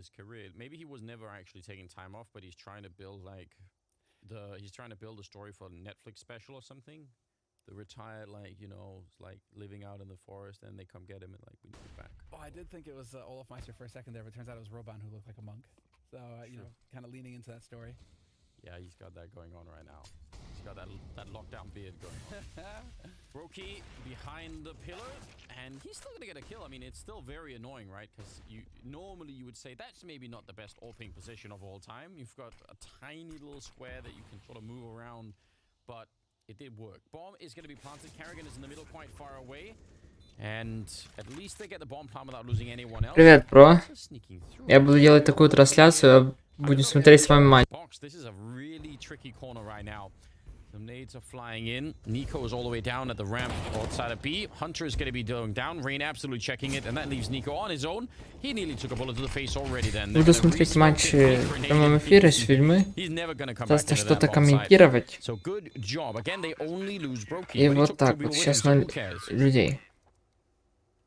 his career. Maybe he was never actually taking time off, but he's trying to build like he's trying to build a story for a Netflix special or something. The retired, like, you know, like living out in the forest, and they come get him and like we need him back. Oh, I did think it was Olaf Meister for a second there, but it turns out it was Roban who looked like a monk. So you know, kind of leaning into that story. Yeah, he's got that going on right now. He's got that lockdown beard going on. Brokey behind the pillar, and he's still gonna get a kill. I mean, it's still very annoying, right? Because normally you would say that's maybe not the best AWPing position of all time. You've got a tiny little square that you can sort of move around, but it did work. Bomb is going to be planted. Kerrigan is in the middle, quite far away. And at least they get the bomb plant without losing anyone else. Привет, бро. Я буду делать такую трансляцию, будем смотреть с вами матч. This is a really tricky corner right now. The nades are flying in. Niko is all the way down at the ramp outside of B. Hunter is going to be going down. Rain absolutely checking it, and that leaves Niko on his own. He nearly took a bullet to the face already then. Буду смотреть матчи в прямом эфире с фильмы. Просто что-то комментировать. И вот так вот. Сейчас 0 людей.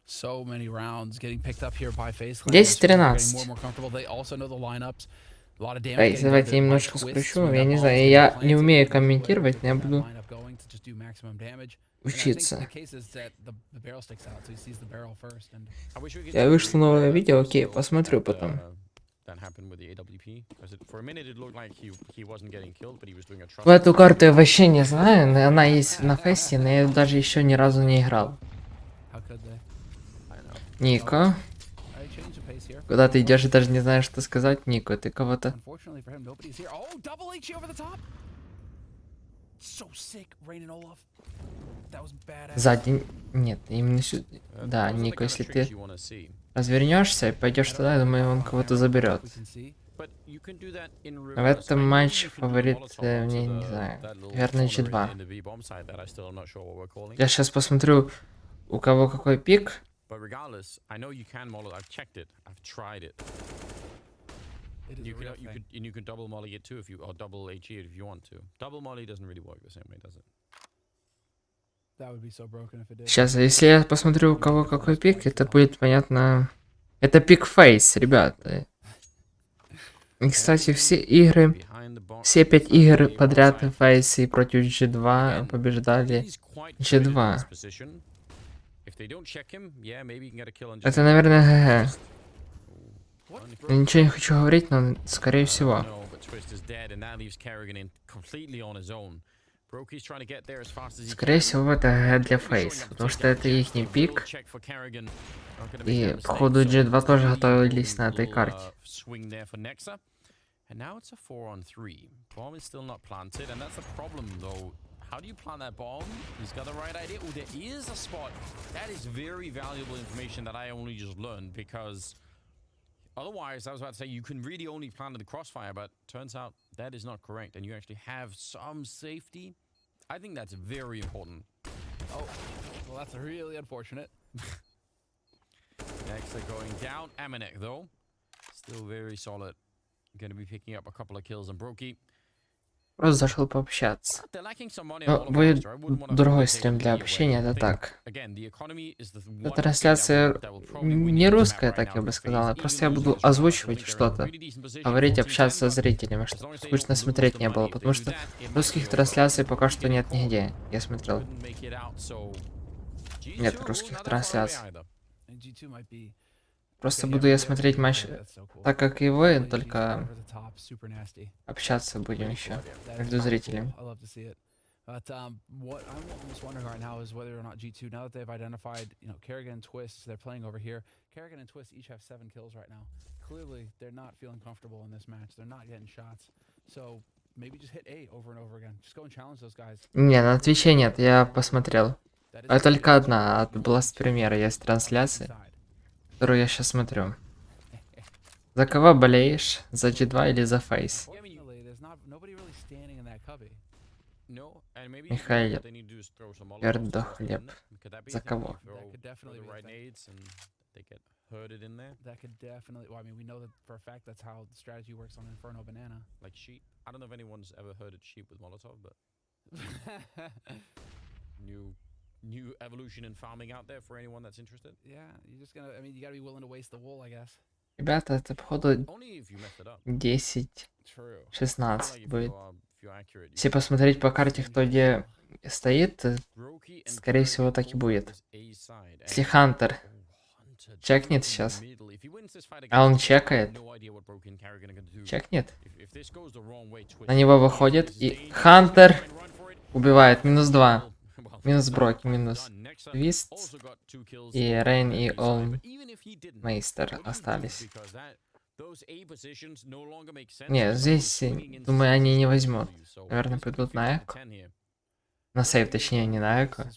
10-13. Фейз, давайте я немножко скручу. Я не знаю, я не умею комментировать, но я буду учиться. Я вышло новое видео, окей, посмотрю потом. В эту карту я вообще не знаю, она есть на фесте, но я даже еще ни разу не играл. Нiko. Куда ты идешь и даже не знаешь, что сказать, Нiko, ты кого-то... Сзади... Нет, именно сюда. Да, Нiko, если ты развернешься и пойдешь туда, я думаю, он кого-то заберет. В этом матче фаворит, мне не знаю, наверное, G2. Я сейчас посмотрю, у кого какой пик. But regardless, I know you can molly. I've checked it. I've tried it. You could double molly it too if you, or double HE it if you want to. Double molly doesn't really work the same way, does it? That would be so broken if it did. Сейчас, если я посмотрю, у кого какой пик, это будет понятно. Это пик Faze, ребята. И, кстати, все игры, все 5 игр подряд Faze и против G2 побеждали G2. Это, наверное, ГГ. Я ничего не хочу говорить, но скорее всего. Скорее всего, это ГГ для Faze, потому что это ихний пик. И, походу, G2 тоже готовились на этой карте. How do you plant that bomb? He's got the right idea. Oh, there is a spot. That is very valuable information that I only just learned, because otherwise, I was about to say, you can really only plant in the crossfire, but turns out that is not correct, and you actually have some safety. I think that's very important. Oh, well, that's really unfortunate. Next, they're going down. Amanek, though, still very solid. Going to be picking up a couple of kills on Brokey. Просто зашел пообщаться. Но будет другой стрим для общения, это так. Эта трансляция не русская, так я бы сказала. Просто я буду озвучивать что-то, говорить, общаться с зрителями, чтобы скучно смотреть не было. Потому что русских трансляций пока что нет нигде. Я смотрел. Нет русских трансляций. Просто буду я смотреть матч так, как и вы, только общаться будем еще между зрителями. But what I'm almost wondering right now is whether or not G2, now that they've identified, you know, Kerrigan and Twist, they're playing over here. Kerrigan and Twist each have 7 kills right now. Clearly, they're not feeling comfortable in this match. They're not getting shots. So maybe just hit A over and over again. Just go and challenge those guys. Не, на Твиче нет, я посмотрел. А только одна от Blast Premier есть трансляция, которую я сейчас смотрю. За кого болеешь? За G2 или за Faze? Михаил, пердохлеб. За кого? That could definitely. Well, I mean, we know that for a fact that's how the strategy works on Inferno Banana. Like sheep. I don't know if anyone's ever heard of sheep with Molotov, but new evolution in farming out there for anyone that's interested. Yeah, you just gotta. I mean, you gotta be willing to waste the wool, I guess. Ребята, это походу Only if you mess it up. 10-16 будет. If you're accurate. Если посмотреть по карте, кто где стоит, Brokey and скорее всего, Kerrigan так и both будет. on this A side. Если And- Хантер Oh, Hunter чекнет down сейчас, middle. If he wins this fight а он against Twist, I have чекает, no idea what Brokey and Kerrigan are gonna do. чекнет, If this goes the wrong way, Twist на него выходит, is и dangerous. Хантер Try and run for it. убивает. -2. Well, Минус done, Броки, done, минус done. Next up, Твист, also got 2 kills и on Рейн, the и A side, Олл but even if he didn't, Мейстер what do you do? остались. Because those A positions no longer make sense Не, for здесь, someone swinging in думаю, они не sixes возьмут. to you. So Наверное, it's пойдут на 50 to эко. 10 here. На сейв, точнее, не на эко.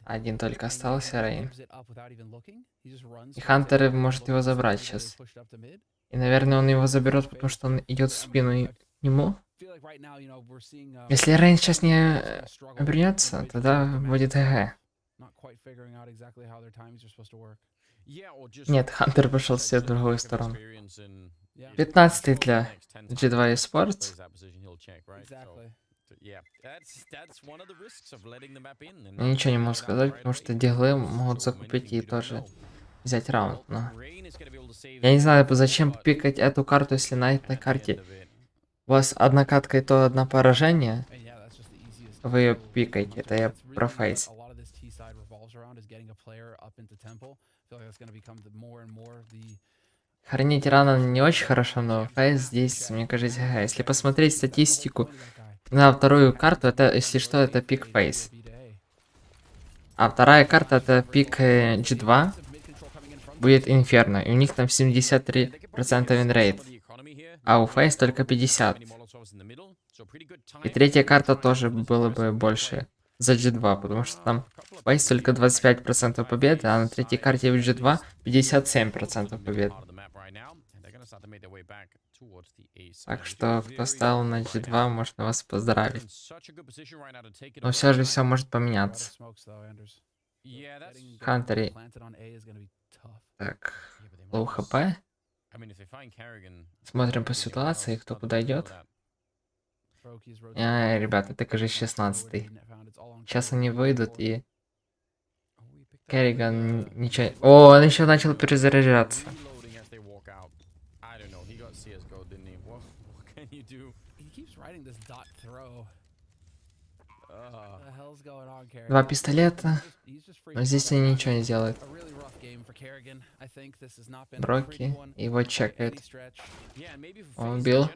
Один только остался, Рейн. И Хантер может его забрать сейчас. И, наверное, он его заберет, потому что он идет в спину ему. Если Рейн сейчас не обернется, тогда будет ГГ. Нет, Хантер пошел все в другую сторону. 15 для G2 esports. Я ничего не могу сказать, потому что диглы могут закупить и тоже взять раунд. Но я не знаю, зачем пикать эту карту, если на этой карте у вас одна катка и то одно поражение. Вы ее пикаете. Это я про Фейз. Хранить рано не очень хорошо, но Фейз здесь, мне кажется, если посмотреть статистику на вторую карту, это, если что, это пик Фейз. А вторая карта это пик G2. Будет Инферно. И у них там 73% винрейт. А у Фейз только 50. И третья карта тоже было бы больше за G2, потому что там Фейз только 25% победы, а на третьей карте в G2 57% побед. Так что, кто ставил на G2, можно вас поздравить. Но все же все может поменяться. Хантери. Так, лоу хп. Смотрим по ситуации, кто куда идет. Ребята, это, кажется, 16-й. Сейчас они выйдут и... Керриган ничего... О, он еще начал перезаряжаться. Два пистолета, но здесь они ничего не делают. Броки его чекает. Он убил.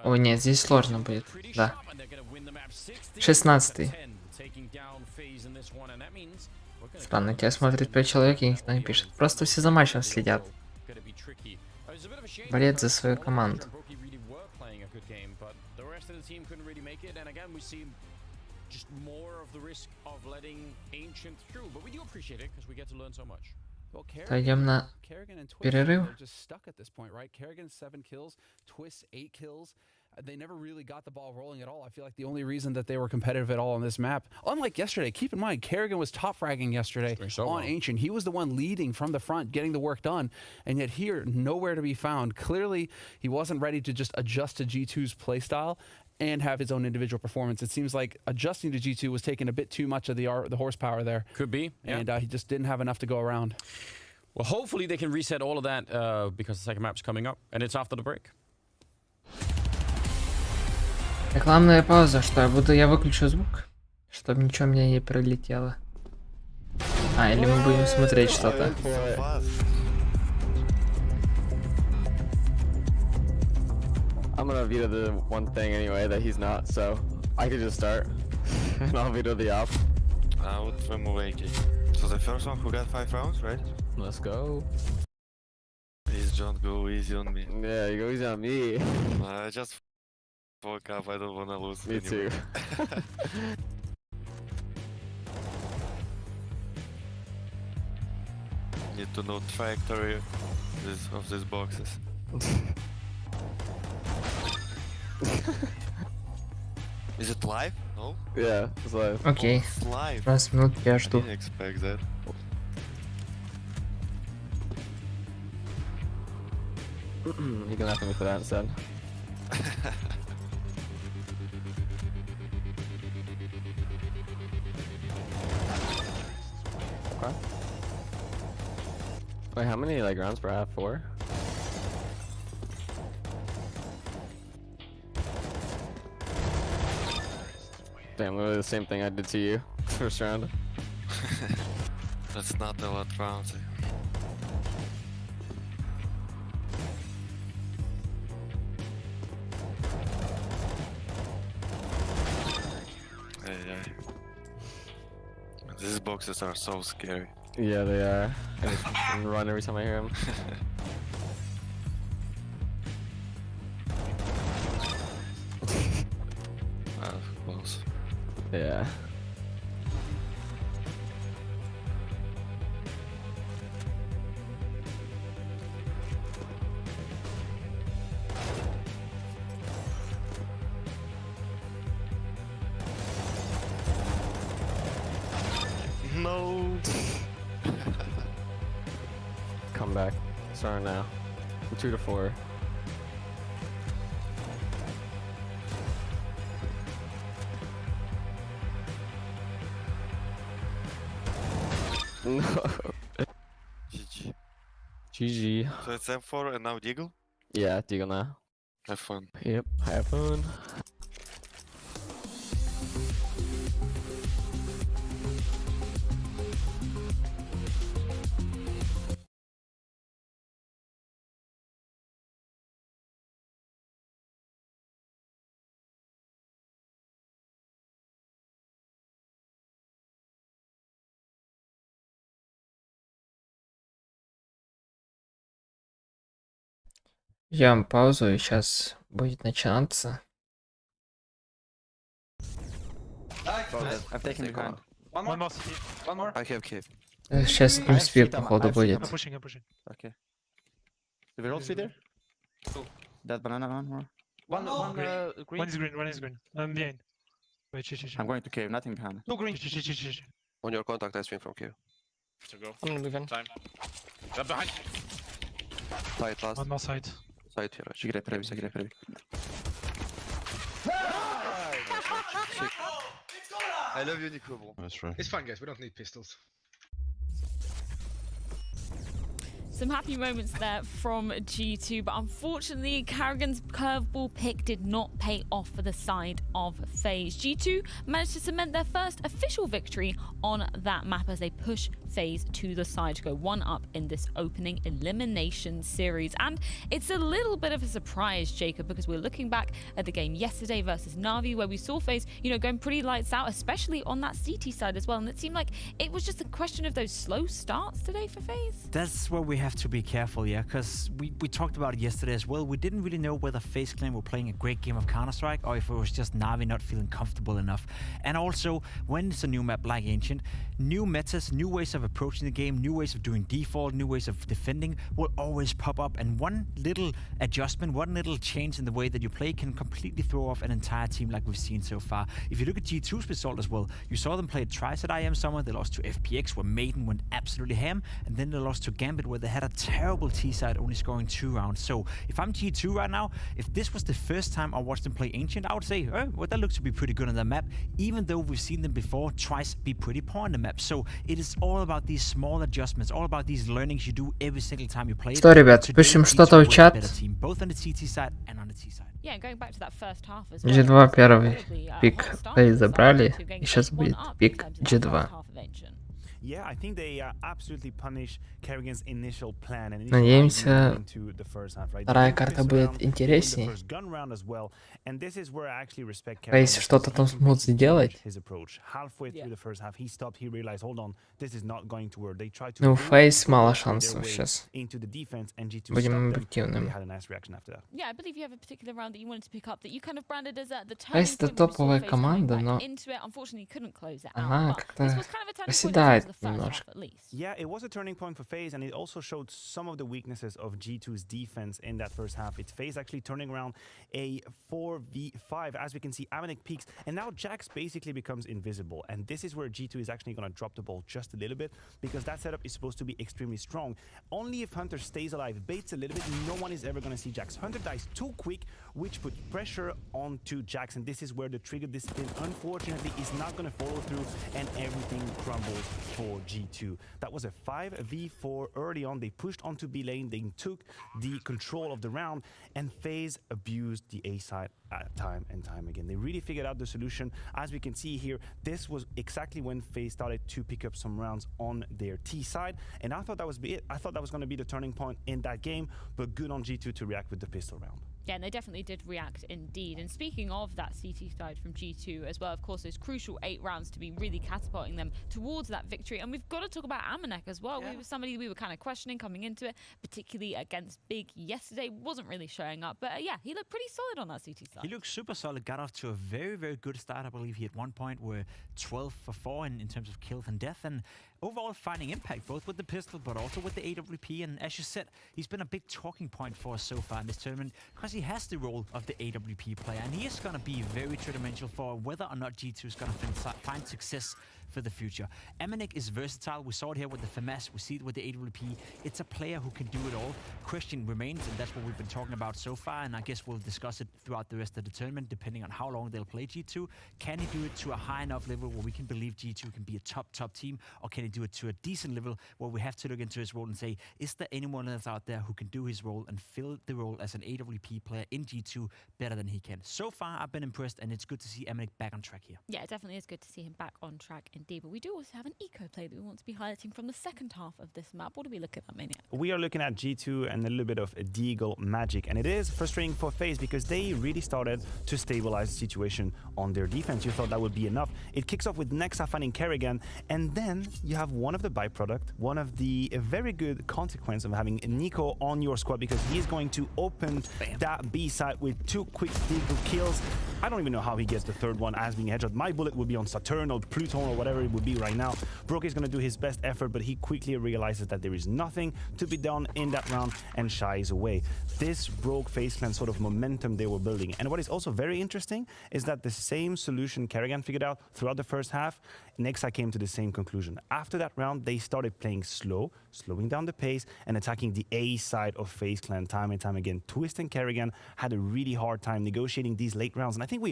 О, нет, здесь сложно будет. Да. 16-й. Странно, тебя смотрит 5 человек и никто не пишет. Просто все за матчем следят. Болеют за свою команду. Пойдем на перерыв. They never really got the ball rolling at all. I feel like the only reason that they were competitive at all on this map, unlike yesterday, keep in mind, Kerrigan was top fragging yesterday on Ancient. He was the one leading from the front, getting the work done. And yet here, nowhere to be found. Clearly, he wasn't ready to just adjust to G2's playstyle and have his own individual performance. It seems like adjusting to G2 was taking a bit too much of the horsepower there. Could be. Yeah. And he just didn't have enough to go around. Well, hopefully they can reset all of that because the second map's coming up and it's after the break. Рекламная пауза, что я выключу звук, чтобы ничего мне не пролетело. Или мы будем смотреть что-то. I'm gonna veto the one thing anyway that he's not, so I could just start and I'll veto the op. I would remove AK. So the first one who got 5 rounds, right? Let's go. Please don't go easy on me. Yeah, you go easy on me. I just woke up, I don't wanna lose. Me anyway. too. Need to know trajectory of these boxes. Is it live? No? Yeah, it's live. Окей. It's live. 15 минут я I жду. didn't expect that. You can ask me for that instead. Okay. Wait, how many like rounds per half? 4? Damn, literally the same thing I did to you first round. That's not a lot rounds. Yeah. These boxes are so scary. Yeah, they are. I just run every time I hear him. Close. Yeah. No. Come back. Starting now. From 2 to 4. No. GG. GG. So it's M4 and now Deagle? Yeah, Deagle now. Have fun. Yep, have fun. Ждем паузу, и сейчас будет начинаться. I've taken behind. One more. One more. I have cave. Сейчас TeamSpeak походу будет. I'm pushing. Okay. Do we all see there? That banana one more. One green. One is green. I'm behind. Wait, shit. I'm going to cave, nothing behind. No green. Shit. On your contact, I swing from cave. To go. I'm gonna move in. Time. Jump behind. Side last. One more side. Side here. Sigre previ. I love you, Niko, bro. That's right. It's fine, guys. We don't need pistols. Some happy moments there from G2, but unfortunately, Karrigan's curveball pick did not pay off for the side of Faze. G2 managed to cement their first official victory on that map as they push Faze to the side to go 1-up in this opening elimination series. And it's a little bit of a surprise, Jacob, because we're looking back at the game yesterday versus Na'Vi, where we saw Faze, going pretty lights out, especially on that CT side as well. And it seemed like it was just a question of those slow starts today for Faze. That's where we have to be careful, yeah, because we talked about it yesterday as well. We didn't really know whether Faze Clan were playing a great game of Counter-Strike or if it was just Na'Vi not feeling comfortable enough. And also, when it's a new map like Ancient, new metas, new ways of approaching the game, new ways of doing default, new ways of defending will always pop up, and one little adjustment, one little change in the way that you play can completely throw off an entire team like we've seen so far. If you look at G2's result as well, you saw them play twice at IM Summer. They lost to FPX, where Maiden went absolutely ham, and then they lost to Gambit, where they had a terrible T-side, only scoring 2 rounds. So if I'm G2 right now, if this was the first time I watched them play Ancient, I would say, well, that looks to be pretty good on the map, even though we've seen them before twice be pretty poor on the map. So it is all about these small adjustments, all about these learnings you do every single time you play. Что, ребят, пишем что-то в чат. Both on the CT side and on the T side. Yeah, going back to that first half as well. G2 первый пик Faze забрали, и сейчас будет пик G2. Yeah, I think they absolutely punish Karrigan's initial plan. Надеемся, вторая карта будет интересней. Faze что-то там смог сделать. Ну, Faze мало шансов сейчас. Будем объективными. Faze это топовая команда, но она как-то проседает немножко. Yeah, it was a turning point for Faze, and it also showed some of the weaknesses of G2's defense in that first half. It's Faze actually turning around a 4v5. As we can see, Avanek peaks, and now Jax basically becomes invisible. And this is where G2 is actually going to drop the ball just a little bit, because that setup is supposed to be extremely strong. Only if Hunter stays alive, baits a little bit, no one is ever going to see Jax. Hunter dies too quick, which put pressure onto Jax, and this is where the trigger discipline, unfortunately, is not going to follow through, and everything crumbles for G2. That was a 5v4 early on. They pushed onto B lane, they took the control of the round, and FaZe abused the A side time and time again. They really figured out the solution. As we can see here, this was exactly when FaZe started to pick up some rounds on their T side, and I thought that was it. I thought that was going to be the turning point in that game, but good on G2 to react with the pistol round. Yeah, and they definitely did react indeed. And speaking of that CT side from G2 as well, of course, those crucial 8 rounds to be really catapulting them towards that victory. And we've got to talk about Amanek as well. Yeah. Somebody we were kind of questioning coming into it, particularly against Big yesterday. Wasn't really showing up. But yeah, he looked pretty solid on that CT side. He looked super solid. Got off to a very, very good start. I believe he at one point were 12 for 4 in terms of kills and death. And overall finding impact, both with the pistol, but also with the AWP. And as you said, he's been a big talking point for us so far in this tournament, because he has the role of the AWP player, and he is going to be very tridimensional for whether or not G2 is going to find success for the future. Amanek is versatile. We saw it here with the FMS. We see it with the AWP. It's a player who can do it all. Question remains, and that's what we've been talking about so far, and I guess we'll discuss it throughout the rest of the tournament, depending on how long they'll play G2. Can he do it to a high enough level where we can believe G2 can be a top team, or can he do it to a decent level where we have to look into his role and say, is there anyone else out there who can do his role and fill the role as an AWP player in G2 better than he can? So far, I've been impressed, and it's good to see Amanek back on track here. Yeah, it definitely is good to see him back on track indeed. But we do also have an eco play that we want to be highlighting from the second half of this map. What do we look at, Maniac? We are looking at G2 and a little bit of Deagle magic, and it is frustrating for FaZe because they really started to stabilize the situation on their defense. You thought that would be enough. It kicks off with Nexa finding Kerrigan, and then you have one of the byproduct, one of the very good consequence of having Niko on your squad, because he's going to open that B side with 2 quick Deagle kills. I don't even know how he gets the third one as being a headshot. My bullet would be on Saturn or Pluton or whatever it would be right now. Broke is going to do his best effort, but he quickly realizes that there is nothing to be done in that round and shies away. This broke FaZe Clan sort of momentum they were building. And what is also very interesting is that the same solution Kerrigan figured out throughout the first half, Nexa came to the same conclusion. After that round, they started playing slow, slowing down the pace, and attacking the A side of FaZe Clan time and time again. Twist and Kerrigan had a really hard time negotiating these late rounds, and I think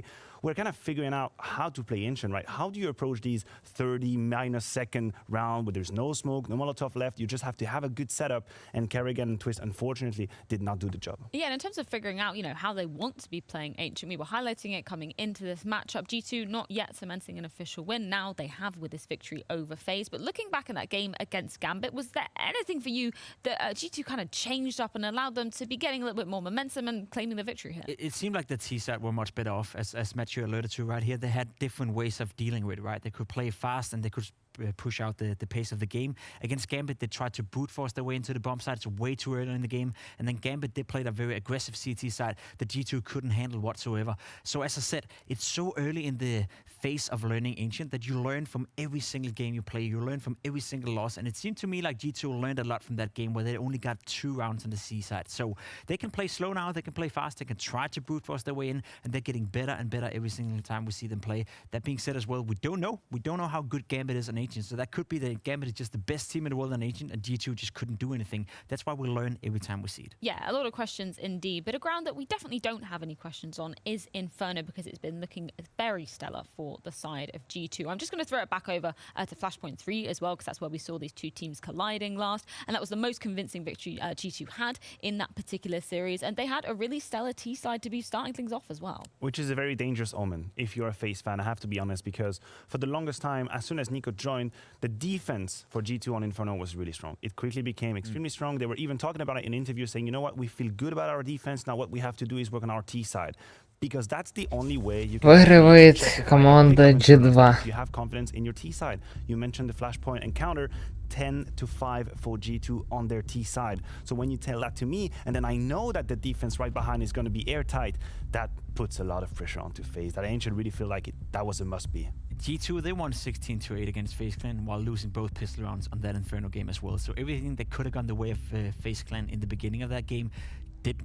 we're kind of figuring out how to play Ancient, right? How do you approach these 30-second round where there's no smoke, no Molotov left? You just have to have a good setup, and Kerrigan and Twist, unfortunately, did not do the job. Yeah, and in terms of figuring out, how they want to be playing Ancient, we were highlighting it coming into this matchup. G2 not yet cementing an official win. Now they have with this victory over FaZe. But looking back at that game against Gambit, was there anything for you that G2 kind of changed up and allowed them to be getting a little bit more momentum and claiming the victory here? It seemed like the T-side were much better off, as Matthew alluded to right here. They had different ways of dealing with it, right? They could play fast and they could push out the pace of the game. Against Gambit, they tried to brute force their way into the bomb side. It's way too early in the game. And then Gambit, they played a very aggressive CT side that G2 couldn't handle whatsoever. So as I said, it's so early in the phase of learning Ancient that you learn from every single game you play. You learn from every single loss. And it seemed to me like G2 learned a lot from that game where they only got 2 rounds on the C side. So they can play slow now. They can play fast. They can try to brute force their way in. And they're getting better and better every single time we see them play. That being said as well, we don't know. We don't know how good Gambit is on Ancient. So that could be that Gambit is just the best team in the world on Ancient, and G2 just couldn't do anything. That's why we learn every time we see it. Yeah, a lot of questions indeed. But a ground that we definitely don't have any questions on is Inferno, because it's been looking very stellar for the side of G2. I'm just going to throw it back over to Flashpoint 3 as well, because that's where we saw these 2 teams colliding last. And that was the most convincing victory G2 had in that particular series. And they had a really stellar T side to be starting things off as well. Which is a very dangerous omen if you're a FaZe fan, I have to be honest, because for the longest time, as soon as Niko joined, the defense for G2 on Inferno was really strong. It quickly became extremely strong. They were even talking about it in interviews, saying, you know what, we feel good about our defense. Now what we have to do is work on our T side. Because that's the only way you can Выигрывает команда G2. You have confidence in your T side. You mentioned the flashpoint encounter, 10-5 for G2 on their T side. So when you tell that to me, and then I know that the defense right behind is going to be airtight, that puts a lot of pressure onto FaZe. That Ancient really feel like that was a must-be. G2, they won 16-8 against FaZe Clan while losing both pistol rounds on that Inferno game as well. So everything that could have gone the way of FaZe Clan in the beginning of that game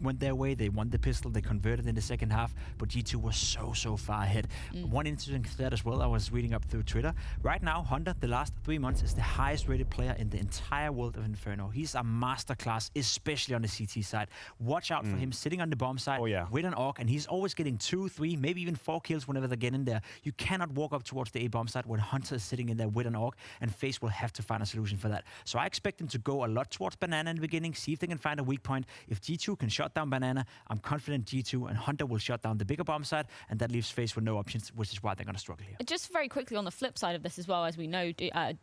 went their way. They won the pistol. They converted in the second half. But G2 was so far ahead. One interesting stat as well, I was reading up through Twitter. Right now, Hunter, the last 3 months, is the highest rated player in the entire world of Inferno. He's a masterclass, especially on the CT side. Watch out for him sitting on the bomb side with an AUG, and he's always getting 2, 3, maybe even 4 kills whenever they get in there. You cannot walk up towards the A bomb side when Hunter is sitting in there with an AUG, and Faze will have to find a solution for that. So I expect him to go a lot towards Banana in the beginning, see if they can find a weak point. If G2 can shut down Banana, I'm confident G2 and Hunter will shut down the bigger bomb side, and that leaves Faze with no options, which is why they're going to struggle here. Just very quickly on the flip side of this as well, as we know,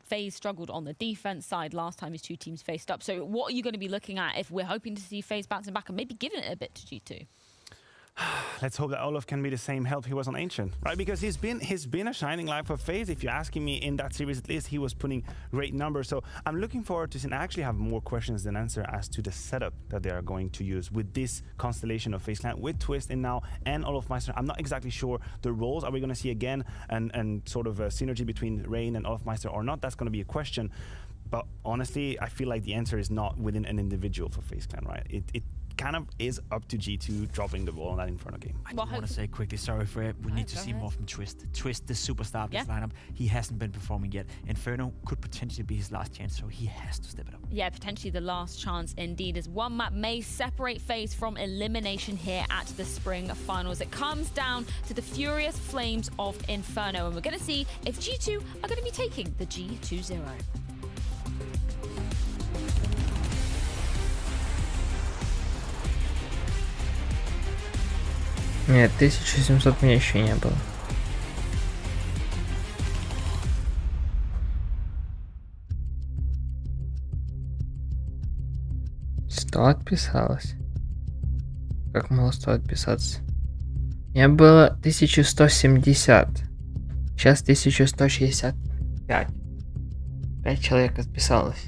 Faze struggled on the defense side last time his two teams faced up. So what are you going to be looking at if we're hoping to see Faze bouncing back and maybe giving it a bit to G2? Let's hope that Olaf can be the same help he was on Ancient, right? Because he's been a shining light for Faze. If you're asking me, in that series at least, he was putting great numbers. So I'm looking forward to seeing. I actually have more questions than answer as to the setup that they are going to use with this constellation of FaZe Clan, with Twist in now and Olofmeister. I'm not exactly sure the roles. Are we going to see again and sort of a synergy between Rain and Olofmeister or not? That's going to be a question. But honestly, I feel like the answer is not within an individual for FaZe Clan, right? It kind of is up to G2 dropping the ball in that Inferno game. I want to say quickly, sorry for it, we need to see more from Twist. Twist, the superstar of this lineup, he hasn't been performing yet. Inferno could potentially be his last chance, so he has to step it up. Yeah, potentially the last chance indeed, as one map may separate Faze from elimination here at the Spring Finals. It comes down to the furious flames of Inferno, and we're going to see if G2 are going to be taking the G2-0. Нет, 1700 мне еще не было. 100 отписалось. Как могло 100 отписаться? У меня было 1170. Сейчас 1165. 5 человек отписалось.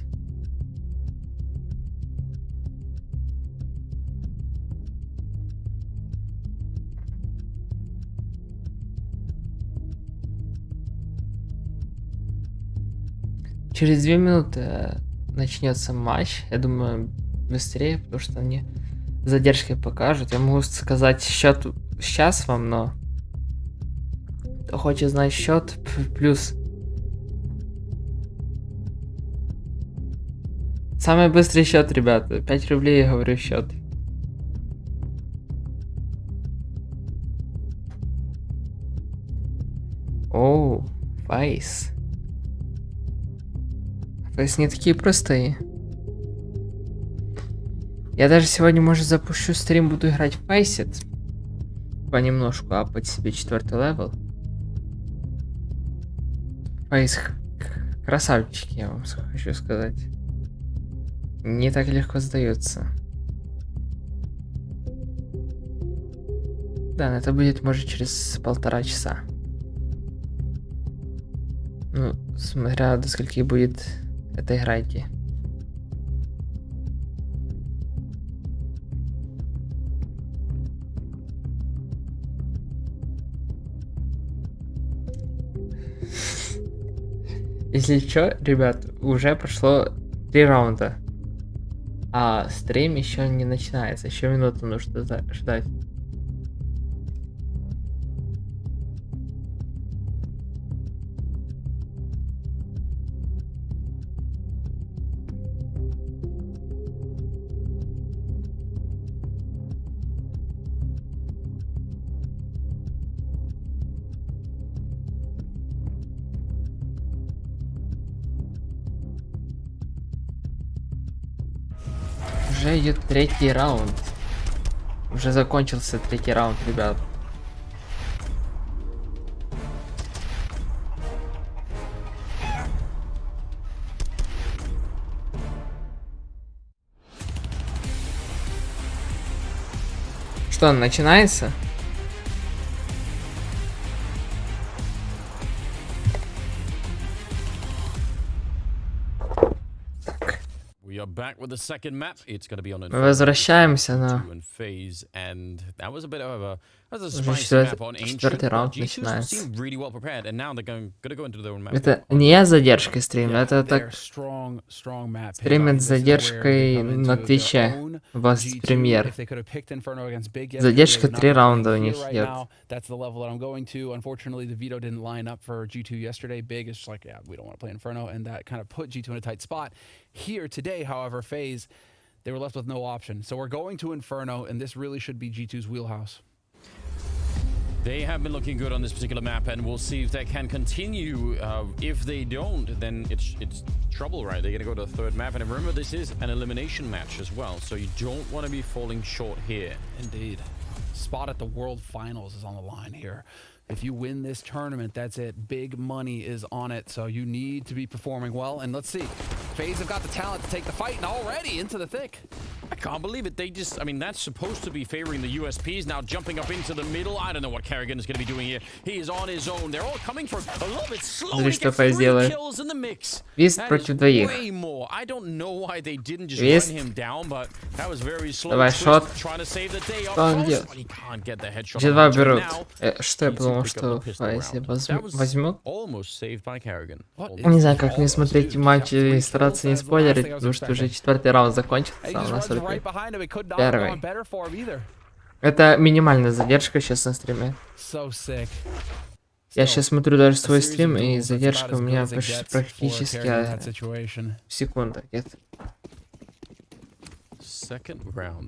Через 2 минуты начнется матч. Я думаю, быстрее, потому что они задержкой покажут. Я могу сказать счет сейчас вам, но кто хочет знать счет, плюс. Самый быстрый счет, ребята. 5 рублей, я говорю, счет. Оу, Faze. Faze не такие простые. Я даже сегодня, может, запущу стрим, буду играть в Faze. Понемножку апать себе 4-й левел. Faze красавчики, я вам хочу сказать. Не так легко сдаются. Да, но это будет, может, через 1,5 часа. Ну, смотря до скольки будет эта игра идти. Если что, ребят, уже прошло 3 раунда. А стрим еще не начинается. Еще минуту нужно ждать. Уже идет 3-й раунд. Уже закончился 3-й раунд, ребят. Что, начинается? Так. We are back with the second map. It's going to be on Мы возвращаемся на Phase, and that was a bit of a уже spicy map on четвертый Ancient. раунд G2 начинается. seemed really well prepared, and now they're going to go into their own map. Это не я с задержкой стримлю, это так стримят с задержкой на Твиче. У вас премьер. Задержка 3 раунда у них идет. That's the level that I'm going to. Unfortunately, the veto didn't line up for G2 yesterday. Big is just like, yeah, we don't want to play Inferno, and that kind of put G2 in a tight spot. Here today, however, Faze, they were left with no option. So we're going to Inferno, and this really should be G2's wheelhouse. They have been looking good on this particular map, and we'll see if they can continue. If they don't, then it's trouble, right? They're going to go to the third map. And remember, this is an elimination match as well, so you don't want to be falling short here. Indeed. Spot at the World Finals is on the line here. If you win this tournament, that's it. Big money is on it, so you need to be performing well. And let's see. FaZe have got the talent to take the fight, and already into the thick. I can't believe it. They just, I mean, that's supposed to be favoring the USPs. Now jumping up into the middle. I don't know what Kerrigan is going to be doing here. He is on his own. They're all coming for a little bit slow. Смотри, что FaZe делает. Вист против двоих. I don't know why they didn't just run him down, but that was very slow. Давай шот. Что он делает? G2 берут. Что я подумал, что FaZe возьмут? Не знаю, как мне смотреть матч и стараться не спойлерить, потому что уже 4-й раунд закончился, а у нас только 1-й. Это минимальная задержка сейчас на стриме. Я сейчас смотрю даже свой стрим, и задержка у меня практически секунда где-то.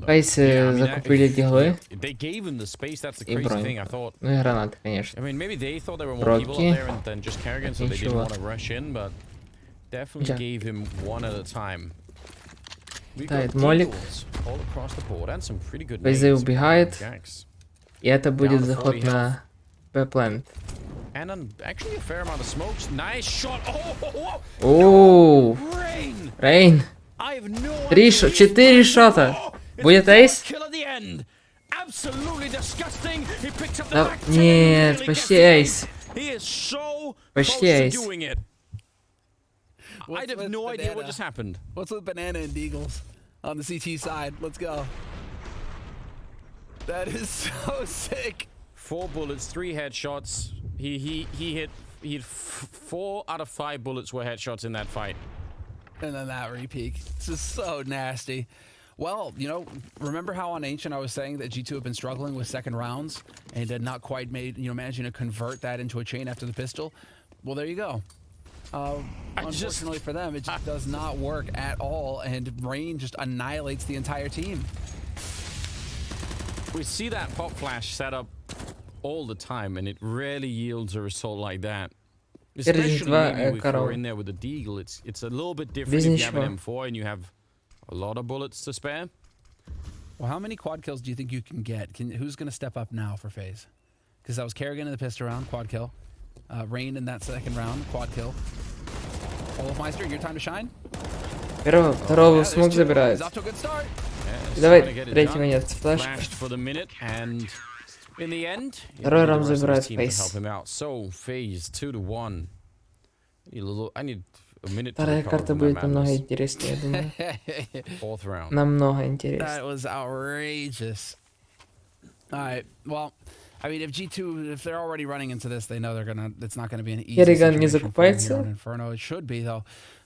FaZe закупили диглы и бронь. Ну и гранаты, конечно. Броки. Ничего. Тает молик. FaZe убегает. И это будет заход на Б-плент. Оу! Рейн! 4 шота! Будет эйс? Да, нет, почти эйс. Почти эйс. I have no idea what just happened. What's with Banana and Deagles on the CT side? Let's go. That is so sick. 4 bullets, 3 headshots. He hit 4 out of 5 bullets were headshots in that fight. And then that repeat. This is so nasty. Well, you know, remember how on Ancient I was saying that G2 have been struggling with second rounds and had not quite managing to convert that into a chain after the pistol? Well, there you go. Unfortunately for them, it just does not work at all, and Rain just annihilates the entire team. We see that pop flash setup all the time, and it rarely yields a result like that. Especially maybe if you're in there with the Deagle, it's a little bit different if you have an M4 and you have a lot of bullets to spare. Well, how many quad kills do you think you can get? Who's going to step up now for FaZe? Because that was Kerrigan in the pistol round, quad kill. Rain in that second round, quad kill. Olofmeister, your time to shine. Второго смог забирает. Давай, третьего нет. Флэш. Второй раунд забирает FaZe. Вторая карта будет намного интереснее, я думаю. Намного интереснее. That was outrageous. All right, well, I mean, if G2, if they're already running into this, they know it's not gonna be an easy Kerrigan не situation закупается? for Inferno. It should be though.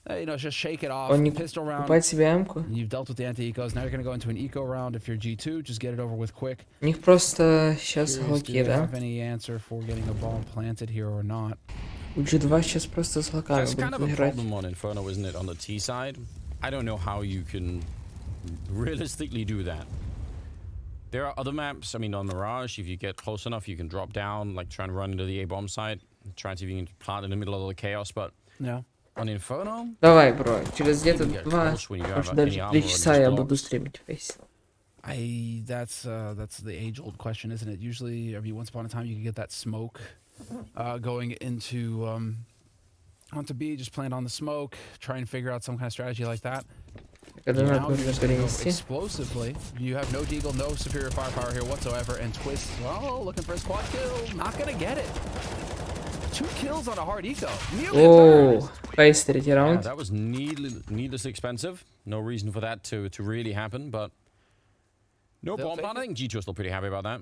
You know, just shake it off. Он не Pistol round. покупает себе амку? You've dealt with the anti-ecos. Now you're gonna go into an eco round. If you're G2, just get it over with quick. У них просто сейчас глоки, да? Have any answer for getting a bomb planted here or not? У G2 сейчас просто с глоками будут играть. On Inferno, isn't it, on the T side? I don't know how you can realistically do that. There are other maps, I mean, on Mirage, if you get close enough, you can drop down, like try and run into the A-bomb side, try and see if you can plant in the middle of the chaos, but yeah. On Inferno... Давай, бро, через где-то 2, может даже 3 часа я буду стримить FaZe. That's the age-old question, isn't it? Usually, I mean, once upon a time, you could get that smoke going into onto B, just plant on the smoke, try and figure out some kind of strategy like that. Now you're just going to go explosively. You have no Deagle, no superior firepower here whatsoever, and Twist, well, looking for his quad kill, not going to get it. 2 kills on a hard eco. Оу, Фейз третий Yeah, раунд. that was needlessly expensive. No reason for that to really happen, but no They'll bomb take plant. I think G2 are still pretty happy about that.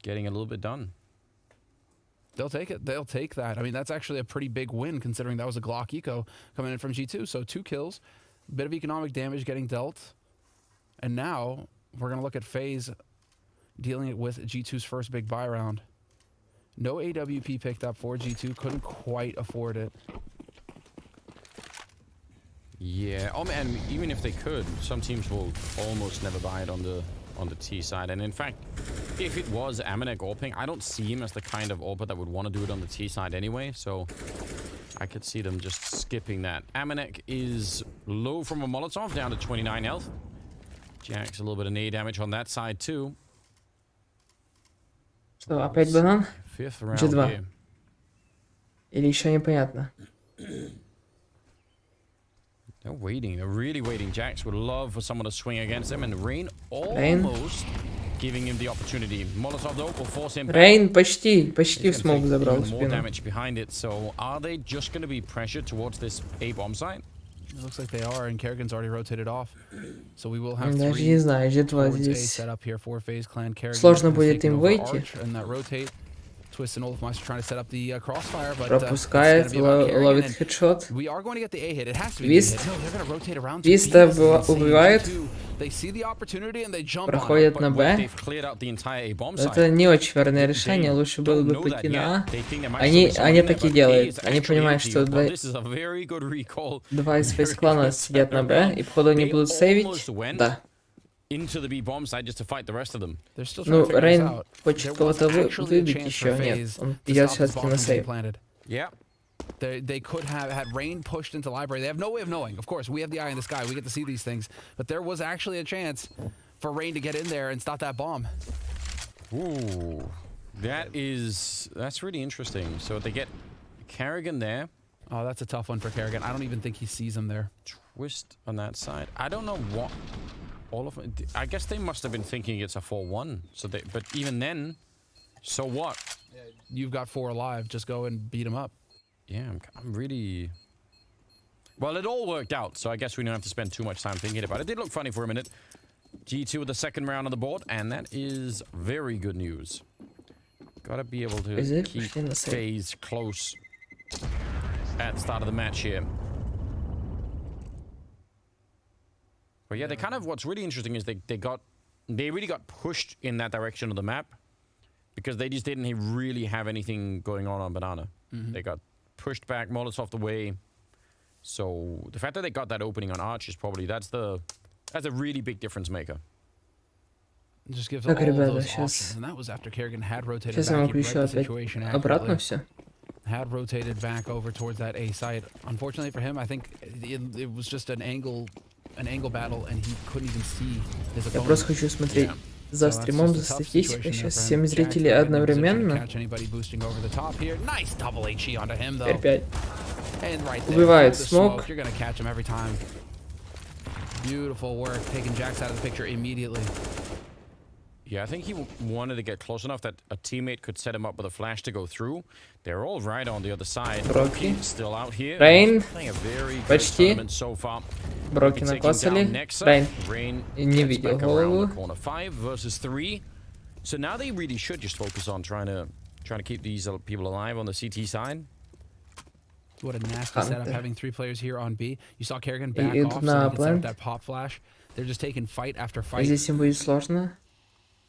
Getting a little bit done. They'll take it. They'll take that. I mean, that's actually a pretty big win considering that was a Glock eco coming in from G2. So 2 kills, bit of economic damage getting dealt. And now we're going to look at Faze dealing it with G2's first big buy round. No AWP picked up for G2. Couldn't quite afford it. Yeah. Oh man, even if they could, some teams will almost never buy it on the T side. And in fact, if it was Amanek AWPing, I don't see him as the kind of AWPer that would want to do it on the T side anyway. So I could see them just skipping that. Amanek is low from a Molotov, down to 29 health. Jack's a little bit of nade damage on that side too. Что, опять банан? Fifth round G2. here. Или еще непонятно? They're waiting. They're really waiting. Jax would love for someone to swing against him, and Rain Rain. almost giving him the opportunity. Molotov though will force him back. Рейн почти He's в gonna смог take забрал even more спину. damage behind it. So are they just going to be pressured towards this A bomb site? It looks like they are, and Kerrigan's already rotated off. So we will have Даже 3 не знаю, G2 towards A здесь set up here for FaZe Clan. Kerrigan сложно has будет taken им over выйти. Arch, and that rotate. Twist and Olafmeister trying to set up the crossfire, but Пропускает, ловит and хедшот. we are going to get the A hit. It has to be Вист. the A hit. No, they're going to rotate around to Вист B. This is insane. убивает. They see the opportunity and they jump on it. Проходит на Б. They've cleared out the entire A bomb site. Это не очень верное решение, лучше было бы пойти на А. Они так и делают. Они понимают, что два из фейс-клана сидят на Б, и походу они будут сейвить. Да. Into the B bomb site just to fight the rest of them. Ну, Рейн хочет кого-то выбить еще. Нет, он идет все-таки на сейв. Yeah. They could have had Rain pushed into library. They have no way of knowing. Of course, we have the eye in the sky. We get to see these things. But there was actually a chance for Rain to get in there and stop that bomb. Ooh. That's really interesting. So they get Kerrigan there. Oh, that's a tough one for Kerrigan. I don't even think he sees him there. Twist on that side. I don't know what all of them. I guess they must have been thinking it's a 4-1. So but even then, so what? You've got 4 alive. Just go and beat him up. Yeah, I'm really... Well, it all worked out, so I guess we don't have to spend too much time thinking about it. It did look funny for a minute. G2 with the second round on the board, and that is very good news. Gotta be able to keep FaZe close at the start of the match here. But yeah, they kind of... What's really interesting is they really got pushed in that direction of the map because they just didn't really have anything going on Banana. They got pushed back, Molotov the way. So the fact that they got that opening on Arch is probably that's a really big difference maker. It just gives all of those options, and that was after Kerrigan had rotated back. He read the situation accurately. Had rotated back over towards that A site. Unfortunately for him, I think it was just an angle battle, and he couldn't even see his opponent. Я просто хочу смотреть за стримом, за статистикой. Сейчас 7 зрителей одновременно. 5-5. Убивает смог. Beautiful work, taking Jax out of the picture immediately. Yeah, I think he wanted to get close enough that a teammate could set him up with a flash to go through. They're all right on the other side. Броки. Still out here. Рейн. Почти. Броки накосали. Рейн не видел голову. So now they really should just focus on trying to keep these people alive on the CT side. What a nasty setup having 3 players here on B. You saw Kerrigan back off so they can set up that pop flash. They're just taking fight after fight. Здесь им будет сложно.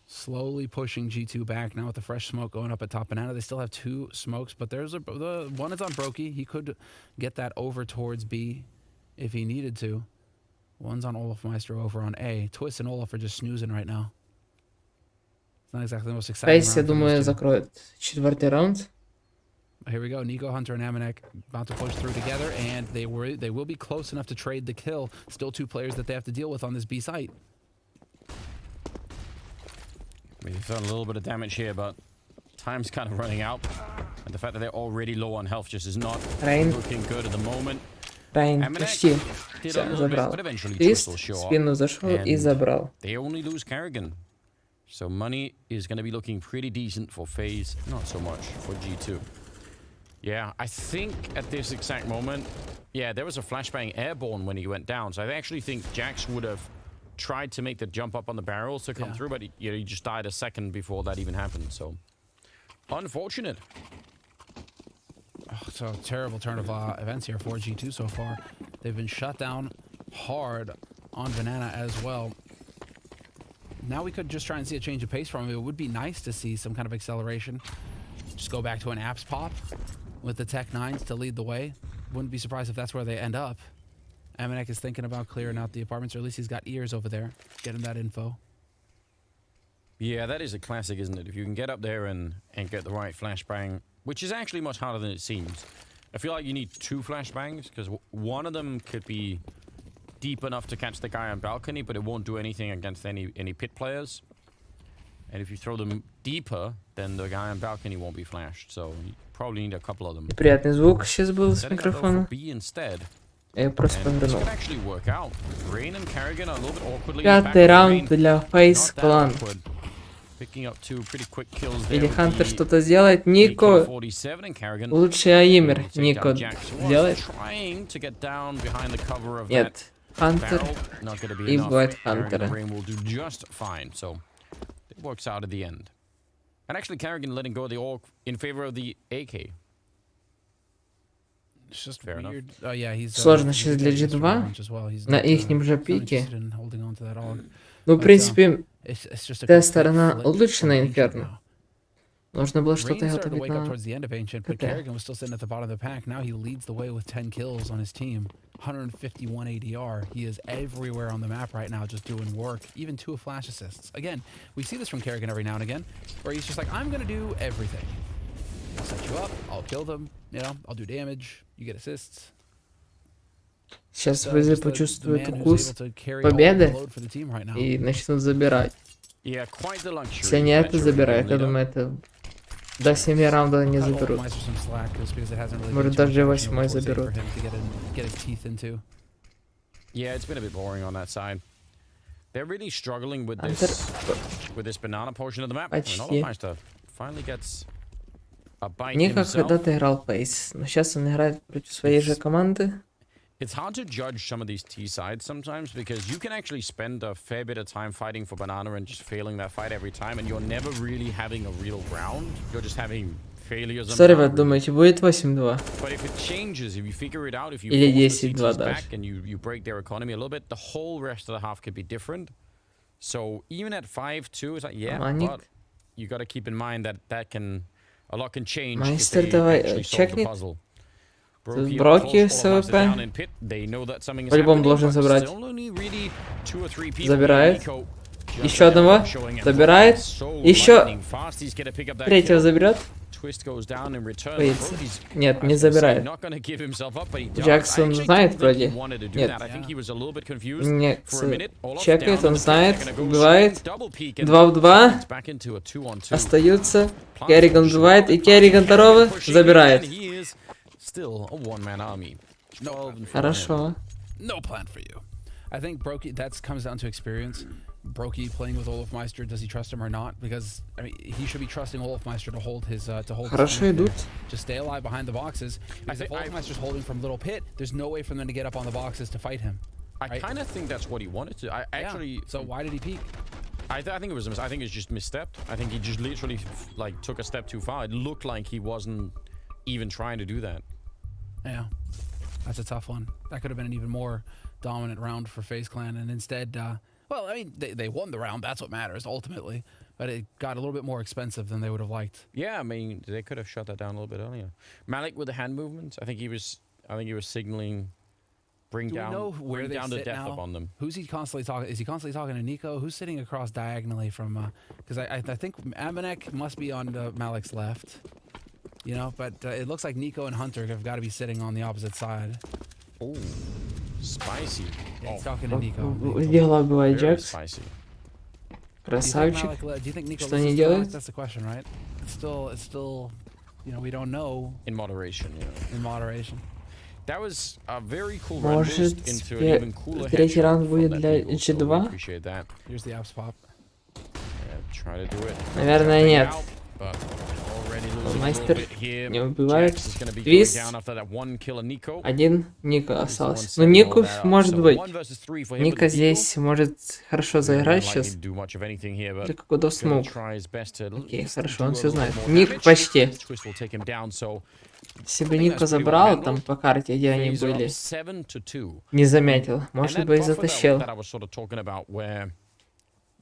Slowly pushing G2 back now with the fresh smoke going up at top banana. They still have 2 smokes, but there's the one is on Brokey. He could get that over towards B if he needed to. One's on Olafmeister over on A. Twist and Olaf are just snoozing right now. It's not exactly the most exciting Фейс, я думаю, закроет 4-й раунд. Here we go. Niko, Hunter, and Amanek about to push through together, and they will be close enough to trade the kill. Still 2 players that they have to deal with on this B site. We've done a little bit of damage here, but time's kind of running out. And the fact that they're already low on health just is not looking good at the moment. Рейн почти все забрал. Твист в спину зашел и забрал. They only lose Kerrigan. So money is going to be looking pretty decent for Faze, not so much for G2. Yeah, I think at this exact moment, yeah, there was a flashbang airborne when he went down. So I actually think Jax would have tried to make the jump up on the barrels to come through, but he just died a second before that even happened. So unfortunate. Oh, so terrible turn of events here for G2 so far. They've been shut down hard on Banana as well. Now we could just try and see a change of pace from him. It would be nice to see some kind of acceleration. Just go back to an apps pop with the Tech 9s to lead the way. Wouldn't be surprised if that's where they end up. Amanek is thinking about clearing out the apartments, or at least he's got ears over there. Get him that info. Yeah, that is a classic, isn't it? If you can get up there and get the right flashbang, which is actually much harder than it seems. I feel like you need 2 flashbangs, because one of them could be deep enough to catch the guy on balcony, but it won't do anything against any pit players. And if you throw them deeper, then the guy on balcony won't be flashed. So you probably need a couple of them. Приятный звук сейчас был с микрофона. Я просто повернул. 5-й раунд для Faze клан. Или Хантер что-то сделает? Нико. Лучший аимер. Нико сделает? Нет. Хантер. И бывает Хантера. Works out at the end. And actually Kerrigan letting go of the orc in favor of the AK. It's just fair enough. Oh, yeah, he's сложно сейчас для G2 на ихнем же пике. Ну, в принципе, та сторона лучше на Инферно. Нужно было что-то готовить на КТ. Kerrigan was still sitting at the bottom of the pack. Now he leads the way with 10 kills on his team. 151 ADR. He is everywhere on the map right now, just doing work. Even 2 flash assists. Again, we see this from Kerrigan every now and again, where he's just like, I'm going to do everything. I'll set you up. I'll kill them. You know, I'll do damage. You get assists. Сейчас Faze почувствует вкус победы и начнут забирать. Если они это забирают, я думаю, это до 7 раундов не заберут. Может, даже 8 заберут. Yeah, it's been a bit boring on that side. They're really struggling with this banana portion of the map. Почти. Finally gets a bite Ника himself. когда-то играл Faze, но сейчас он играет против своей же команды. It's hard to judge some of these T sides sometimes because you can actually spend a fair bit of time fighting for banana and just failing that fight every time, and you're never really having a real round. You're just having failures. Что, ребят, думаете, будет 8-2? But if it changes, if you figure it out, if you Или force the 10-2 CTs даже. back and you break their economy a little bit, the whole rest of the half could be different. So even at 5-2, it's like, yeah, but you got to keep in mind that a lot can change if they actually solve the puzzle. Броки с АВП. По-любому должен забрать. Забирает. Еще одного. Забирает. Еще. Третьего заберет. Боится. Нет, не забирает. Джексон знает вроде. Нет. Нет. Чекает, он знает. Убивает. 2 в 2. Остаются. Керриган убивает. И Керриган второго забирает. Хорошо. No plan for you. I think Brokey, that comes down to experience. Brokey playing with Olofmeister, does he trust him or not? Because I mean, he should be trusting Olofmeister to hold his Хорошо идут. Just stay alive behind the boxes. Because if Olofmeister's holding from Little Pit, there's no way for them to get up on the boxes to fight him. I kind of think that's what he wanted to. I actually. So why did he peek? I think it was. I think it's just misstepped. I think he just literally like took a step too far. It looked like he wasn't even trying to do that. Yeah, that's a tough one. That could have been an even more dominant round for FaZe Clan, and instead, well, I mean, they won the round. That's what matters ultimately. But it got a little bit more expensive than they would have liked. Yeah, I mean, they could have shut that down a little bit earlier. Malik with the hand movements. I think he was signaling, bring down the death up on them. Who's he constantly talking? Is he constantly talking to Niko? Who's sitting across diagonally from? Because I think Amanek must be on Malik's left. You know, but it looks like Niko and Hunter have got to be sitting on the opposite side. Oh, spicy. Yeah, he's talking to Niko. Дело бывает, Very Джекс. spicy. Красавчик. Do you think Niko Что они listens to делают? Malik? That's the question, right? It's still, you know, we don't know. In moderation, yeah. In moderation. That was a very cool run Может, boost into an even cooler третий headshot раунд from будет that для duel, so we G2? appreciate that. Here's the apps pop. Yeah, Наверное, нет. Мастер не убивает. Твист. Один Ника остался. Ну, Нику может быть. Ника здесь может хорошо заиграть сейчас. Только куда смог. Окей, хорошо, он все знает. Ник почти. Если бы Ника забрал там по карте, где они были, не заметил. Может быть, затащил.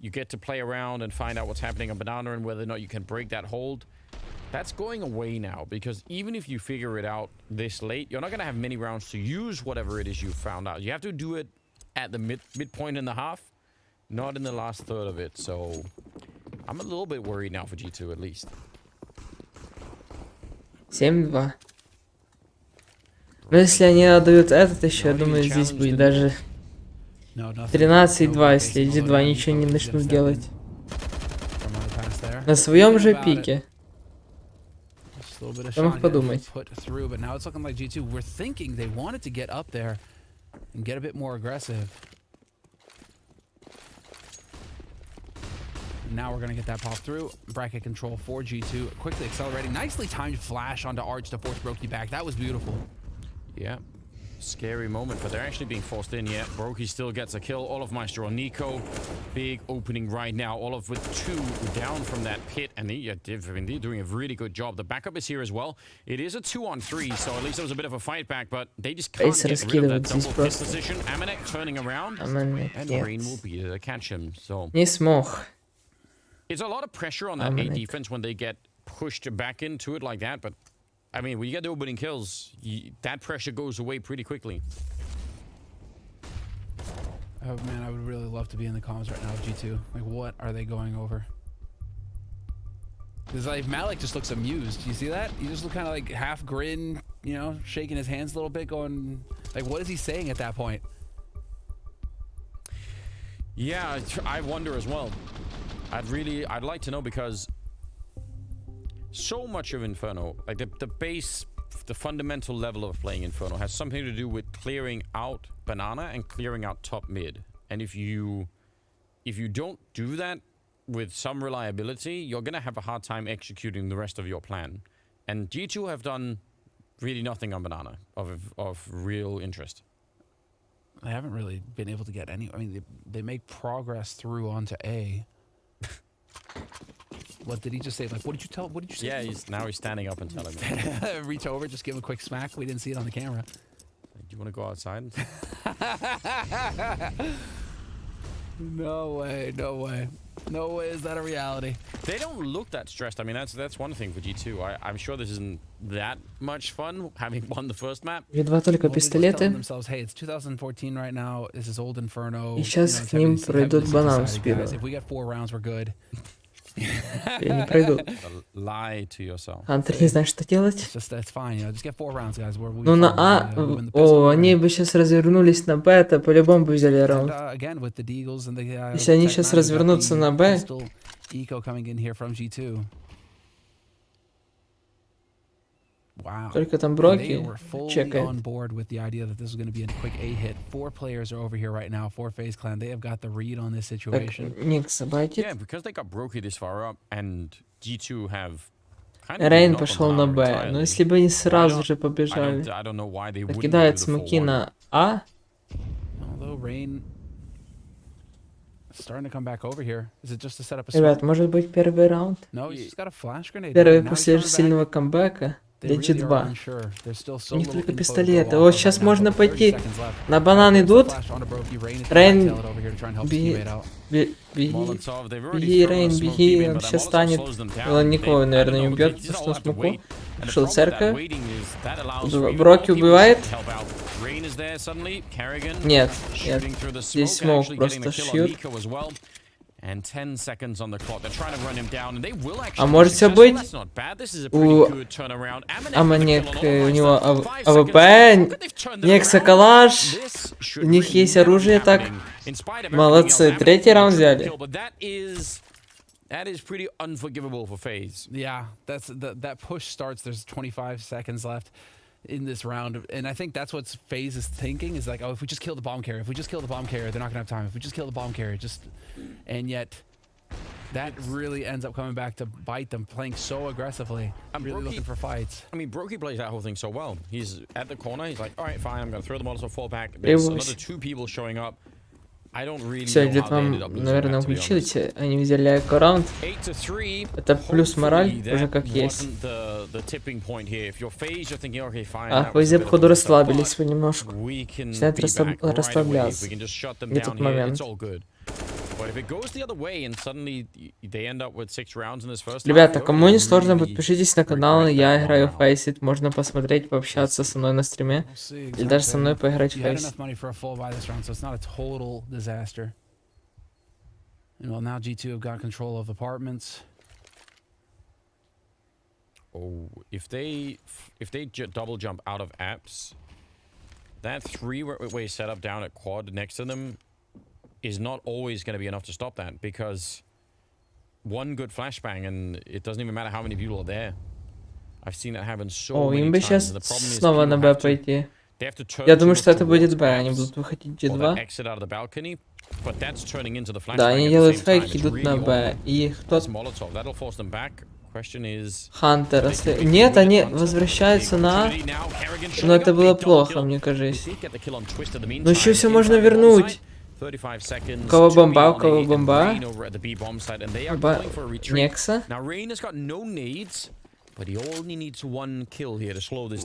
You get to play around and find out what's happening on banana and whether or not you can break that hold. That's going away now, because even if you figure it out this late, you're not going to have many rounds to use whatever it is you found out. You have to do it at the midpoint in the half, not in the last third of it. So I'm a little bit worried now for G2 at least. 7-2. Но если они отдают этот еще, я думаю, здесь будет даже 13-2, если G2 ничего не начнут делать. На своем же пике. Что мог подумать? Now we're going to get that pop through. Bracket control for G2. Quickly accelerating. Nicely timed flash onto Arch to force Brokey back. That was beautiful. Yeah. Scary moment, but they're actually being forced in yet. Brokey still gets a kill. All of Maestro on Niko. Big opening right now. All of with 2 down from that pit. And they're doing a really good job. The backup is here as well. It is a 2-on-3, so at least there was a bit of a fight back, but they just can't get rid of that double pit position. Amanek turning around. And Rain will be to catch him. So Не смог. It's a lot of pressure on that A defense when they get pushed back into it like that, but I mean, when you get the opening kills, that pressure goes away pretty quickly. Oh man, I would really love to be in the comms right now with G2. Like, what are they going over? Because like Malik just looks amused. You see that? He just look kind of like half grin, you know, shaking his hands a little bit, going like, what is he saying at that point? Yeah, I wonder as well. I'd like to know, because so much of Inferno, like the base, the fundamental level of playing Inferno has something to do with clearing out banana and clearing out top mid. And if you don't do that with some reliability, you're gonna have a hard time executing the rest of your plan. And G2 have done really nothing on banana of real interest. They haven't really been able to get any. I mean, they make progress through onto A. What did he just say? Like, what did you tell? What did you say? Yeah, he's standing up and telling me. Reach over, just give him a quick smack. We didn't see it on the camera. Do you want to go outside? No way, no way. No way is that a reality. They don't look that stressed. I mean, that's one thing for G2. I'm sure this isn't that much fun, having won the first map. Едва только пистолеты. Hey, it's 2014 right now. This is old Inferno. И сейчас к ним пройдут банан с пиром. If we get 4 rounds, we're good. И не пройдут. Lie to yourself. Хантер не знает, что делать. That's fine, you know, just get 4 rounds, guys. Ну на А, они бы сейчас развернулись на Б, это по-любому бы взяли раунд. Если они сейчас развернутся на Б. Wow. Только там Броки чекает. On board with the idea that this is going to be a quick A hit. 4 players are over here right now. 4 Faze clan. They have got the read on this situation. Ник забайтит. Yeah, because they got Brokey this far up, and G2 have. Рейн пошел на Б. Но если бы они сразу же побежали, кидают смоки на А. Although Rain starting to come back over here. Is it just to set up a? Ребят, может быть первый раунд? No, he's just got a flash grenade. Первый после сильного камбэка. Для G2. У них только пистолеты. Вот сейчас можно пойти. На банан идут. Рейн, беги, Рейн, беги. Он сейчас станет. Он никого, наверное, не убьет, потому что он смоку. Ушел церковь. Броки убивает. Нет, нет. Здесь смог просто шьют. А может все быть? У Аманек, у него АВП, Некса калаш, у них есть оружие, так. Молодцы, 3-й раунд взяли. That is pretty unforgivable for Faze. Yeah, that push starts. There's 25 seconds left in this round, and I think that's what Faze is thinking, is like, oh, if we just kill the bomb carrier, they're not gonna have time. If we just kill the bomb carrier, and yet That really ends up coming back to bite them, playing so aggressively, And really Brokey- looking for fights. I mean, Brokey plays that whole thing so well. He's at the corner. He's like, all right, fine. I'm going to throw the Molotov, fall back. There's another 2 people showing up. I don't really Все, know где-то how they ended вам, up losing наверное, that, to be включили. honest. Они взяли эко-раунд. 8-3. Это плюс мораль, Hopefully уже that как есть. wasn't the tipping point here. If you're Faze, you're thinking, okay, fine. А, that was a Фейзе, bit of походу, a mess up, расслабились but понемножку. we can Начинают be back right away. расслабляться. We can just shut them Где down тот here. момент? It's all good. But if it goes the other way and suddenly they end up with 6 rounds in this first Ребята, half, кому не сложно, really подпишитесь на канал. regret Я that играю one в round. Faceit. Можно посмотреть, пообщаться со мной на стриме. We'll see Или даже со exactly. мной поиграть в You had Faceit. enough money for a full buy this round, so it's not a total disaster. And well, now G2 have got control of apartments. Oh, if they double jump out of apps, that 3-way setup down at quad next to them is not always going to be enough to stop that, because one good flashbang and it doesn't even matter how many people are there. I've seen that happen so О, many им бы times. сейчас The problem is снова people на have Б to- пойти. they have to turn Я to думаю, look что это будет towards Б. Они apps будут выходить or that G2. exit out of the balcony, but that's turning into the flashbang Да, они at the делают same time. фейк, It's идут на really Б. awkward. И кто That's Molotov. That'll force them back. Question is, Хантер. Нет, они возвращаются на А. Но это было плохо, мне кажется. Ну еще все можно вернуть. У кого бомба, у кого бомба. Бомба. Некса.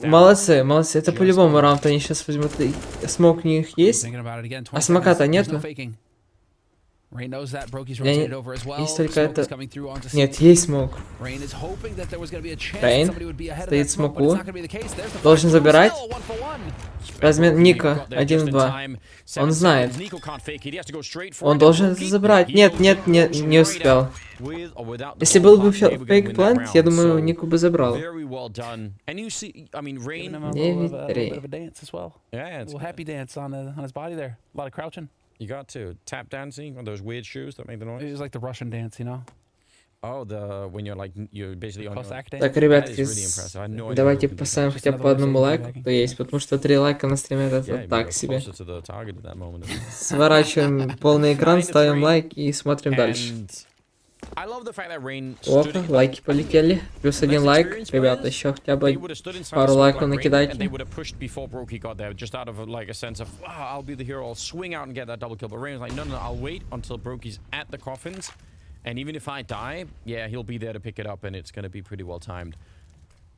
Молодцы, молодцы. Это по-любому раунд. Они сейчас возьмут. Смок у них есть. Thinking about it again. А смока-то 20 seconds, нету. there's no faking. Rain knows that. Brokey's Я не- rotated over as well. Есть только Smoke это... is coming through onto Нет, CT. есть смок. Rain is hoping that there was going to be a chance Rain somebody would be ahead of стоит that smoke, but смоку. it's not going to be the case. There's the Должен flash. забирать. Still 1-for-1. Размен Ника 1-2. Он знает. Он должен это забрать. Нет, нет, нет, не успел. Если был бы фейк-плант, я думаю, Нику бы забрал. Giving him a 9-3. bit of a dance as well. Yeah, A it's little happy dance on his body there. A lot of crouching. you got to tap dancing on those weird shoes that make the noise. It was like the Russian dance, you know? Oh, when you're like you're basically on your... Cossack dance. Так, That ребятки, is really impressive. I had no idea давайте you could do that. поставим хотя бы по одному лайку, кто есть, потому что 3 лайка на стриме Yeah, это you так were себе. closer to the target at that moment. Сворачиваем полный экран, ставим лайк и смотрим дальше. And I love the fact that Rain Опа, stood лайки полетели. Плюс 1 лайк. Ребята, еще хотя they бы would have stood inside пару the smoke лайков like Rain, накидайте. and they would have pushed before Brokey got there, just out of like a sense of, wow, I'll be the hero, I'll swing out and get that double kill. But Rain was like, no, I'll wait until Brokey's at the coffins, and even if I die, yeah, he'll be there to pick it up, and it's going to be pretty well timed.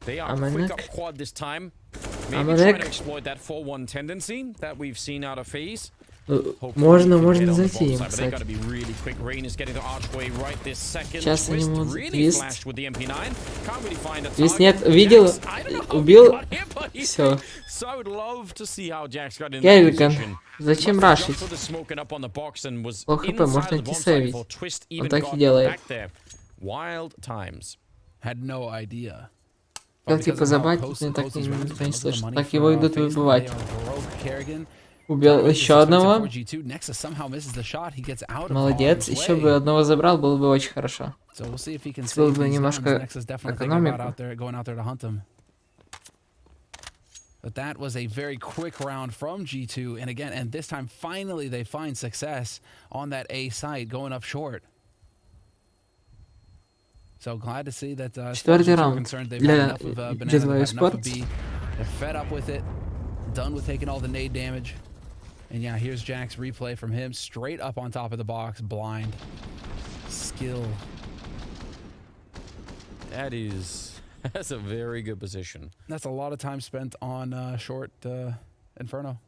They are quick up quad this time, maybe trying to exploit that 4-1 tendency that we've seen out of Faze. Можно зайти им, кстати. Сейчас они могут твист. Твист нет, видел, убил, все. Кельвиган, зачем рашить? Лоу хп, можно идти сейвить. Он так и делает. Had no idea. Хотел типа забайтить, но так не слышно. Так его идут выбивать. Убил еще одного. Молодец. Еще бы одного забрал, было бы очень хорошо. Был бы немножко экономику. But that was a very quick round from G2, and again, and this time finally they find success on that A site, going up short. So glad to see that. Четвертый раунд для G2 esports. They're fed up with it, done with taking all the nade damage. And yeah, here's Jack's replay from him, straight up on top of the box, blind. Skill. That's a very good position. That's a lot of time spent on short Inferno.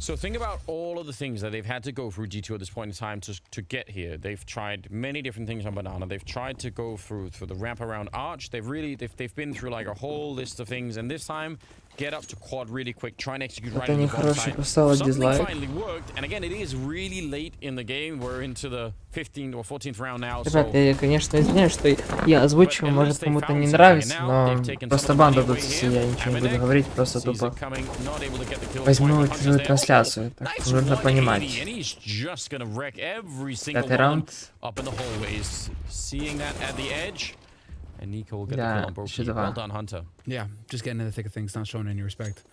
So think about all of the things that they've had to go through G2 at this point in time to get here. They've tried many different things on Banana. They've tried to go through the ramp around Arch. They've been through like a whole list of things, and this time get up to quad really quick, try and execute right in the bomb site. Something finally worked, and again, it is really late in the game. We're into the 15th or 14th round now. Ребята, я, конечно, извиняюсь, что я озвучиваю, может кому-то не нравится, но просто банда тут, я ничего не буду говорить, просто тупо возьму чужую трансляцию, так что нужно понимать. Пятый раунд. And Niko will get Yeah, the kill on Brokey. Well done, Hunter. Yeah, just getting in the thick of things, not showing any respect.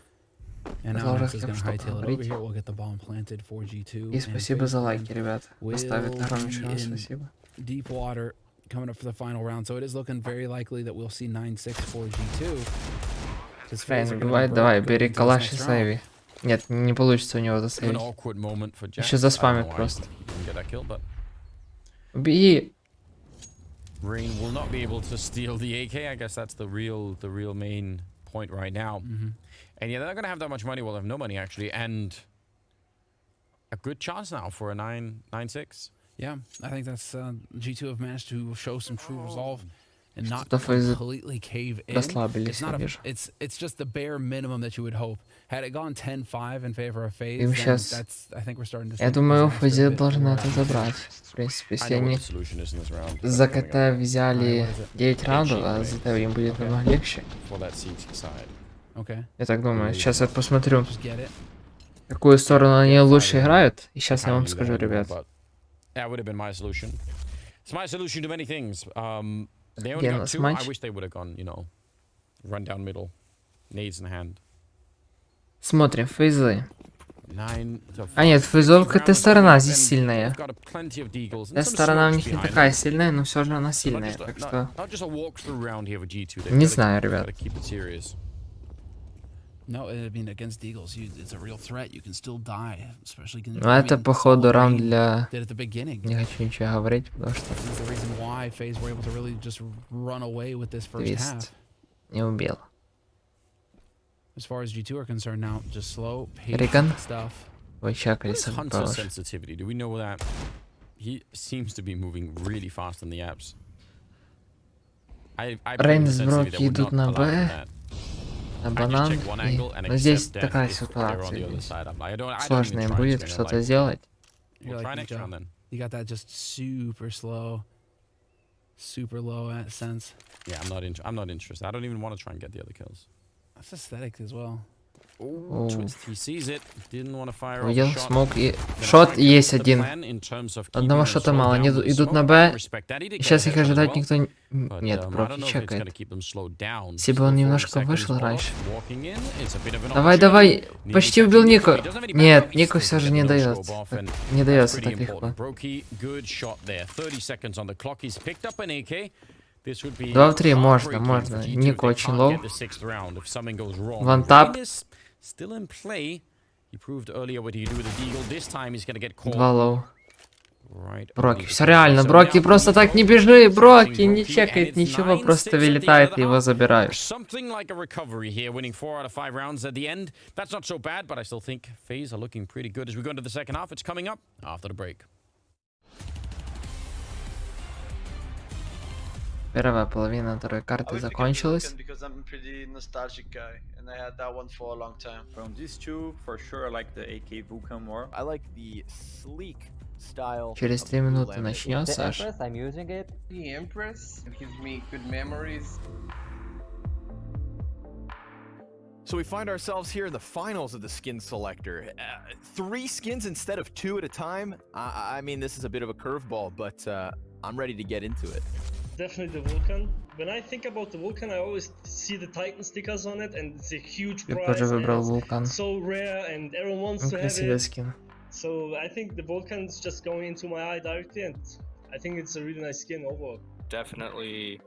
And now Продолжать Max is going to что-то hightail it over говорить. here. We'll get the bomb planted for G2. И and спасибо за FaZe лайки, ребят. will Поставить на be еще раз in спасибо. deep water coming up for the final round. So it is looking very likely that we'll see 9-6 for G2. Фейн, давай, бери калаш и сейви. Нет, не получится у него засейвить. Еще заспамит просто. Убей! Rain will not be able to steal the AK. I guess that's the real main point right now. And yeah, they're not going to have that much money. Well, they have no money actually, and a good chance now for a 9-6. Yeah, I think that's G2 have managed to show some true resolve and not Что-то Faze completely cave in. расслабились, It's not я вижу. it's just the bare minimum that you would hope. Had it gone 10-5 in favor of Faze, Им then сейчас... that's I think we're starting to see Я думаю, disaster a Фазе bit должны for это забрать. В принципе, I если know what они the solution is in this round. за КТ взяли 9 раундов, а за ТВ им будет намного легче. For that CT side. Okay. Я так думаю. Сейчас я посмотрю, Just get it. в какую сторону они лучше играют. И сейчас я вам скажу, ребят. That would have been my solution. It's my solution to many things. They only Again, got let's 2. match. I wish they would have gone, run down middle. Nades in hand. Смотрим, фейзы. 9 to А нет, фейзовка Т-сторона здесь Then сильная. we've got plenty of deagles and some Т-сторона у smokes них не behind такая them. сильная, но все же она Not сильная. just a- Так not- что... not just a walkthrough round here for G2. They've Не gotta знаю, keep- ребят. gotta keep it serious. No, I mean against Deagles, it's a real threat. You can still die, especially. Ну это походу раунд для... Did at the beginning. Не хочу ничего говорить, потому что... This is the reason why FaZe were able to really just run away with this first half. Твист. Не убил. As far as G2 are concerned now, just slow, Риган. patient stuff. Вы What чакались, is Hunter's sensitivity? Do we know that? He seems to be moving really fast in the apps. I Рейн believe the с sensitivity Броки that would идут not на allow for Б, that. на I just банан. check one angle and Но здесь accept death такая if they're on ситуация. the other Здесь side. I don't сложно even им try будет to что-то like, сделать. we'll try next round then. You got that just super slow, super low sense. Yeah, I'm not interested. I don't even want to try and get the other kills. That's aesthetic as well. Oh, Twist, he sees it. Didn't want to fire off Увидел a shot. смог и... Gonna Шот try and есть keep the один. plan in terms of Одного keeping them шота slowed мало. Они down with the идут на smoke. Б. Respect that. He did И get сейчас a их headshot as ожидать well. никто... But, Нет, I don't Броки know if it's чекает. gonna keep them slowed down. Если бы он Still 40 немножко seconds вышел off, раньше. walking in. It's a bit of an Давай, opportunity. давай. Needed Почти to убил keep- Нико. He doesn't have any Нет, backup. Нико He's все же still не getting no дает. scope off, and Не that's дается pretty так легко. important. Brokey, good shot there. 30 seconds on the clock. He's picked up an AK. This would be 2 в 3 можно, heartbreaking можно. for G2 if Нико they очень can't лоу. get the 6th round if something goes wrong. One tap. Rain is still in play. He proved earlier what he could do with the Deagle. This time he's gonna get caught 2 лоу. right. Броки, underneath все the реально. corner. So Броки now просто так Niko не бежи. Броки не chasing Brokey, чекает and it's ничего, 9-6 просто at the end вылетает of и the его half. забираешь. Something like a recovery here, winning 4 out of 5 rounds at the end. That's not so bad, but I still think FaZe are looking pretty good as we go into the second half. It's coming up after the break. Первая половина второй карты закончилась. Because I'm a pretty nostalgic guy, and I had that one for a long time. From these two, for sure, I like the AK Vulcan more. I like the sleek style. Через 3 минуты начнется, Саш. I'm using it. The Empress. It gives me good memories. So we find ourselves here in the finals of the skin selector. 3 skins instead of 2 at a time. I mean, this is a bit of a curveball, but I'm ready to get into it. Definitely the Vulcan. When I think about the Vulcan, I always see the Titan stickers on it, and it's a huge Я prize. тоже and выбрал it's Вулкан. so rare, and everyone wants to have Красивый it. скин. So I think the Vulcan is just going into my eye directly, and I think it's a really nice skin overall. Definitely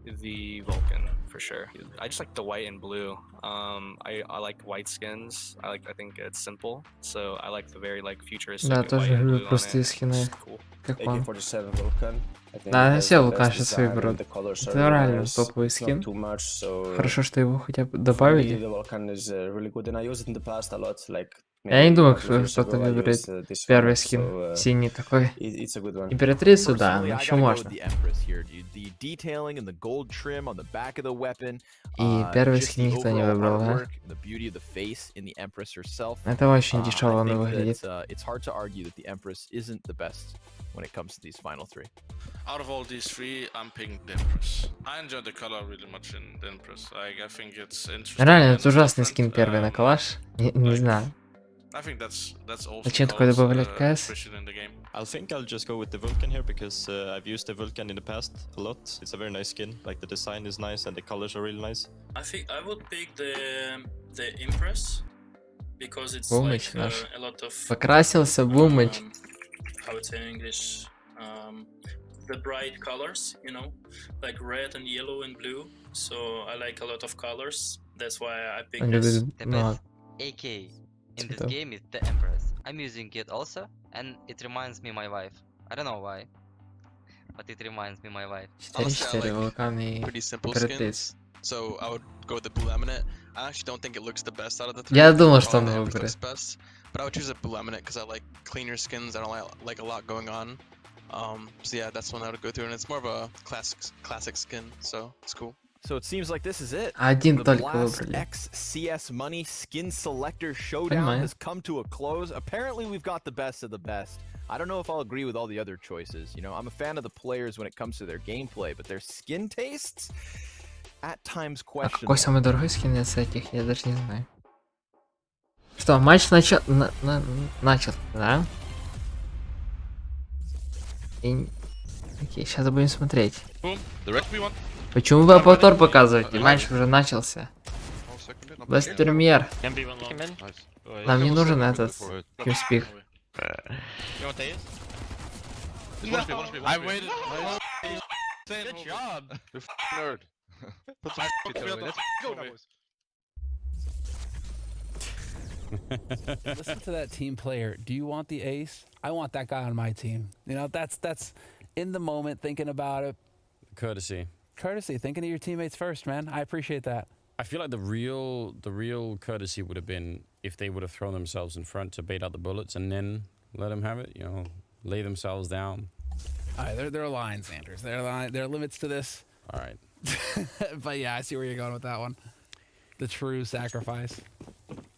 the Vulcan for sure. I just like the white and blue. I like white skins. I think it's simple. So I like the very like futuristic. Да, white тоже and люблю blue on простые it. скины, It's cool. как он. AK-47 Vulcan. Да, все Вулкан сейчас выберут. Это реально топовый скин. Хорошо, что его хотя бы добавили. Я не думаю, что кто-то выберет первый скин, синий такой. Императрицу, да, еще можно. И первый скин никто не выбрал, да? Это очень дешево оно выглядит. When it comes to these final 3. Out of all these 3, I'm picking the Empress. I enjoy the color really much in the Empress. I think it's interesting. Реально, это ужасный скин первый на калаш. Не знаю. I think that's also Зачем такое добавлять КС? I think I'll just go with the Vulcan here because I've used the Vulcan in the past a lot. It's a very nice skin. Like the design is nice and the colors are really nice. I think I would pick the Empress because it's Бумыч like наш. a lot of Покрасился Бумыч. how would say in English, the bright colors, you know, like red and yellow and blue. So I like a lot of colors. That's why I picked Он this. любит много AK in this цветов. game is the Empress. I'm using it also, and it reminds me my wife. I don't know why, but it reminds me my wife. 4-4 вулканы pretty simple крутые. skins. So I would go with the blue eminent. I actually don't think it looks the best out of the three. Я думал, что All он the его Empress выберет. looks best, but I would choose a blue eminent because I like cleaner skins. I don't like a lot going on. So yeah, that's one I would go through, and it's more of a classic skin, so it's cool. So it seems like this is it. Один The только Blast выбрали. X CS Money Skin Selector Showdown Понимаю. has come to a close. Apparently we've got the best of the best. I don't know if I'll agree with all the other choices. You know, I'm a fan of the players when it comes to their gameplay, but their skin tastes at times А какой questionable. самый дорогой скин из этих, я даже не знаю. Что, матч начал, начал, да? И... Окей, сейчас будем смотреть. Почему вы повтор показываете? Матч уже начался. Без премьер. Нам не нужен этот TeamSpeak. I waited. Good job. You nerd. Put some Let's go, boys. Listen to that team player. Do you want the ace? I want that guy on my team. You know, that's in the moment, thinking about it. Courtesy. Courtesy, thinking of your teammates first, man. I appreciate that. I feel like the real courtesy would have been if they would have thrown themselves in front to bait out the bullets and then let them have it. You know, lay themselves down. All right, there are lines, Anders. There are limits to this. All right. But yeah, I see where you're going with that one. The true sacrifice.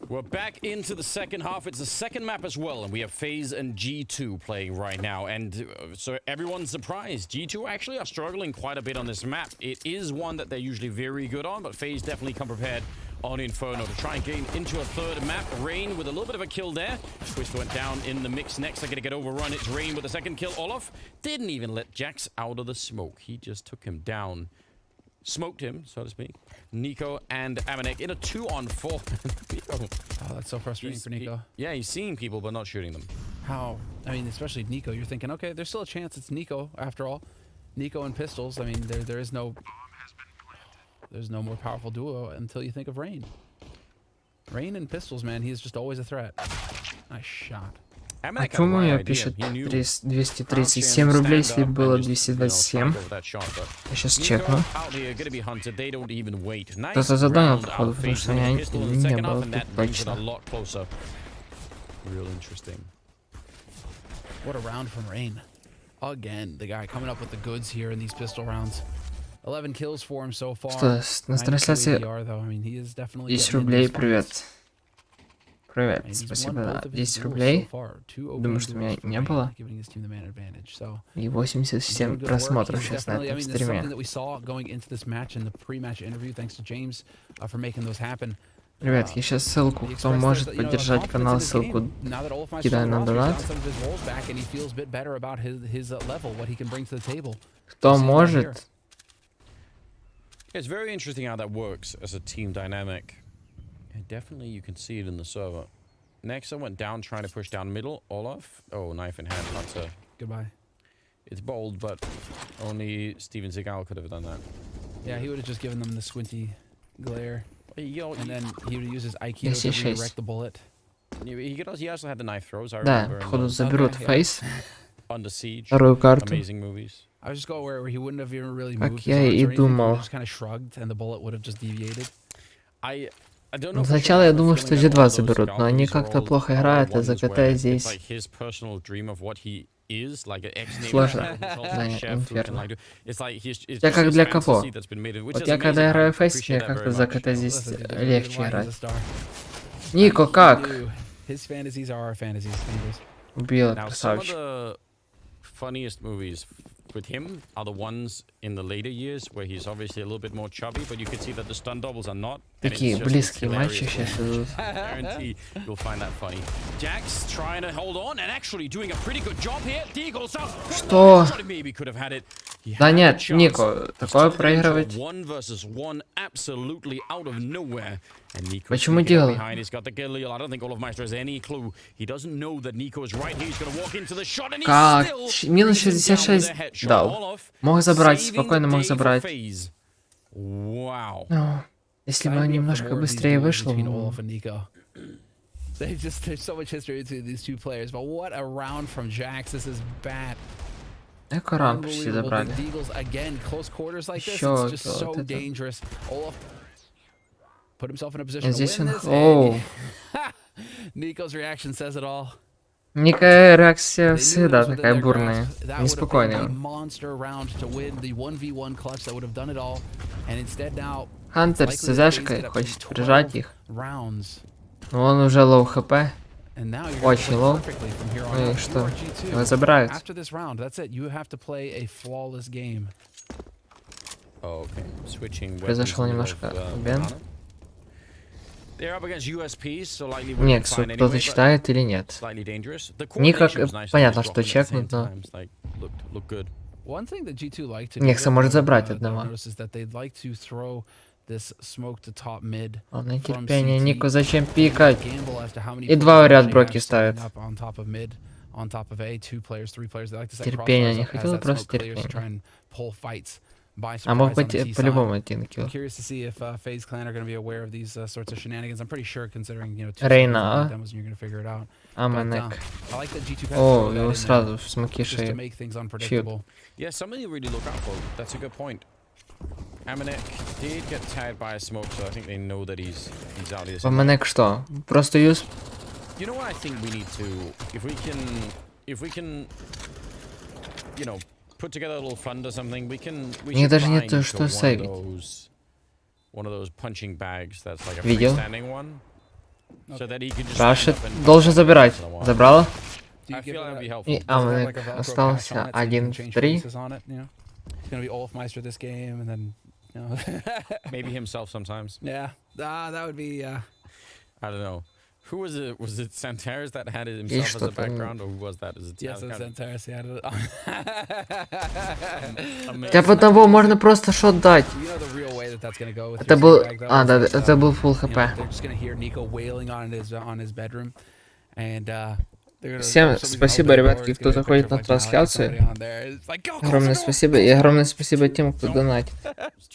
We're back into the second half. It's the second map as well, and we have Faze and G2 playing right now. And so everyone's surprised. G2 actually are struggling quite a bit on this map. It is one that they're usually very good on, but Faze definitely come prepared on Inferno to try and gain into a third map. Rain with a little bit of a kill there. Twist went down in the mix next. They're going to get overrun. It's Rain with a second kill. Olaf didn't even let Jax out of the smoke. He just took him down. Smoked him, so to speak. Niko and Amanek in a 2-on-4. Oh, that's so frustrating for Niko. Yeah, he's seeing people but not shooting them. How? I mean, especially Niko. You're thinking, okay, there's still a chance it's Niko after all. Niko and pistols. I mean, there's no more powerful duo until you think of Rain. Rain and pistols, man. He's just always a threat. Nice shot. А почему я пишет 237 рублей, если было 227? Я сейчас чекну. Кто-то задонал, походу, потому что меня не было тут точно. What a round from Rain. Again, the guy coming up with the goods here in these pistol rounds. 11 kills for him so far. Что, на трансляции 10 рублей, привет. Привет, спасибо, да. 10 рублей. Думаю, что меня не было. И 87 просмотров сейчас на этом стриме. Ребят, я сейчас ссылку, кто может поддержать канал, ссылку кидаю на донат. Кто может? It's very interesting how that works as a team dynamic. And definitely you can see it in the server. Next I went down trying to push down middle. Olaf. Oh, knife in hand. That's a... Goodbye. It's bold, but only Steven Seagal could have done that. Yeah, he would have just given them the squinty glare. And then he would use his Aikido to redirect the bullet. He also had the knife throws. Да, походу заберут Фейс. Under Siege. Вторую карту. Amazing movies. I was just going where he wouldn't have even really moved. Как я и думал. Just kind of shrugged and the bullet would have just deviated. Сначала я думал, что G2 заберут, но они как-то плохо играют, из-за КТ здесь сложно. Да, инферно. Я как для кого? Вот я когда играю Фейс, мне как-то за КТ здесь легче играть. Нико, как? Убил, красавчик. With him are the ones in the later years where he's obviously a little bit more chubby, but you can see that the stun doubles are not. Такие близкие матчи сейчас идут. Guarantee you'll find that funny. Jax trying to hold on and actually doing a pretty good job here. Deagle's up. Что? Maybe could have had it. Да нет, Нико, такое проигрывать. Почему делал? Как? Минус 66 дал. Мог забрать, спокойно мог забрать. Ну, если бы немножко быстрее вышло. There's so much history between these two players, but what a round from Jax. This is bad. Эко раунд почти забрали. Again, close quarters like this, it's just so dangerous. Olaf put himself in a position to win this. Оу. Niko's reaction says it all. Ника реакция всегда такая бурная, неспокойная. Хантер с ЦЗшкой хочет прижать их. Но он уже лоу хп. Очень лоу. Ну и что? Его забирают. Произошел немножко обмен. Нексу кто-то читает или нет. Никак понятно, что чекнут, но... Некса может забрать одного. Ладно, терпение, Нику зачем пикать? И два ряд броки ставят. Терпение, не хотел просто терпение. А мог быть по-любому один килл. Рейна, а? Аменек. О, его сразу в смоки шеи. Щит. Аменек что? Просто юз? Мне даже нет то, что сейвить. Видел? Рашид должен забирать. Забрала? И Аменек остался 1-3. Maybe himself sometimes. Yeah, that would be. I don't know. Who was it? Was it Santaris that had it himself as a background, or who was that? Is it yes, Santaris had it. Для одного можно просто шот дать. Это был... А, да, это был full хп. Всем спасибо, ребятки, кто заходит на трансляцию. Огромное спасибо. И огромное спасибо тем, кто донатит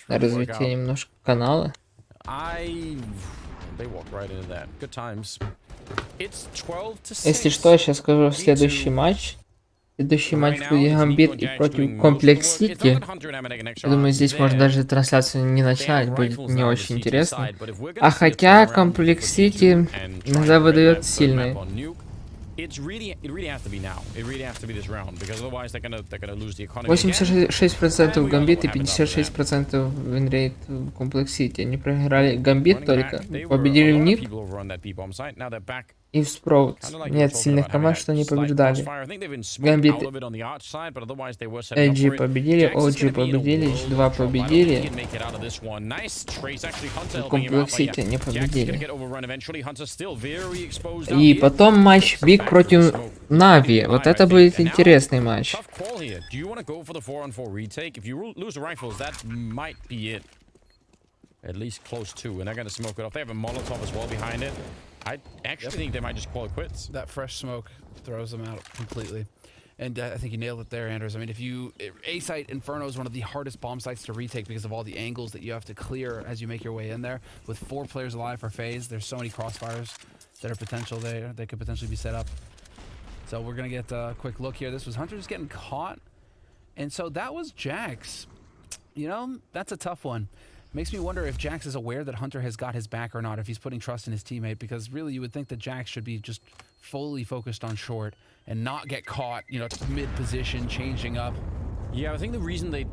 на развитие немножко канала. Если что, я сейчас скажу следующий матч. Следующий матч будет Гамбит и против Комплексити. Я думаю, здесь можно даже трансляцию не начинать, будет не очень интересно. А хотя Комплексити иногда выдает сильные. 86% Гамбит и 56% винрейт в Комплексити. Они проиграли Гамбит только, победили в Ник и в Спроут. Нет сильных команд, что не побеждали. Гамбит, AG победили, OG победили, H2 победили. И Комплексити не победили. И потом матч Биг против Нави. Вот это будет интересный матч. I actually think they might just call it quits. That fresh smoke throws them out completely. And I think you nailed it there, Anders. I mean, if you... A-site Inferno is one of the hardest bomb sites to retake because of all the angles that you have to clear as you make your way in there. With 4 players alive for Faze, there's so many crossfires that are potential there. They could potentially be set up. So we're going to get a quick look here. This was Hunter just getting caught. And so that was Jax. You know, that's a tough one. Makes me wonder if Jax is aware that Hunter has got his back or not, if he's putting trust in his teammate, because really you would think that Jax should be just fully focused on short and not get caught, you know, mid-position, changing up. Yeah, I think the reason they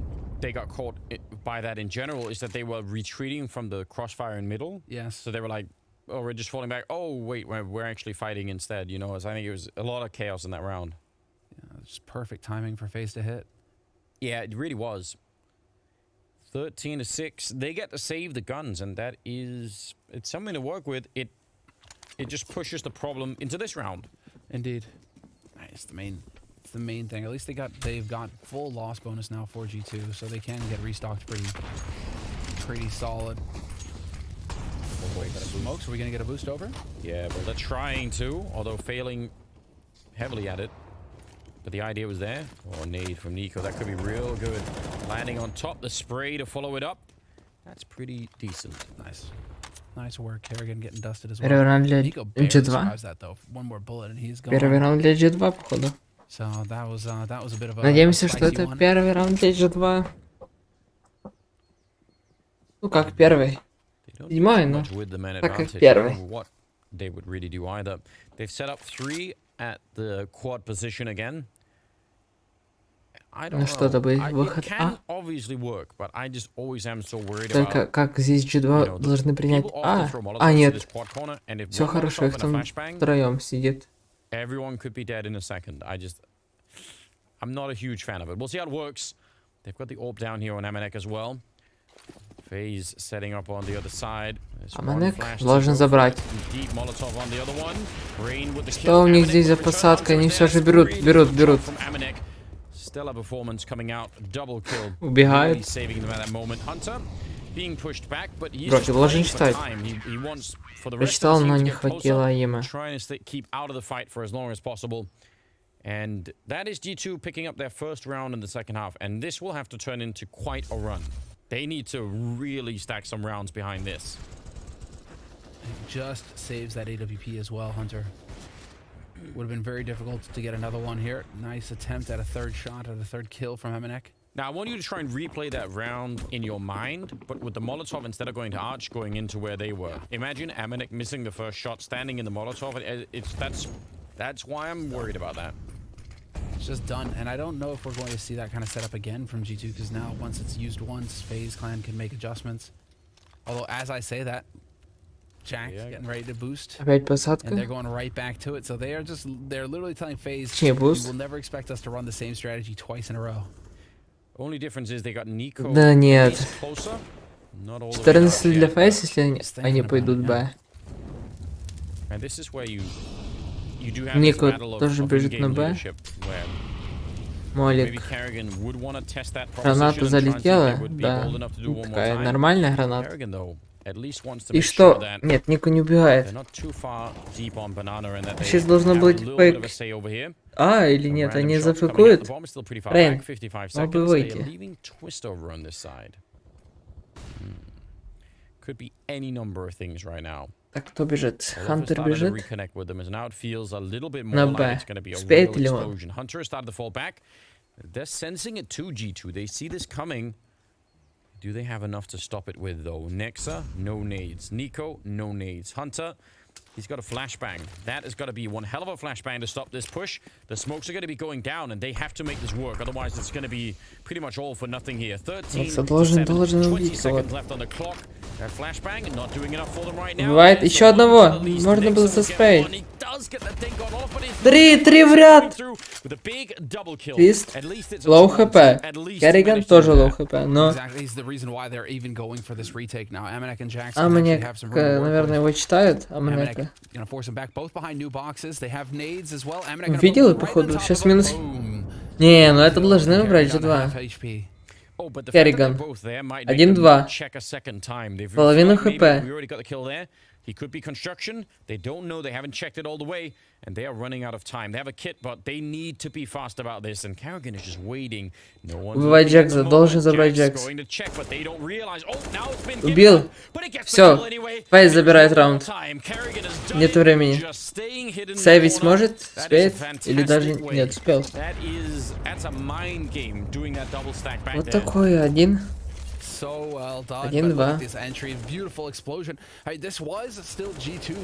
got caught by that in general is that they were retreating from the crossfire in middle. Yes. So they were like, oh, we're just falling back. Oh, wait, we're actually fighting instead, you know, so I think it was a lot of chaos in that round. Yeah, just perfect timing for Faze to hit. Yeah, it really was. 13-6. They get to save the guns, and that is... It's something to work with. It just pushes the problem into this round. Indeed. Nice. The main That's the main thing. At least they've got full loss bonus now for G2, so they can get restocked pretty solid. Wait, smokes. Are we gonna get a boost over? Yeah, well, they're trying to, although failing heavily at it. But the idea was there. Oh, nade from Niko. That could be real good. Landing on top, the spray to follow it up. That's pretty decent. Nice. Nice work. Kerrigan getting dusted as well. Первый раунд для Niko barely G2. survives that, though. One more bullet and he's gone. Первый раунд для G2, походу. So that was a bit of a Надеемся, что spicy это one. первый раунд для G2. Ну как первый? Седьмой, но так как первый. What they would really do either. They've set up 3 at the quad position again. I don't Ну что-то бы know. выход It can obviously work, but I just always am so worried Только about, как здесь G2 должны принять нет. Все хорошо, их там втроем сидит. Everyone could be dead in a second. I'm not a huge fan of it. We'll see how it works. They've got the orb down here on Amanek as well. Faze setting up on the other side. Amanek должен забрать. Что у них здесь за посадка? Они все же берут. Stellar performance coming out, double kill. Убегает. Really saving them at that moment. Hunter being pushed back, but he's Бро, ты должен читать. He wants for the Я rest читал, of the но team to не get хватило closer, има. trying to keep out of the fight for as long as possible. And that is G2 picking up their first round in the second half, and this will have to turn into quite a run. They need to really stack some rounds behind this. It just saves that AWP as well, Hunter. Would have been very difficult to get another one here. Nice attempt at a third shot, at a third kill from Amanek. Now, I want you to try and replay that round in your mind, but with the Molotov, instead of going to Arch, going into where they were. Imagine Amanek missing the first shot, standing in the Molotov. That's why I'm worried about that. It's just done, and I don't know if we're going to see that kind of setup again from G2, because now once it's used once, FaZe Clan can make adjustments. Although, as I say that, Jack's getting ready to boost. Опять посадка. And they're going right back to it. So they're literally telling FaZe, you you boost? will never expect us to run the same strategy twice in a row. Only difference is they got Niko. Да нет. 14 для FaZe, FaZe, если они пойдут Б. And this is where you do have Niko this battle тоже of бежит на in-game Б. leadership, where Молик. maybe Kerrigan would want to test that Граната proposition and try and see if залетела, they would be да. bold enough to do one more Такая time. нормальная граната. Kerrigan, though, at least wants to И make что? sure that Нет, Нико не убегает. they're not too far deep on banana and that they Сейчас должно have a быть little bit of фейк. a say over here. Или нет, Random они shots coming out. зафейкуют. The bomb is still pretty far Рейн, back, 55 мог бы seconds. They are выйти. leaving twist over on this side. Could be any number of things right now. Так, кто бежит? Well, Хантер started to бежит. reconnect with them, as now it feels a little bit На more like Б. it's going to be a Успеет real ли он? explosion. Hunter has started to fall back. They're sensing it too, G2. They see this coming. Do they have enough to stop it with, though? Nexa, no nades. Niko, no nades. Hunter, he's got a flashbang. That has got to be one hell of a flashbang to stop this push. The smokes are going to be going down, and they have to make this work. Otherwise, it's going to be pretty much all for nothing here. 13 Некса должен 20 убить seconds кого-то. left on the clock. That flashbang not doing enough for them right now. Убивает еще одного. Можно было заспреить. 3 в ряд. Твист. Лоу хп. Керриган тоже лоу хп, но... Амаnek, наверное, его читают. Аманека. Видел, походу, сейчас минус... Не, ну это должны убрать G2. Керриган. 1-2. Половину хп. He could be construction. They don't know. They haven't checked it all the way. And they are running out of time. They have a kit, but they need to be fast about this. And Kerrigan is just waiting. No one's Убивать Джекса. Должен забрать Джекс. going to check, but they don't realize. Oh, now it's been Убил. given, but it gets the Все. kill anyway. FaZe забирает раунд. Kerrigan has done Нет it. времени. Just staying hidden in the Сейвить corner. сможет? That is a Успеет? fantastic Или даже way. нет, успел. That's a mind game doing that double stack back Вот there. такой один. So well done. 1-2. But look at this entry, beautiful explosion. Hey, this was still G2,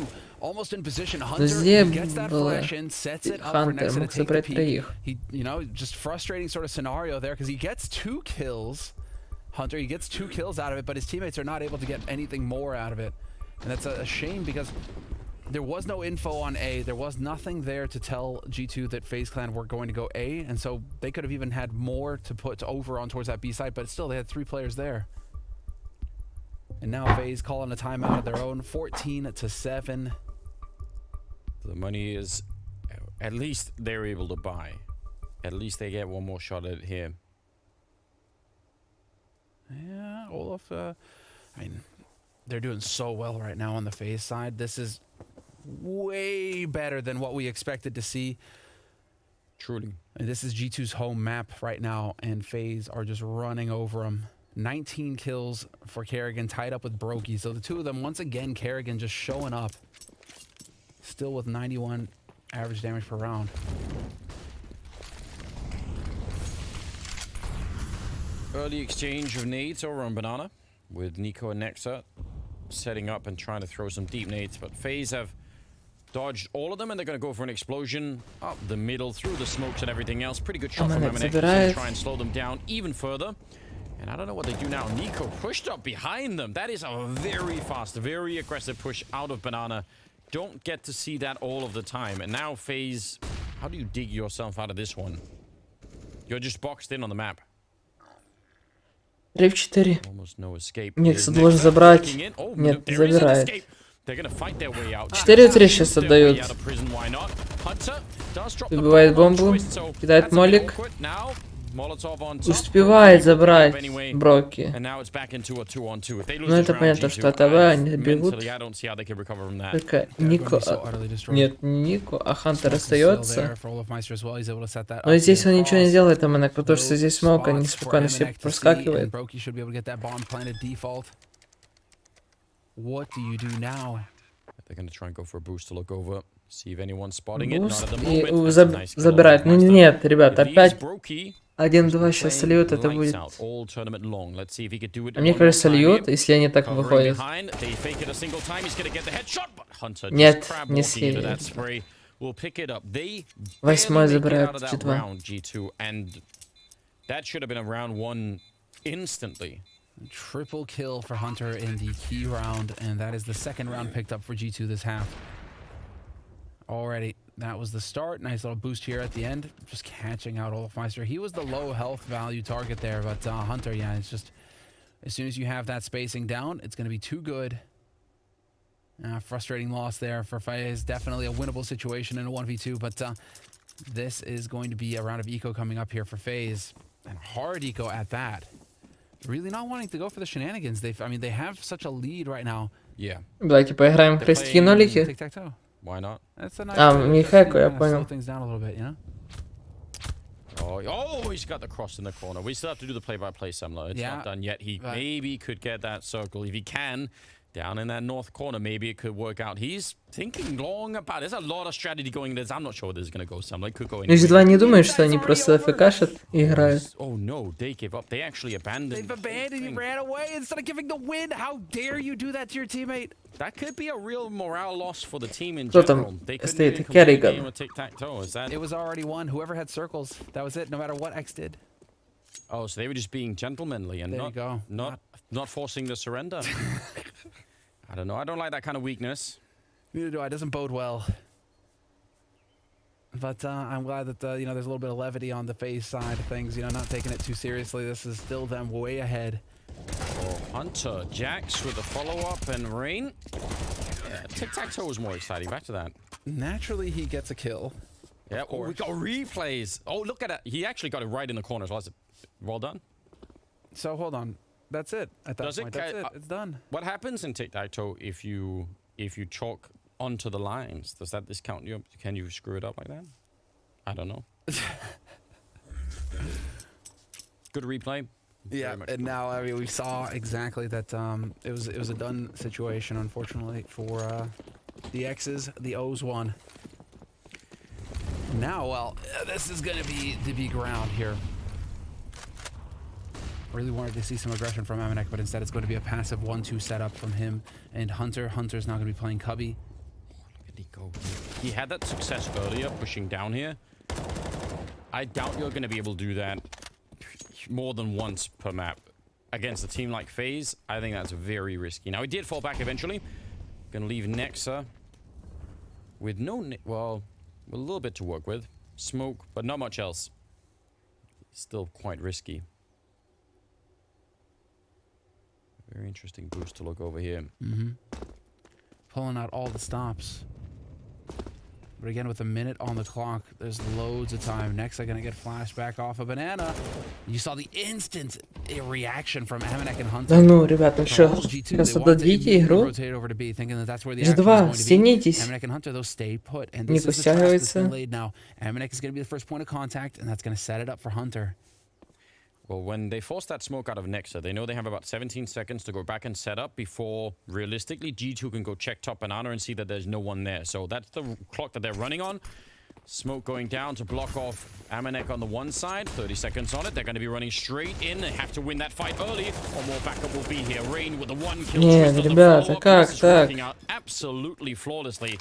almost in position. Hunter Везде gets that было. flash in, sets it up for Хантер Nexa to мог take the собрать peak. троих. He, you know, just frustrating sort of scenario there because he gets 2 kills. Hunter, he gets 2 kills out of it, but his teammates are not able to get anything more out of it, and that's a shame because there was no info on A. There was nothing there to tell G2 that FaZe Clan were going to go A, and so they could have even had more to put over on towards that B side, but still they had 3 players there. And now FaZe calling a timeout of their own, 14-7. The money is, at least they're able to buy. At least they get one more shot at it here. Yeah, Olaf, I mean, they're doing so well right now on the Faze side. This is way better than what we expected to see. Truly. And this is G2's home map right now, and Faze are just running over them. 19 kills for Kerrigan, tied up with Brokey. So the two of them, once again, Kerrigan just showing up. Still with 91 average damage per round. Early exchange of nades over on Banana with Niko and Nexa setting up and trying to throw some deep nades, but Faze have dodged all of them and they're going to go for an explosion up the middle through the smokes and everything else. Pretty good shot from MNX to try and slow them down even further. And I don't know what they do now. Niko pushed up behind them. That is a very fast, very aggressive push out of Banana. Don't get to see that all of the time. And now Faze, how do you dig yourself out of this one? You're just boxed in on the map. 3 в 4. No escape. Никс должен забрать. Нет, не забирает. 4 в 3 сейчас отдают. Убивает бомбу. Кидает молик. Успевает забрать Броки. Ну это понятно, что АТВ они бегут. Только Нико... Нет, не Нико, а Хантер остается. Но здесь он ничего не делает, Аманек, потому что здесь смог, они спокойно все проскакивают. Буст и забирает. Ну нет, ребят, опять 1-2 сейчас сольют, это будет... А мне кажется, сольют, если они так выходят. Нет, не слили. 8 забирает G2. Triple kill for Hunter in the key round, and that is the second round picked up for G2 this half. Already, that was the start. Nice little boost here at the end. Just catching out Olafmeister. He was the low health value target there, but Hunter, yeah, it's just as soon as you have that spacing down, it's going to be too good. Frustrating loss there for Faze. Definitely a winnable situation in a 1v2, but this is going to be a round of eco coming up here for Faze, and hard eco at that. Really not wanting to go for the shenanigans. I mean, they have such a lead right now. Yeah. Давайте поиграем в крестики нолики. Tic-tac-toe. Why not? That's a nice не хэку, я понял. Slow things down a little bit, you know? Oh, he's got the cross in the corner. We still have to do the play-by-play, Semler. It's not done yet. He maybe could get that circle. If he can, down in that north corner, maybe it could work out. He's thinking long about it. There's a lot of strategy going into this. I'm not sure where this is going to go, Semler. It could go anywhere. G2 не думают, что они просто АФКшат и играют. Oh no, they give up. They actually abandoned. They've abandoned. You ran away instead of giving the win. How dare you do that to your teammate? That could be a real morale loss for the team in Кто general. там They couldn't стоит? even complete a game Kerrigan. of tic-tac-toe. Is that? It was already won. Whoever had circles, that was it. No matter what X did. Oh, so they were just being gentlemanly and There you go. not forcing the surrender. I don't know. I don't like that kind of weakness. Neither do I. It doesn't bode well. But I'm glad that you know, there's a little bit of levity on the Faze side of things. You know, not taking it too seriously. This is still them way ahead. Oh, Hunter, Jax with a follow-up and Rain. Yeah, tic-tac-toe was more exciting. Back to that. Naturally, he gets a kill. Yeah. Oh, we got replays. Oh, look at it. He actually got it right in the corner. So well done. So hold on. That's it. At that point, that's it. It's done. What happens in tic-tac-toe if you chalk onto the lines? Does that discount you? Can you screw it up like that? I don't know. Good replay. Yeah, and now I mean we saw exactly that it was a done situation, unfortunately, for the X's. The O's won. Now, well, this is gonna be the big round here. Really wanted to see some aggression from Amanek, but instead it's going to be a passive 1-2 setup from him and Hunter. Hunter's now going to be playing Cubby. Look at Niko. He had that success earlier, pushing down here. I doubt you're going to be able to do that more than once per map. Against a team like Faze, I think that's very risky. Now, he did fall back eventually. Going to leave Nexa with well, a little bit to work with. Smoke, but not much else. Still quite risky. Very interesting boost to look over here. Pulling out all the stops. But again, with a minute on the clock, there's loads of time. Next, they're going to get flashback off a banana. You saw the instant reaction from Amanek and Hunter. Да ну, ребята, что? Сейчас обдадите игру? G2, стянитесь. Нико стягивается. Amanek is going to be the first point of contact, and that's going to set it up for Hunter. Well, when they force that smoke out of Nexa, they know they have about 17 seconds to go back and set up before, realistically, G2 can go check top banana and see that there's no one there. So that's the clock that they're running on. Smoke going down to block off Amanek on the one side. 30 seconds on it. They're going to be running straight in. They have to win that fight early, or more backup will be here. Rain with the one kill. Нет, ребята, как так? Absolutely flawlessly.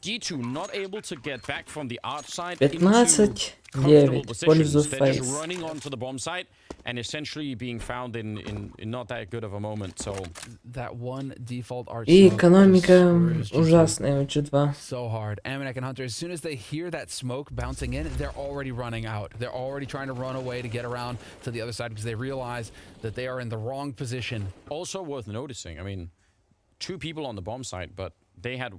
G2 not able to get back from the arch side. 15-9 в пользу Faze. Running onto the bomb site and essentially being found in not that good of a moment. So that one default arch. И экономика ужасная у G2. So hard. Amanek and Hunter, as soon as they hear that smoke bouncing in, they're already running out. They're already trying to run away to get around to the other side because they realize that they are in the wrong position. Also worth noticing, I mean, 2 people on the bomb site, but they had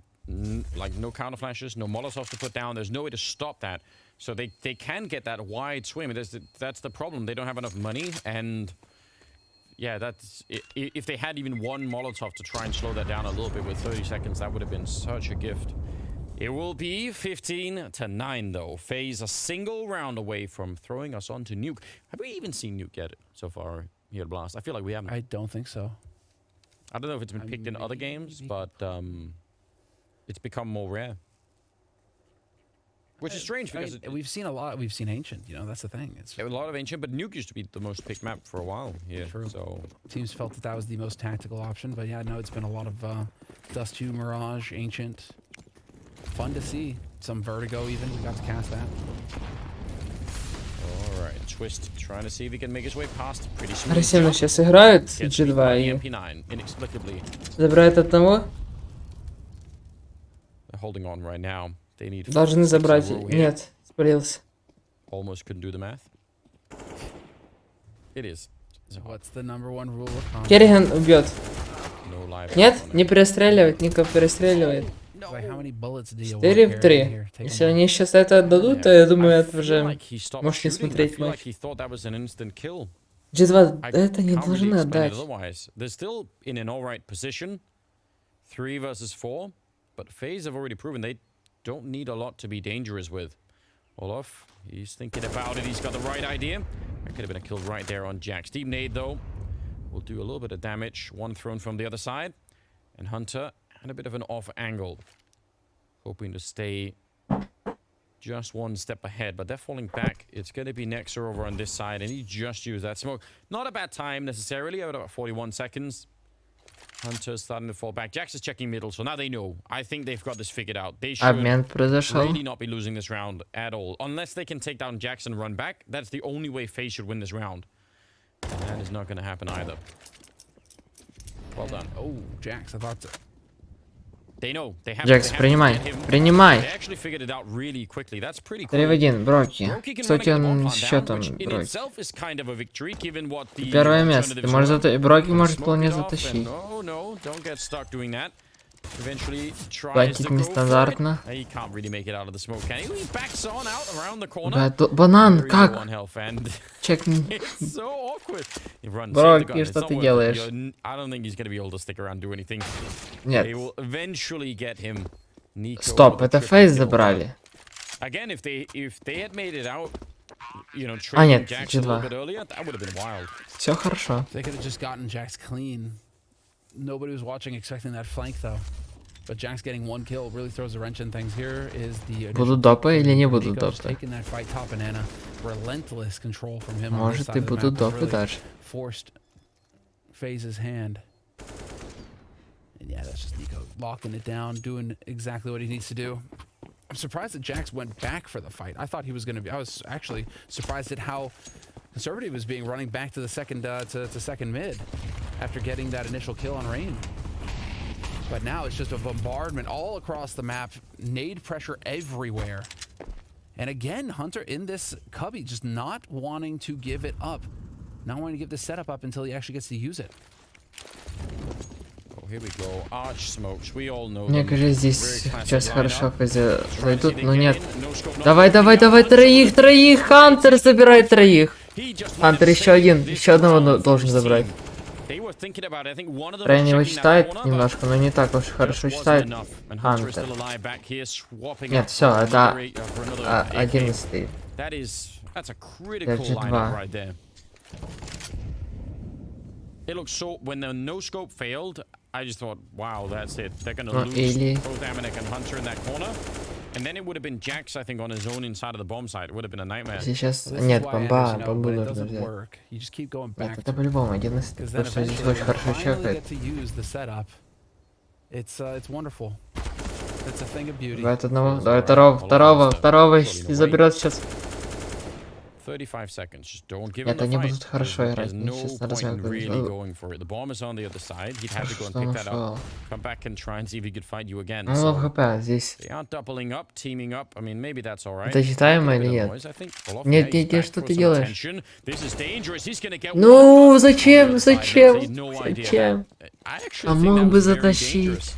like no counter flashes, no molotovs to put down. There's no way to stop that, so they can get that wide swim. That's the problem. They don't have enough money, and yeah, that's if they had even one molotov to try and slow that down a little bit with 30 seconds, that would have been such a gift. It will be 15-9 though. Faze a single round away from throwing us onto nuke. Have we even seen nuke yet so far here at Blast? I feel like we haven't. I don't think so. I don't know if it's been picked in other games, but it's become more rare, which is strange because we've seen a lot. We've seen Ancient, you know, that's the thing. It's a lot of Ancient, but Nuke used to be the most picked map for a while here. True. So teams felt that was the most tactical option, but yeah, no, it's been a lot of Dust 2, Mirage, Ancient. Fun to see. Some Vertigo even. We got to cast that. All right, Twist trying to see if he can make his way past. Pretty smooth. Агрессивно сейчас играют G2 и забирают одного. Holding on right now. They need. Должны забрать. Нет, спалился. Almost couldn't do the math. It is. So what's the number one rule of combat? Керриган убьет. Нет, не перестреливать, Нико перестреливает. 4 в 3. Если они сейчас это отдадут, то я думаю, это уже можешь не смотреть матч. G2 это не должны отдать. 3 versus 4. But Faze have already proven they don't need a lot to be dangerous with. Olaf, he's thinking about it. He's got the right idea. That could have been a kill right there on Jax. Deep nade, though, will do a little bit of damage. One thrown from the other side. And Hunter had a bit of an off angle. Hoping to stay just one step ahead. But they're falling back. It's going to be Nexa over on this side. And he just used that smoke. Not a bad time, necessarily. About 41 seconds. Hunter's starting to fall back. Jax is checking middle, so now they know. I think they've got this figured out. They should really not be losing this round at all. Unless they can take down Jax and run back. That's the only way Faze should win this round. And that is not going to happen either. Well done. Oh, Jax, I thought so. They know. They have Jax, принимай. Принимай. They actually figured it out really quickly. That's pretty cool. 3 в 1, Броки. Кстати, он счетом Броки. Первое место. Ты можешь Броки может вполне затащить. Байтик нестандартно. Банан, как? Чек. Броки, что ты делаешь? Нет. Стоп, это Faze забрали. А нет, G2. Все хорошо. Nobody was watching, expecting that flank though. But Jax getting one kill really throws a wrench in things. Here is the будут допы или не будут допы? Taking that fight top banana. Relentless control from him. Может и будут допы даже. Forced Faze's hand. And yeah, that's just Niko locking it down, doing exactly what he needs to do. I'm surprised that Jax went back for the fight. I thought he was going to be. I was actually surprised at how conservative he was being, running back to the second to second mid after getting that initial kill on Rain. But now it's just a bombardment all across the map, nade pressure everywhere. And again, Hunter in this cubby just not wanting to give it up, not wanting to give the setup up until he actually gets to use it. Мне кажется, здесь сейчас хорошо Faze зайдут, но нет. Давай, давай, давай, троих! Хантер забирает троих! Хантер еще одного должен забрать. Рейн его читает немножко, но не так уж хорошо читает. Хантер. Нет, все, это 11-й. G2. It looks so when the no scope failed, I just thought, wow, that's it. They're gonna lose both Amanek and Hunter in that corner. And then it would have been Jax, I think, on his own inside of the bomb site. It would have been a nightmare. Сейчас нет, бомбу нужно взять. Нет, это по-любому 11, потому что здесь очень хорошо чекает. Давай одного, давай второго и заберет сейчас. 35 seconds. Just don't give Нет, они будут хорошо играть. Мне сейчас на разминку. Мало хп здесь. Это читаемо или нет? Нет, что ты делаешь? Ну, зачем? А мог бы затащить.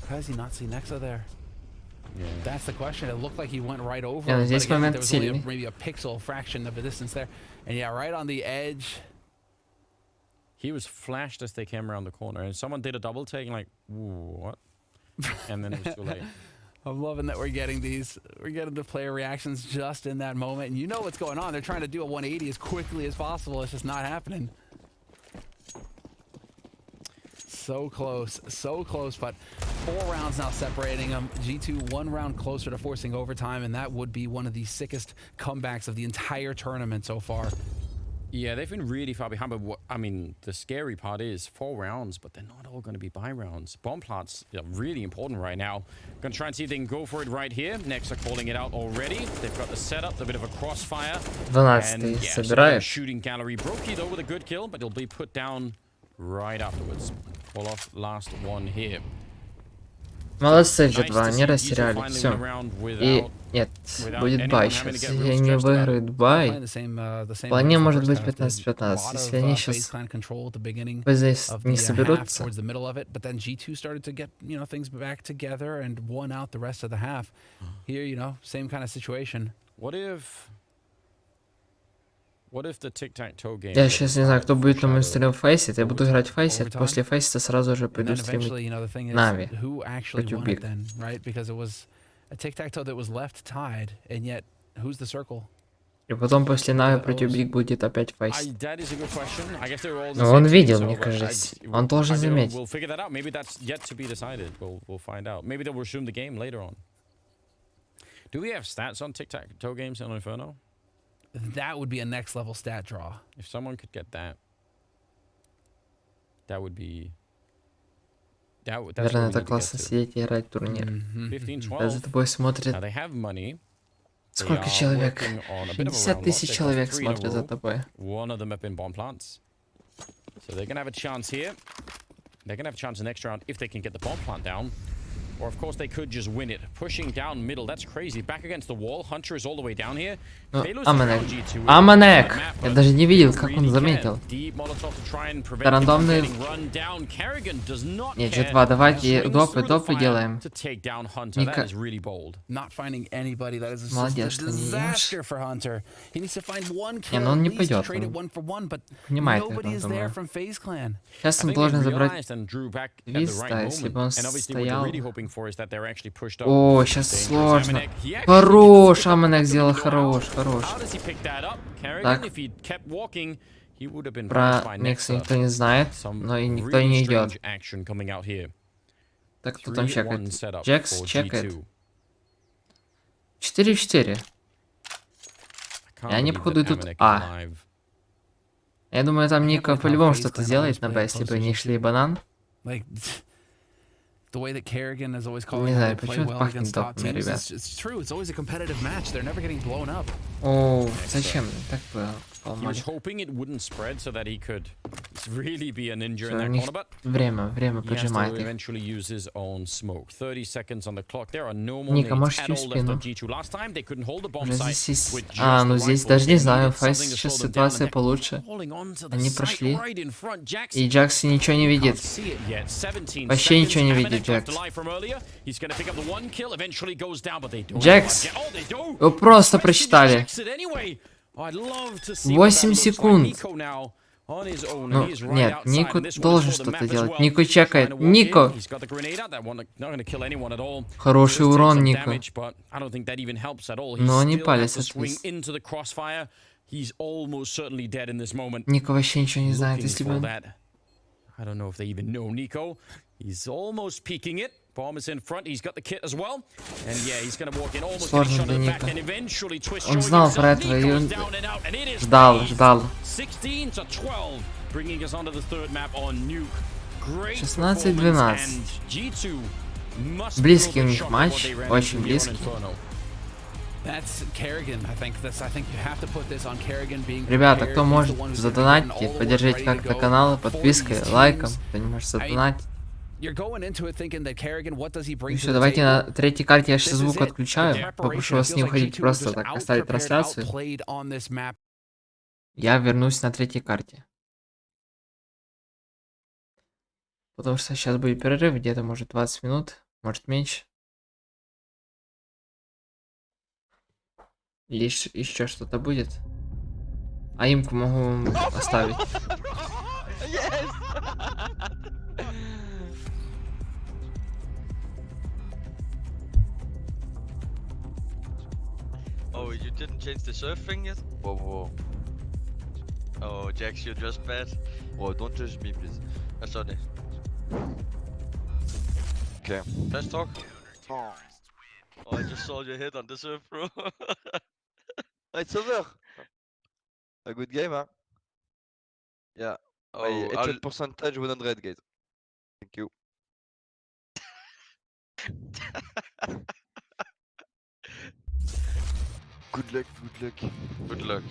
That's the question. It looked like he went right over. Yeah, здесь момент сильный. Maybe a pixel fraction of a distance there, and yeah, right on the edge. He was flashed as they came around the corner, and someone did a double take, like, what? And then it was too late. I'm loving that we're getting the player reactions just in that moment, and you know what's going on. They're trying to do a 180 as quickly as possible. It's just not happening. So close, but 4 rounds now separating them. G2 1 round closer to forcing overtime, and that would be one of the sickest comebacks of the entire tournament so far. Yeah, they've been really far behind, but I mean, the scary part is 4 rounds, but they're not all going to be buy rounds. Bomb plots are really important right now. Going to try and see if they can go for it right here. Next are calling it out already. They've got the setup, a bit of a crossfire. 12-й собирает. Shooting gallery. Brokey though with a good kill, but he'll be put down right afterwards. Pull off last one here. Молодцы, G2, они растеряли, все. И нет, будет бай сейчас. Если они выиграют бай, вполне может быть 15-15. Если они сейчас Faze не соберутся. Я сейчас не знаю, кто будет на моем стриме в Фейсе. Я буду играть в Фейсе, после Фейса сразу же пойду стримить Нави против Биг. И потом после Нави против Биг будет опять Фейс. Но он видел, мне кажется. Он должен заметить. That would be a next level stat draw. If someone could get that, that would be. Наверное, это классно сидеть и играть турнир. За тобой смотрит. Сколько человек? 50 тысяч человек смотрят за тобой. One of them have been bomb plants, so they're gonna have a chance here. They're gonna have a chance next round if they can get the bomb plant down. Or of course they could just win it. Pushing down middle, that's crazy. Back against the wall. Hunter is all the way down here. Аманек! Я даже не видел, как он заметил. Это рандомный... Нет, G2, давайте допы делаем. Молодец, что не ешь. Не, ну он не пойдет. Понимает, наверное, думаю. Сейчас он должен забрать виз, да, если бы он стоял. О, сейчас сложно. Хорош, Аманек сделал, хорош. Так. Про Микс никто не знает, но и никто не идет. Так, кто там чекает? Джекс чекает. 4-4. И они, походу, идут А. Я думаю, там Ника по-любому что-то сделает на Б, если бы не шли банан. The way that Kerrigan is always calling how they play well against top teams. It's true. It's always a competitive match. They're never getting blown up. О, зачем? Так He was hoping it wouldn't spread so that he could really be a ninja Всё, in у that них corner, but время he has to поджимает их. eventually use his own smoke. 30 seconds on the clock. There are no more Ника, nades можешь at идти в all left спину. on G2. Last time they couldn't hold the bomb Уже site здесь есть... with just А, ну the здесь rifles. даже They не знаю, needed Файз something to сейчас slow them down, and ситуация they're получше. holding on to the Они site прошли. right in front. Jax И Джакс ничего не видит. can't see it yet. 17 Вообще ничего не seconds. видит Amanek left Джакс. alive from earlier. He's going to pick up the one kill. Eventually goes down, but they don't. Джакс! Oh, they do. Его просто прочитали. Exit anyway. I'd love to see what that 8 looks like. секунд. Nico now on his own, and Ну, he is right нет, outside, Нико and this one is должен for the map что-то as делать. well. Нико Trying чекает. to walk Нико! in. He's got the grenade out. That one not going to kill anyone at all. Хороший Just take урон, some Нико. damage, but I don't think that even helps at all. He Но они still has палец to swing отвис. into the crossfire. He's almost certainly dead in this moment. Нико вообще ничего не знает, Looking если бы for он... that. I don't know if they even know Nico. He's almost peeking it. Bomb is in front. He's got the kit as well. And yeah, he's going to walk in almost getting Сложно shot для in the back Ника. and eventually twist Он showing знал про himself. это, и Nico's он down and out, and it is ждал, Faze. ждал. 16 to 12, bringing us onto the third map on Nuke. Great 16-12. performance, and G2 must Близкий be у a bit них shocked at what матч, they ran очень into here on близкий. Inferno. That's Kerrigan. I think you have to put this on Kerrigan being Ребята, prepared. кто He's the может one who's задонатить, getting all the work поддержите ready to как-то go канал, for подпиской, these лайком. teams. Кто не может I mean, задонатить. You're going into it thinking that Kerrigan, what does he bring Ну to все, the давайте table? на третьей карте я сейчас This is звук it. отключаю. The Попрошу preparation. вас It не feels like уходить G2 was просто just так, оставить out-prepared, трансляцию. outplayed on this map. Я вернусь на третьей карте. Потому что сейчас будет перерыв, где-то может 20 минут, может меньше. Или еще что-то будет. А имку могу оставить. Oh, you didn't change the surf thing yet? Whoa, whoa. Oh, Jax, you're just bad. Whoa, don't judge me, please. Sorry. Okay. Let's talk. Oh, I just saw your head on the surf, bro. It's over. A good game, huh? Yeah. My Oh, headshot percentage 100, guys. Thank you. Good luck, good luck. Good luck.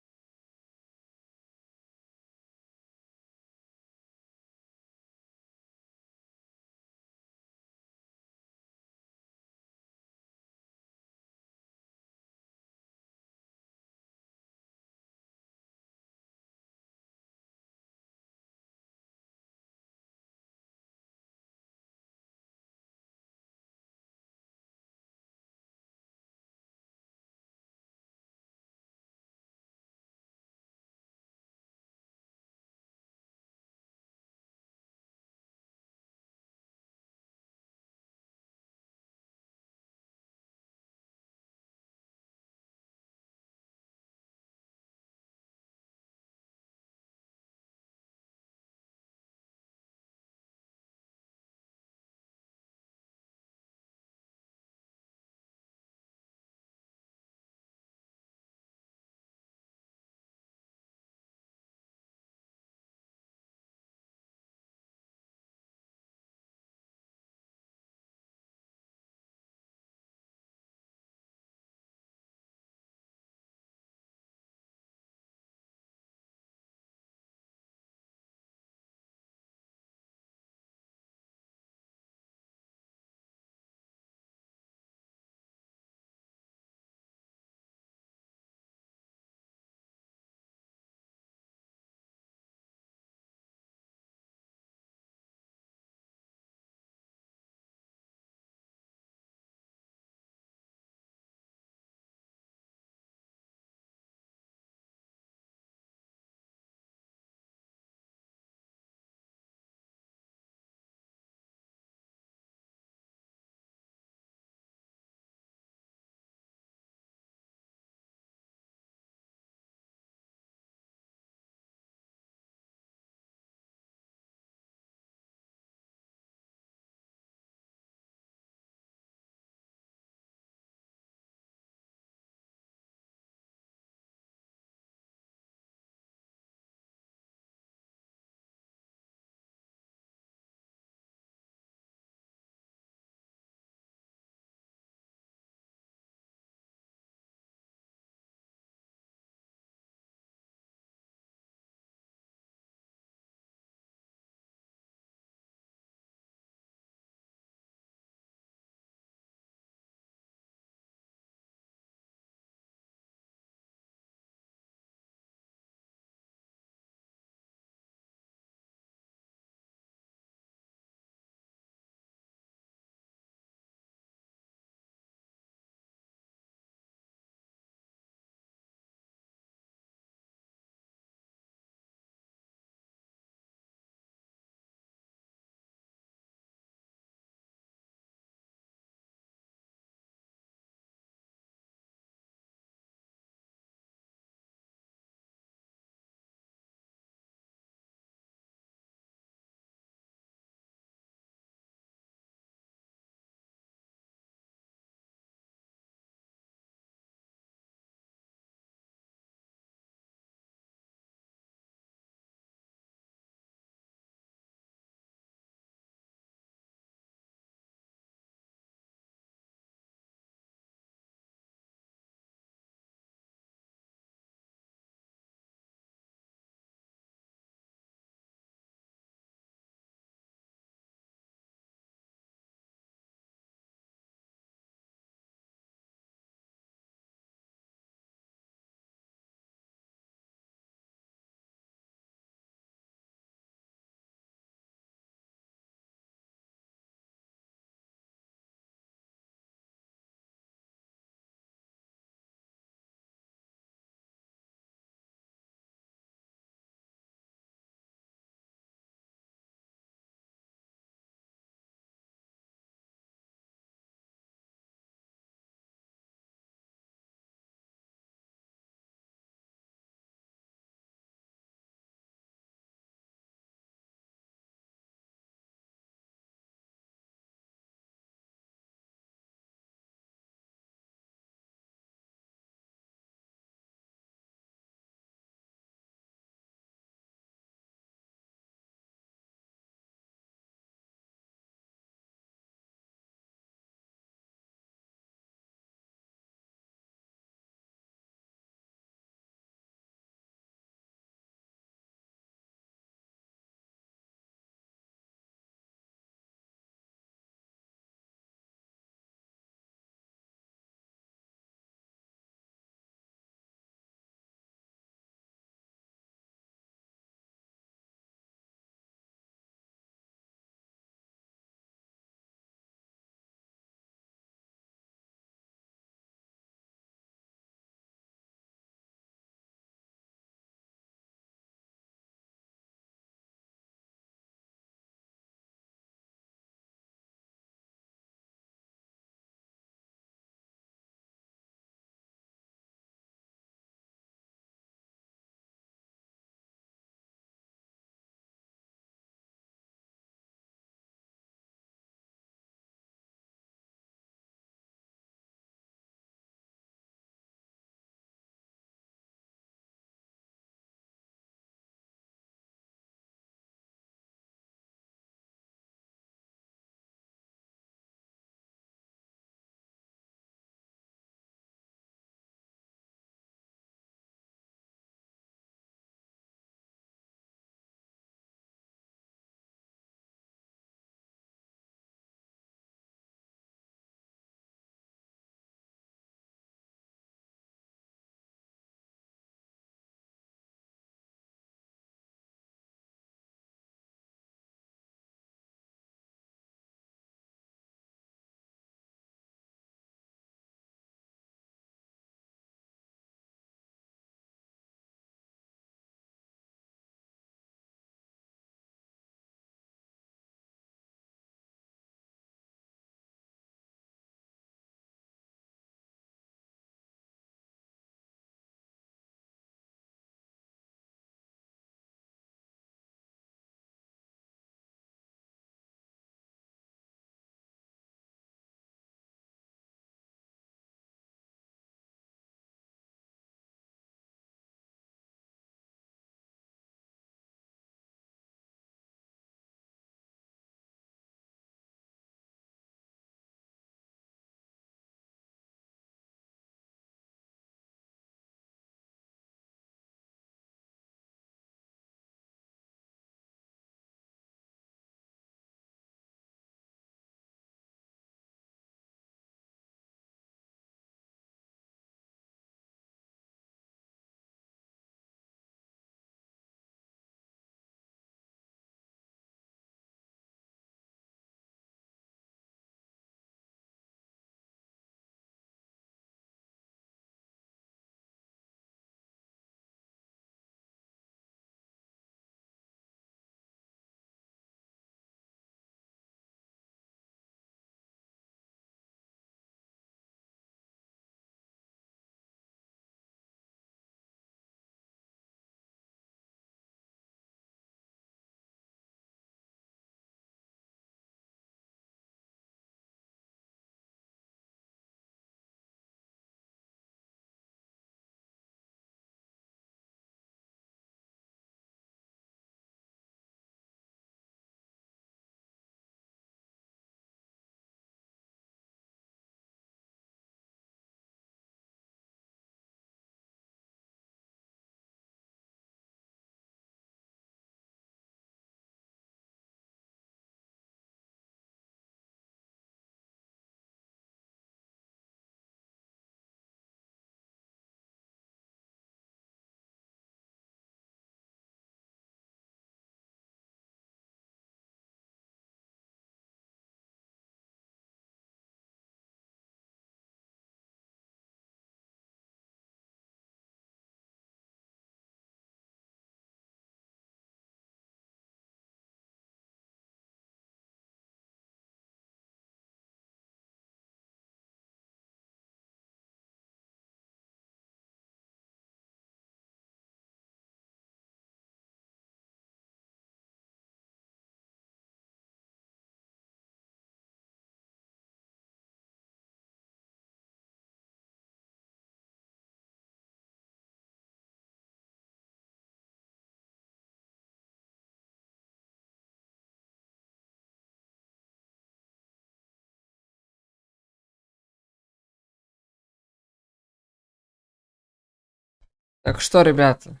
Так что, ребята,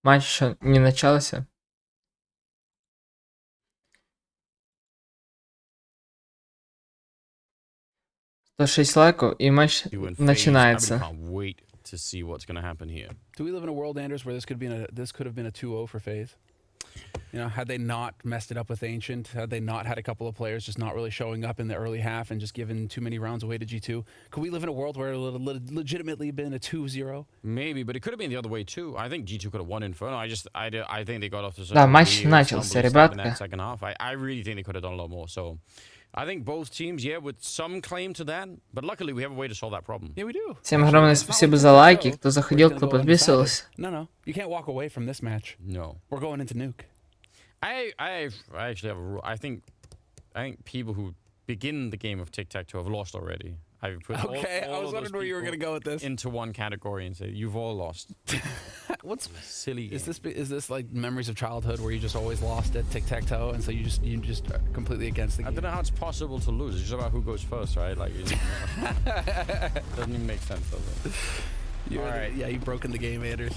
матч еще не начался. То 6 лайков, и матч начинается. To see what's going to happen here. Do we live in a world, Anders, where this could have been a 2-0 for Faze? You know, had they not messed it up with Ancient, had they not had a couple of players just not really showing up in the early half and just given too many rounds away to G2, could we live in a world where it would legitimately been a 2-0? Maybe, but it could have been the other way too. I think G2 could have won Inferno. I think they got off to such Да, a матч weird начался, stumbly start in ребятка. that second half. I really think they could have done a lot more. So I think both teams, yeah, with some claim to that, but luckily we have a way to solve that problem. Yeah, we do. Всем огромное спасибо за лайки, кто заходил, кто подписывался. No, you can't walk away from this match. No, we're going into nuke. I actually have a rule. I think people who begin the game of tic-tac-toe have lost already. I put all I was wondering where you were going to go with this. Into one category and say you've all lost. What's silly game. Is this like memories of childhood where you just always lost at tic-tac-toe and so you just are completely against the game? I don't know how it's possible to lose. It's just about who goes first, right? Like doesn't even make sense, does it? All right. Yeah, you've broken the game, Anders.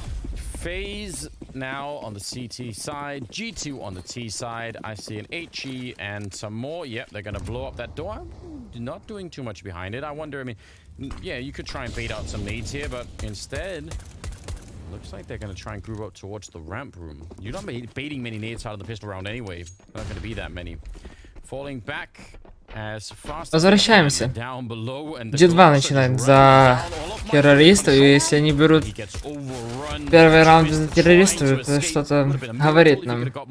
Faze now on the CT side, G2 on the T side. I see an HE and some more. Yep, they're going to blow up that door. I'm not doing too much behind it. I wonder, I mean, yeah, you could try and bait out some nades here, but instead, looks like they're going to try and group up towards the ramp room. You're not baiting many nades out of the pistol round anyway. Not going to be that many. Falling back. Возвращаемся. G2 начинает за террористов, и если они берут первый раунд за террористов, это что-то говорит нам. Это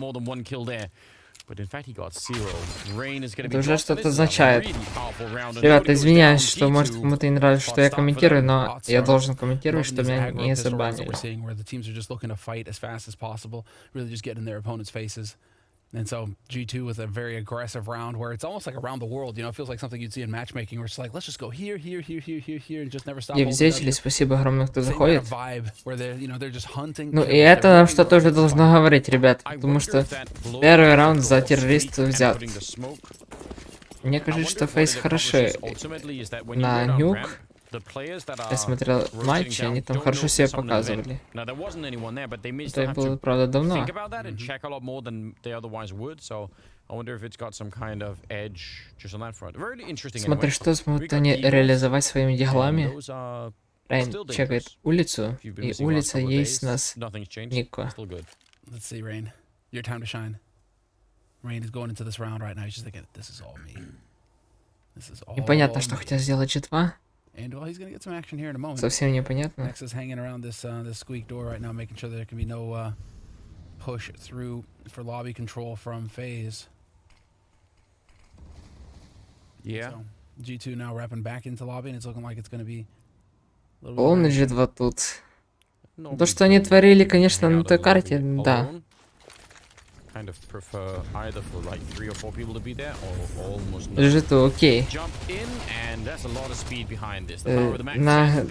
уже что-то означает. Ребята, извиняюсь, что может кому-то не нравится, что я комментирую, но я должен комментировать, чтобы меня не забанили. And so G2 with a very aggressive round where it's almost like around the world, you know, it feels like something you'd see in matchmaking where it's like, let's just go here, and just never stop. Зрители, спасибо огромное, кто заходит. Hunting. Ну и это нам что тоже должно говорить, ребят, потому что первый раунд за террористов взят. Мне кажется, что Фейс хороши на нюк. Я смотрел матчи, они там хорошо себя показывали. Это было, правда, давно. Смотри, что смогут они реализовать своими делами. Рейн чекает улицу, и улица есть у нас Нико. Непонятно, что хотят сделать G2. And well, he's gonna get some action here in a moment. Совсем непонятно. Nex is hanging around this squeak door right now, making sure there can be no push through for lobby control from Faze. Yeah. So, G2 now wrapping back into lobby, and it's looking like it's gonna be. Полный G2 тут. То, что они творили, конечно, на той карте, да. Kind of prefer either for like 3 or 4 people to be there or almost no. G2, окей. На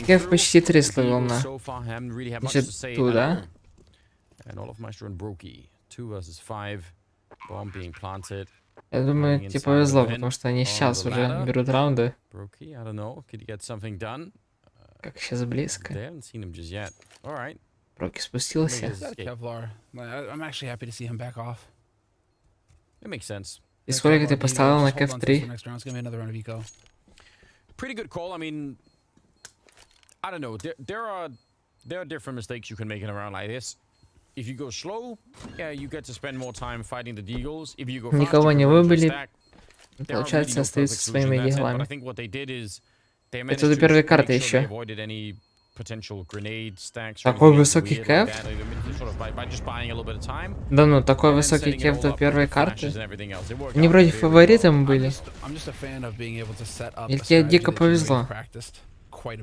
Кев почти 3 словил на G2, да? Я думаю, тебе повезло, потому что они сейчас уже берут раунды. Как сейчас близко. Проки спустился. И сколько ты поставил на Кев 3? Pretty good call. I mean, I don't know. There are different mistakes you can make in a round like this. If you go slow, yeah, you get to spend more time fighting the deagles. If you go fast, никого не выбили. There Получается, остаются своими but I делами. think what they did is they Это managed до to первой make карты sure еще. they avoided any potential grenade stacks. Такой высокий кэп? By just buying a little bit of time. Да ну, такой высокий кэп до первой карты? Они вроде фаворитом были. Или тебе дико повезло? Потому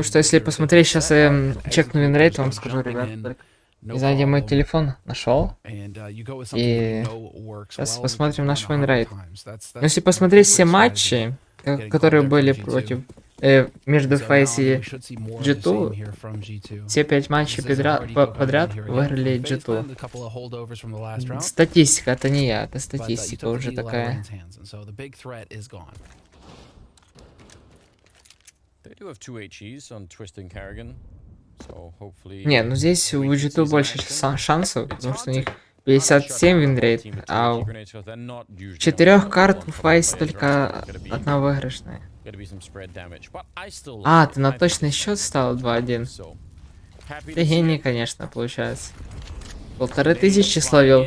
что если посмотреть, сейчас я чекну винрейт, вам скажу, ребят. Не знаю, где мой телефон нашел. И сейчас посмотрим наш винрейт. Но если посмотреть все матчи, которые были против между Faze и G2, все 5 матчей подряд выиграли G2. Статистика, это не я, это статистика уже такая. Не, ну здесь у G2 больше шансов, потому что у них 57 винрейт, а у 4 карт у Faze только одна выигрышная. А, ты на точный счет стал 2-1. Ты гений, конечно, получается. 1500 словил.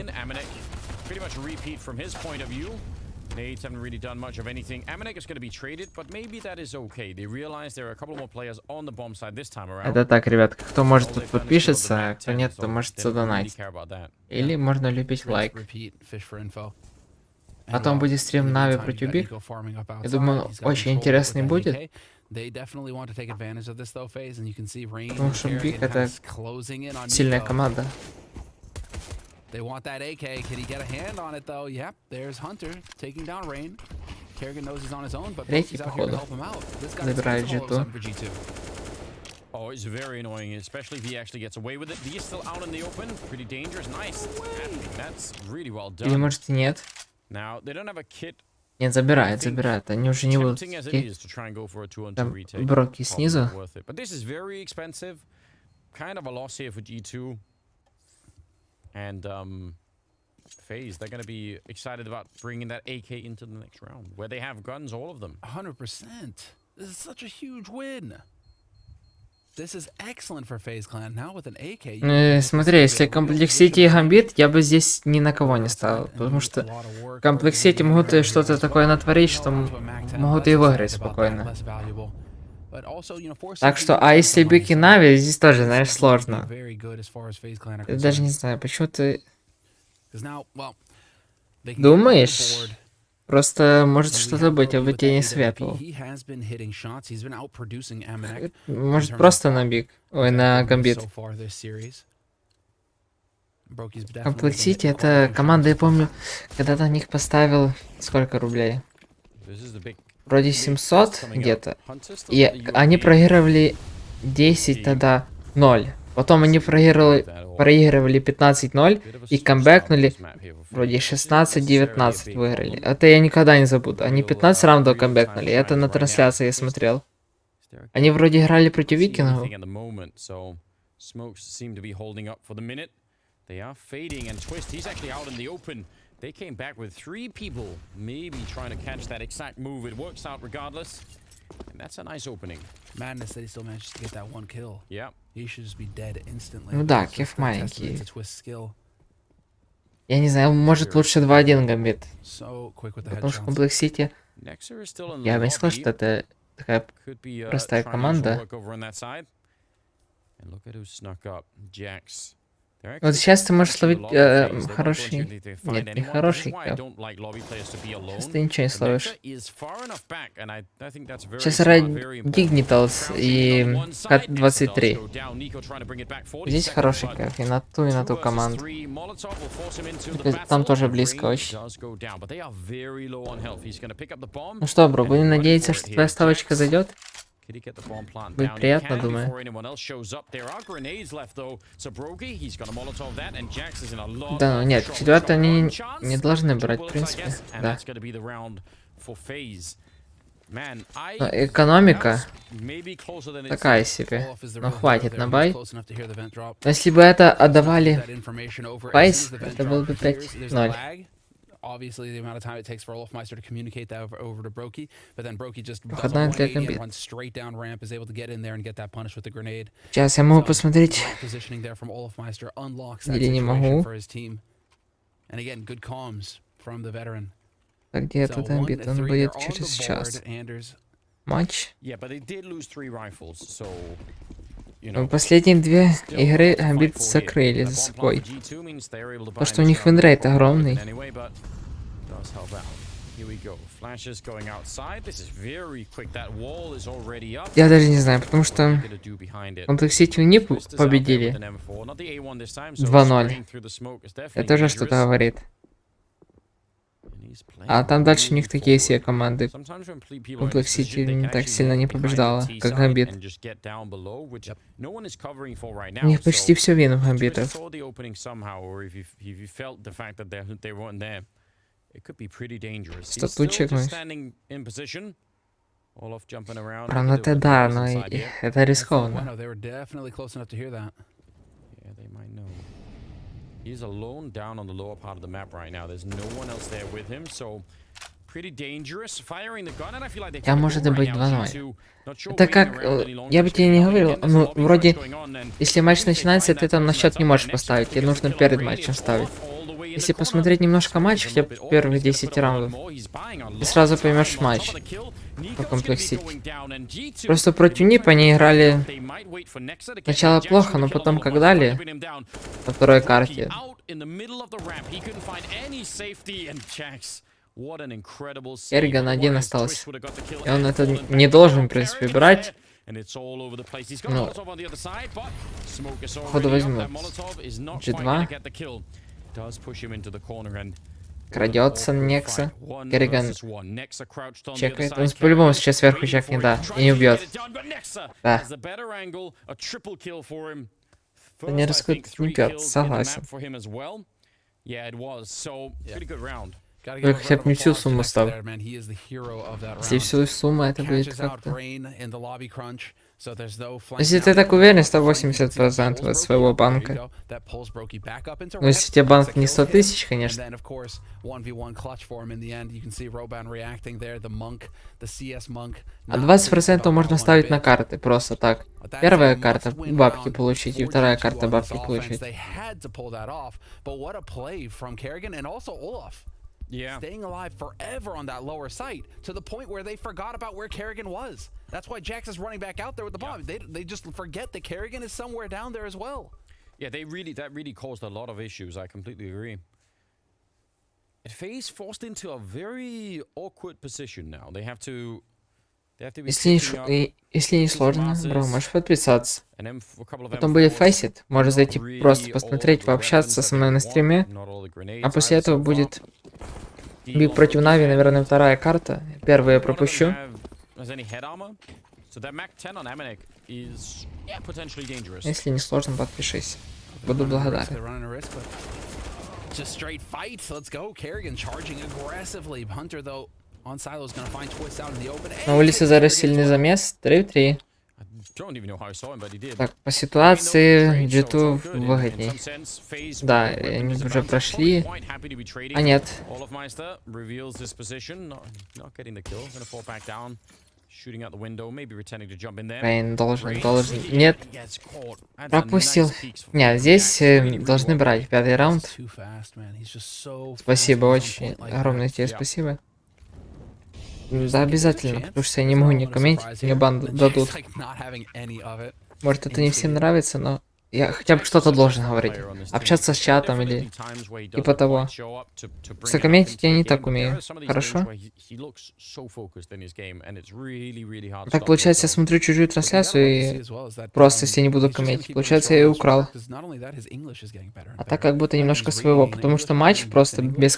Nades haven't really done much of anything. Amanek is going to be traded, but maybe that is okay. They realize there are a couple more players on the bomb side this time around. Это так, ребят, кто может тут подпишется, а кто нет, то может задонатить. Или можно любить лайк. Потом будет стрим Нави против Биг. Я думаю, очень интересный будет. Потому что Биг это сильная команда. They want that AK. Can he get a hand on it though? Yep, there's Hunter taking down Rain. Kerrigan knows he's on his own, but he's out here to help him out. This guy's for G2. Oh, it's very annoying, especially if he actually gets away with it. He is still out in the open. Pretty dangerous. Nice. That's really well done. Или может и нет. Now, they don't have a kit. Нет, забирает. Они уже не будут. Там броки снизу. But this is very expensive. Kind of a loss here for G2. And Faze, they're going to be excited about bringing that AK into the next round, where they have guns, all of them. 100%. This is such a huge win. This is excellent for Faze Clan. Now with an AK. Смотри, если комплексити и гамбит, я бы здесь ни на кого не ставил, потому что комплексити могут что-то такое натворить, что могут и выиграть спокойно. Так что, а если Биг и Нави, здесь тоже, знаешь, сложно. Я даже не знаю, почему ты... Думаешь? Просто может что-то быть, я бы тебе не советовал. Может просто на Биг, ой, на Гамбит. Комплексити это команда, я помню, когда-то на них поставил сколько рублей? Вроде 700 где-то. И они проигрывали 10 тогда 0. Потом они проигрывали 15-0 и камбэкнули. Вроде 16-19 выиграли. Это я никогда не забуду. Они 15 раундов камбэкнули. Это на трансляции я смотрел. Они вроде играли против викингов. They came back with 3 people, maybe trying to catch that exact move. It works out regardless. And that's a nice opening. Madness that he still managed to get that one kill. Yeah. He should just be dead instantly. Ну да, кеф маленький. Я не знаю, может лучше 2-1 гамбит. Потому что комплексити... Я бы не сказал, что это такая простая команда. Вот сейчас ты можешь словить хороший... Нет, не хороший кэп. Сейчас ты ничего не словишь. Сейчас играет Dignitas и Cat-23. Здесь хороший кэп. И на ту команду. Там тоже близко очень. Ну что, бро, будем надеяться, что твоя ставочка зайдет? Будет приятно, думаю. Да, ну нет, четвертое они не должны брать, в принципе. Да. Но экономика такая себе. Но хватит на бай. Но если бы это отдавали Faze, это было бы 5-0. Obviously, the amount of time it takes for Olofmeister to communicate that over to Brokey, but then Brokey just runs straight down ramp, is able to get in there and get that punish with the grenade. Сейчас я могу посмотреть. Или не могу. And again, good comms from the veteran. Так, где этот амбит? Он будет через час. Матч. Последние 2 игры Гамбит закрыли за собой. Потому что у них винрейт огромный. Я даже не знаю, потому что комплексити у них победили 2-0. Это уже что-то говорит. А там дальше у них такие все команды. Комплексити не так сильно не побеждала, как Гамбит. У них почти все вин у Гамбитов. Стату чекнуть. Правда, это да, но это рискованно. He's alone down on the lower part of the map right now. There's no one else there with him, so pretty dangerous. Firing the gun, and I feel like they Я может быть 2-0. Это как, я бы тебе не говорил, ну, вроде, если матч начинается, ты там на счет не можешь поставить, тебе нужно перед матчем ставить. Если посмотреть немножко матч, хотя бы первых 10 раундов, ты сразу поймешь матч по комплексити. Просто против НИП они играли сначала плохо, но потом как дали на второй карте. Керриган один остался. И он это не должен, в принципе, брать. Но походу возьмет. G2. Крадется Некса. Керриган чекает. Он по-любому сейчас сверху чекнет, да. И не убьет. Да. Это не рискует, не пьет, согласен. Вы хотя бы не всю сумму ставь. Если всю сумму, это будет как-то... Если ты так уверен, 180% от своего банка. Но если у тебя банк не 100 тысяч, конечно. А 20% можно ставить на карты, просто так. Первая карта — бабки получить, и вторая карта — бабки получить. Staying alive forever on that lower site to the point where they forgot about where Kerrigan was. That's why Jax is running back out there with the bomb. They just forget that Kerrigan is somewhere down there as well. Yeah, that really caused a lot of issues. I completely agree. Faze forced into a very awkward position now. They have to Если не сложно, бро, можешь подписаться. Потом будет фейсит. Можешь зайти просто посмотреть, пообщаться со мной на стриме. А после этого будет биг против Нави, наверное, вторая карта. Первую я пропущу. Если не сложно, подпишись. Буду благодарен. На улице зараз сильный замес. 3-3. Так, по ситуации G2 выгодней. Да, они уже прошли. А нет. Рейн должен. Нет. Пропустил. Нет, здесь должны брать 5-й раунд. Спасибо, очень огромное тебе спасибо. Да, обязательно, потому что я не могу не комментить, мне бан дадут. Может, это не всем нравится, но я хотя бы что-то должен говорить. Общаться с чатом или типа того. Просто комментить я не так умею. Хорошо? Так получается, я смотрю чужую трансляцию и просто если не буду комментить, получается, я и украл. А так как будто немножко своего, потому что матч просто без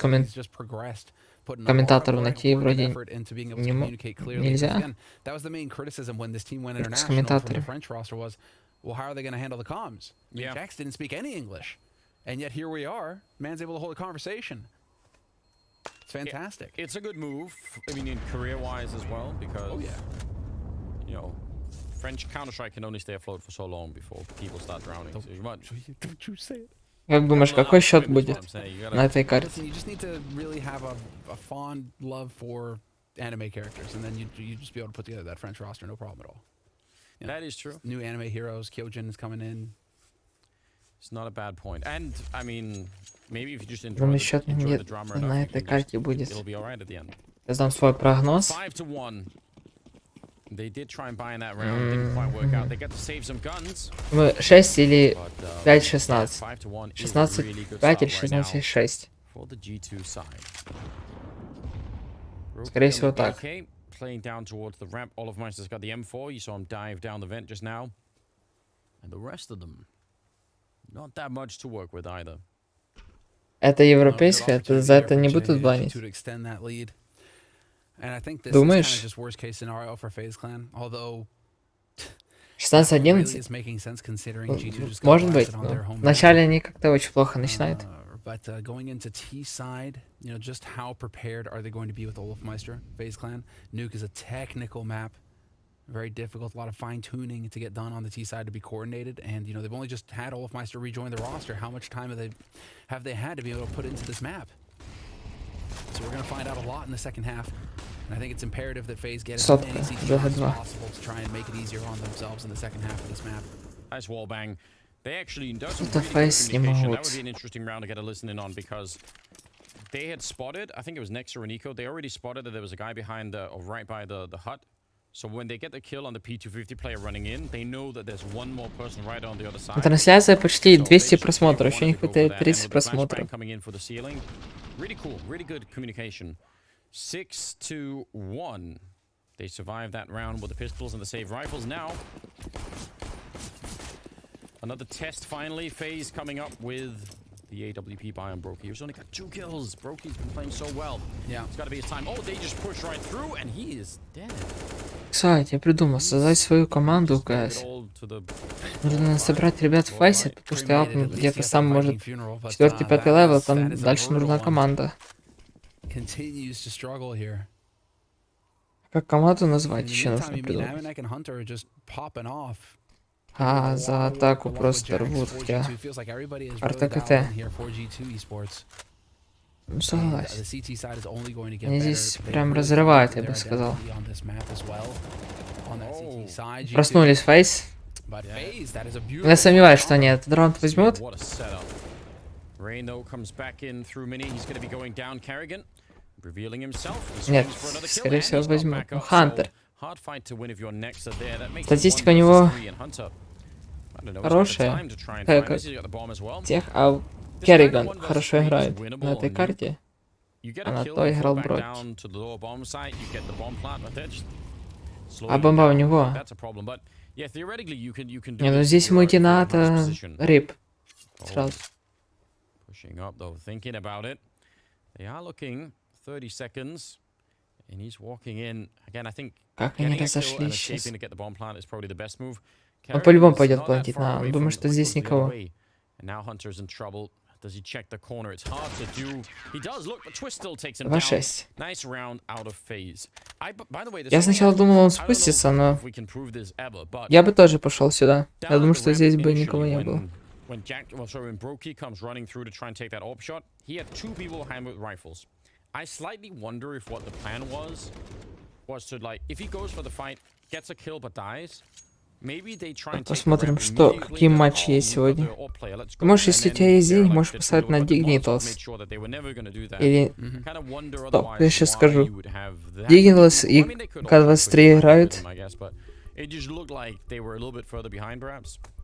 комментаторов найти вроде нельзя. Только с комментаторов. Well, how are they going to handle the comms? Jax didn't speak any English. And yet here we are. Man's able to hold a conversation. It's fantastic. It's a good move. I mean, in career-wise as well, because, you know, French Counter-Strike can only stay afloat for so long before people start drowning. So Don't you say it. Как думаешь, какой счет будет на этой карте? You just need to really have a fond love for anime characters, and then you just be able to put together that French roster, no problem at all. You know, that is true. New anime heroes, Kyojin is coming in. It's not a bad point. And, I mean, maybe if you just enjoy the drama enough, на этой карте будет. It'll be all right at the end. Я дам свой прогноз. 5-1. They did try and buy in that round. Didn't quite work out. They got to save some guns. Мы 6 или 5-16. 16-5 или 16-6. For the G2 side. Скорее всего так. Playing down towards the ramp. All of Meister's got the M4. You saw him dive down the vent just now. And the rest of them, not that much to work with either. Это европейская, это за это не будут банить. Думаешь? 16-11? Может быть. Вначале они как-то очень плохо начинают. But going into T side, you know, just how prepared are they going to be with Olofmeister, FaZe Clan? Nuke is a technical map, very difficult, a lot of fine tuning to get done on the T side to be coordinated. And you know, they've only just had Olofmeister rejoin the roster. How much time have they had to be able to put into this map? So we're going to find out a lot in the second half. And I think it's imperative that FaZe get as many CTs as possible to try and make it easier on themselves in the second half of this map. Nice wall bang. They actually does some really good communication. That would be an interesting round to get a listen in on, because they had spotted, I think it was Nexa or Niko, they already spotted that there was a guy behind or right by the hut. So when they get the kill on the P250 player running in, they know that there's one more person right on the other side. Трансляция почти 200 просмотров, еще не хватает 30 просмотров. Coming in for the ceiling. Really cool, really good communication. 6-1. They survived that round with the pistols and the save rifles. Now, another test finally. FaZe coming up with the AWP buy on Brokey. He's only got 2 kills. Brokey's been playing so well. Yeah. It's got to be his time. Oh, they just push right through, and he is dead. Кстати, я придумал создать свою команду в КС. Нужно собрать ребят в Файсе, потому что я где-то сам, может, 4-5 левел, там дальше нужна команда. Как команду назвать еще нужно придумать. А, за атаку просто рвут, хотя... Карта КТ. Ну, согласен. Они здесь прям разрывают, я бы сказал. Проснулись Фейс. Я сомневаюсь, что они этот раунд возьмут. Нет, скорее всего возьмут. Ну, Хантер. Статистика у него хорошая. Тех, а Керриган хорошо играет на этой карте, а на той играл Бродь. А бомба у него. Не, ну здесь мультината рип. Сразу. Как они разошлись сейчас? Он по-любому пойдет плантить на... Думаю, что здесь никого. Does he check the corner? It's hard to do. He does look, but Twist still takes him down. 2-6. Nice round out of FaZe. By the way, Я сначала думал, он спустится, но я бы тоже пошел сюда. Я думаю, что здесь бы никого не было. When Brokey comes running through to try and take that AWP shot, he had 2 people behind with rifles. I slightly wonder if what the plan was to, like, if he goes for the fight, gets a kill but dies. Посмотрим, какие матчи есть сегодня. Можешь, если у тебя есть деньги, можешь поставить на Dignitas. Или... Стоп, я сейчас скажу. Dignitas и К23 играют.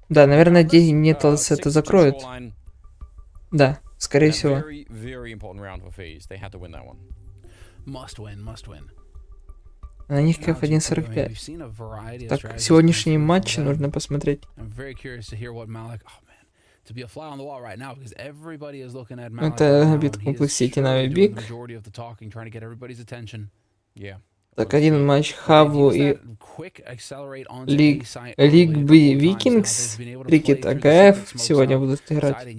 Да, наверное, Dignitas это закроют. Да, скорее всего. На них КФ 1.45. Так, сегодняшние матчи нужно посмотреть. Это битва Complexity на Биг. Так, один матч Хаву и Лиг Викингс, Рикет АГФ сегодня будут играть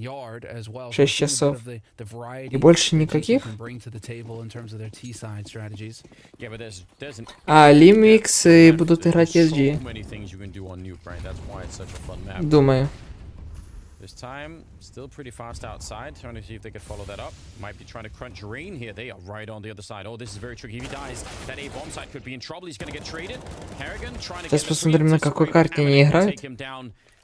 6 часов. И больше никаких. А Лимиксы будут играть SG. Думаю. This time, still pretty fast outside, trying to see if they could follow that up. Might be trying to crunch rain here. They are right on the other side. Oh, this is very tricky. If he dies, that A bomb site could be in trouble. He's going to get traded. Kerrigan trying to Сейчас посмотрим, на какой карте они играют.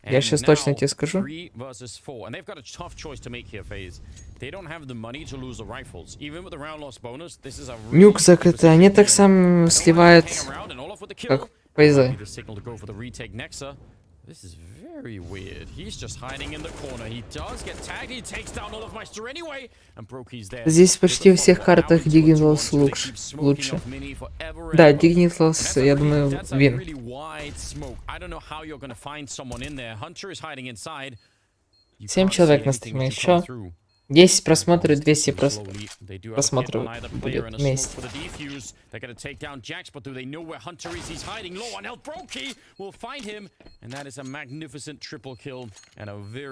Я сейчас точно тебе скажу. And they've got a tough choice to make here, FaZe. They don't have the money to lose the rifles. Even with the round loss bonus, this is a Нюк закрыто. Они так сам сливают, как Фейзы. This is very weird. He's just hiding in the corner. He does get tagged. He takes down Olofmeister anyway. And Brokey's there. Здесь почти у всех картах Dignitas лучше. Да, Dignitas, я думаю, вин. I don't know how you're going to find someone in there. Hunter is hiding inside. 7 человек на стриме еще. 10 просмотров, 200 просмотров будет вместе.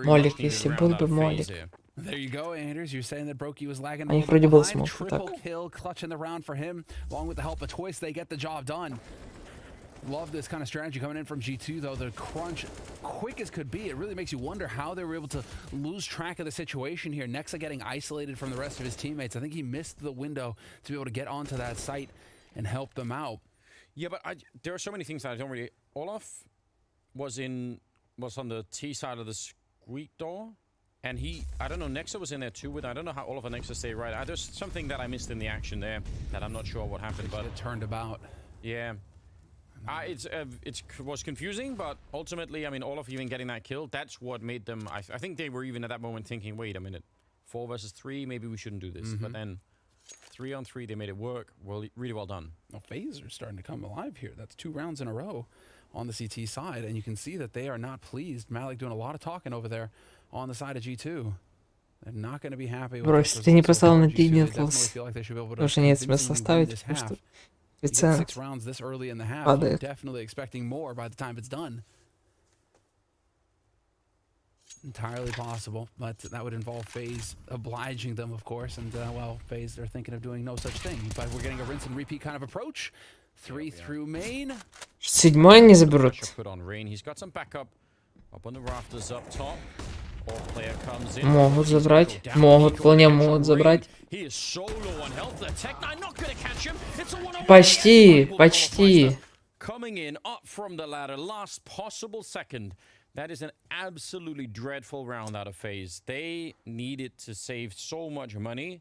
Молик, если был бы молик. There you go, Anders. You're saying that Brokey was lagging У a них little вроде bit был behind. смог. Triple kill, clutch in the round for him. Along with the help of Twist, they get the job done. Love this kind of strategy coming in from G2, though. The crunch, quick as could be, it really makes you wonder how they were able to lose track of the situation here. Nexa getting isolated from the rest of his teammates. I think he missed the window to be able to get onto that site and help them out. Yeah, but there are so many things that I don't really... Olaf was on the T side of the squeak door, and I don't know, Nexa was in there too with... I don't know how Olaf and Nexa stay right. There's something that I missed in the action there that I'm not sure what happened, but... It turned about. Yeah. It was confusing, but ultimately, I mean, Olaf even getting that kill, that's what made them... I think they were even at that moment thinking, wait a minute, 4 versus 3, maybe we shouldn't do this. But then 3 on 3, they made it work. Well, really well done. Well, Faze are starting to come alive here. That's 2 rounds in a row on the CT side, and you can see that they are not pleased. Malik doing a lot of talking over there on the side of G2. They're not going to be happy with Брось, ты не поставил на Dignitals. Потому что нет смысла ставить, потому что коэффициент падает. Definitely expecting more by the time it's done. Entirely possible, but that would involve Faze obliging them, of course. And well, Faze, they're thinking of doing no such thing. But we're getting a rinse and repeat kind of approach. 3 through main. 7-й не заберут. Put on Rain. He's got some backup up on the rafters up top. Могут забрать. Могут, вполне могут забрать. Почти, почти. Coming in up from the ladder, last possible second. That is an absolutely dreadful round out of Faze. They needed to save so much money,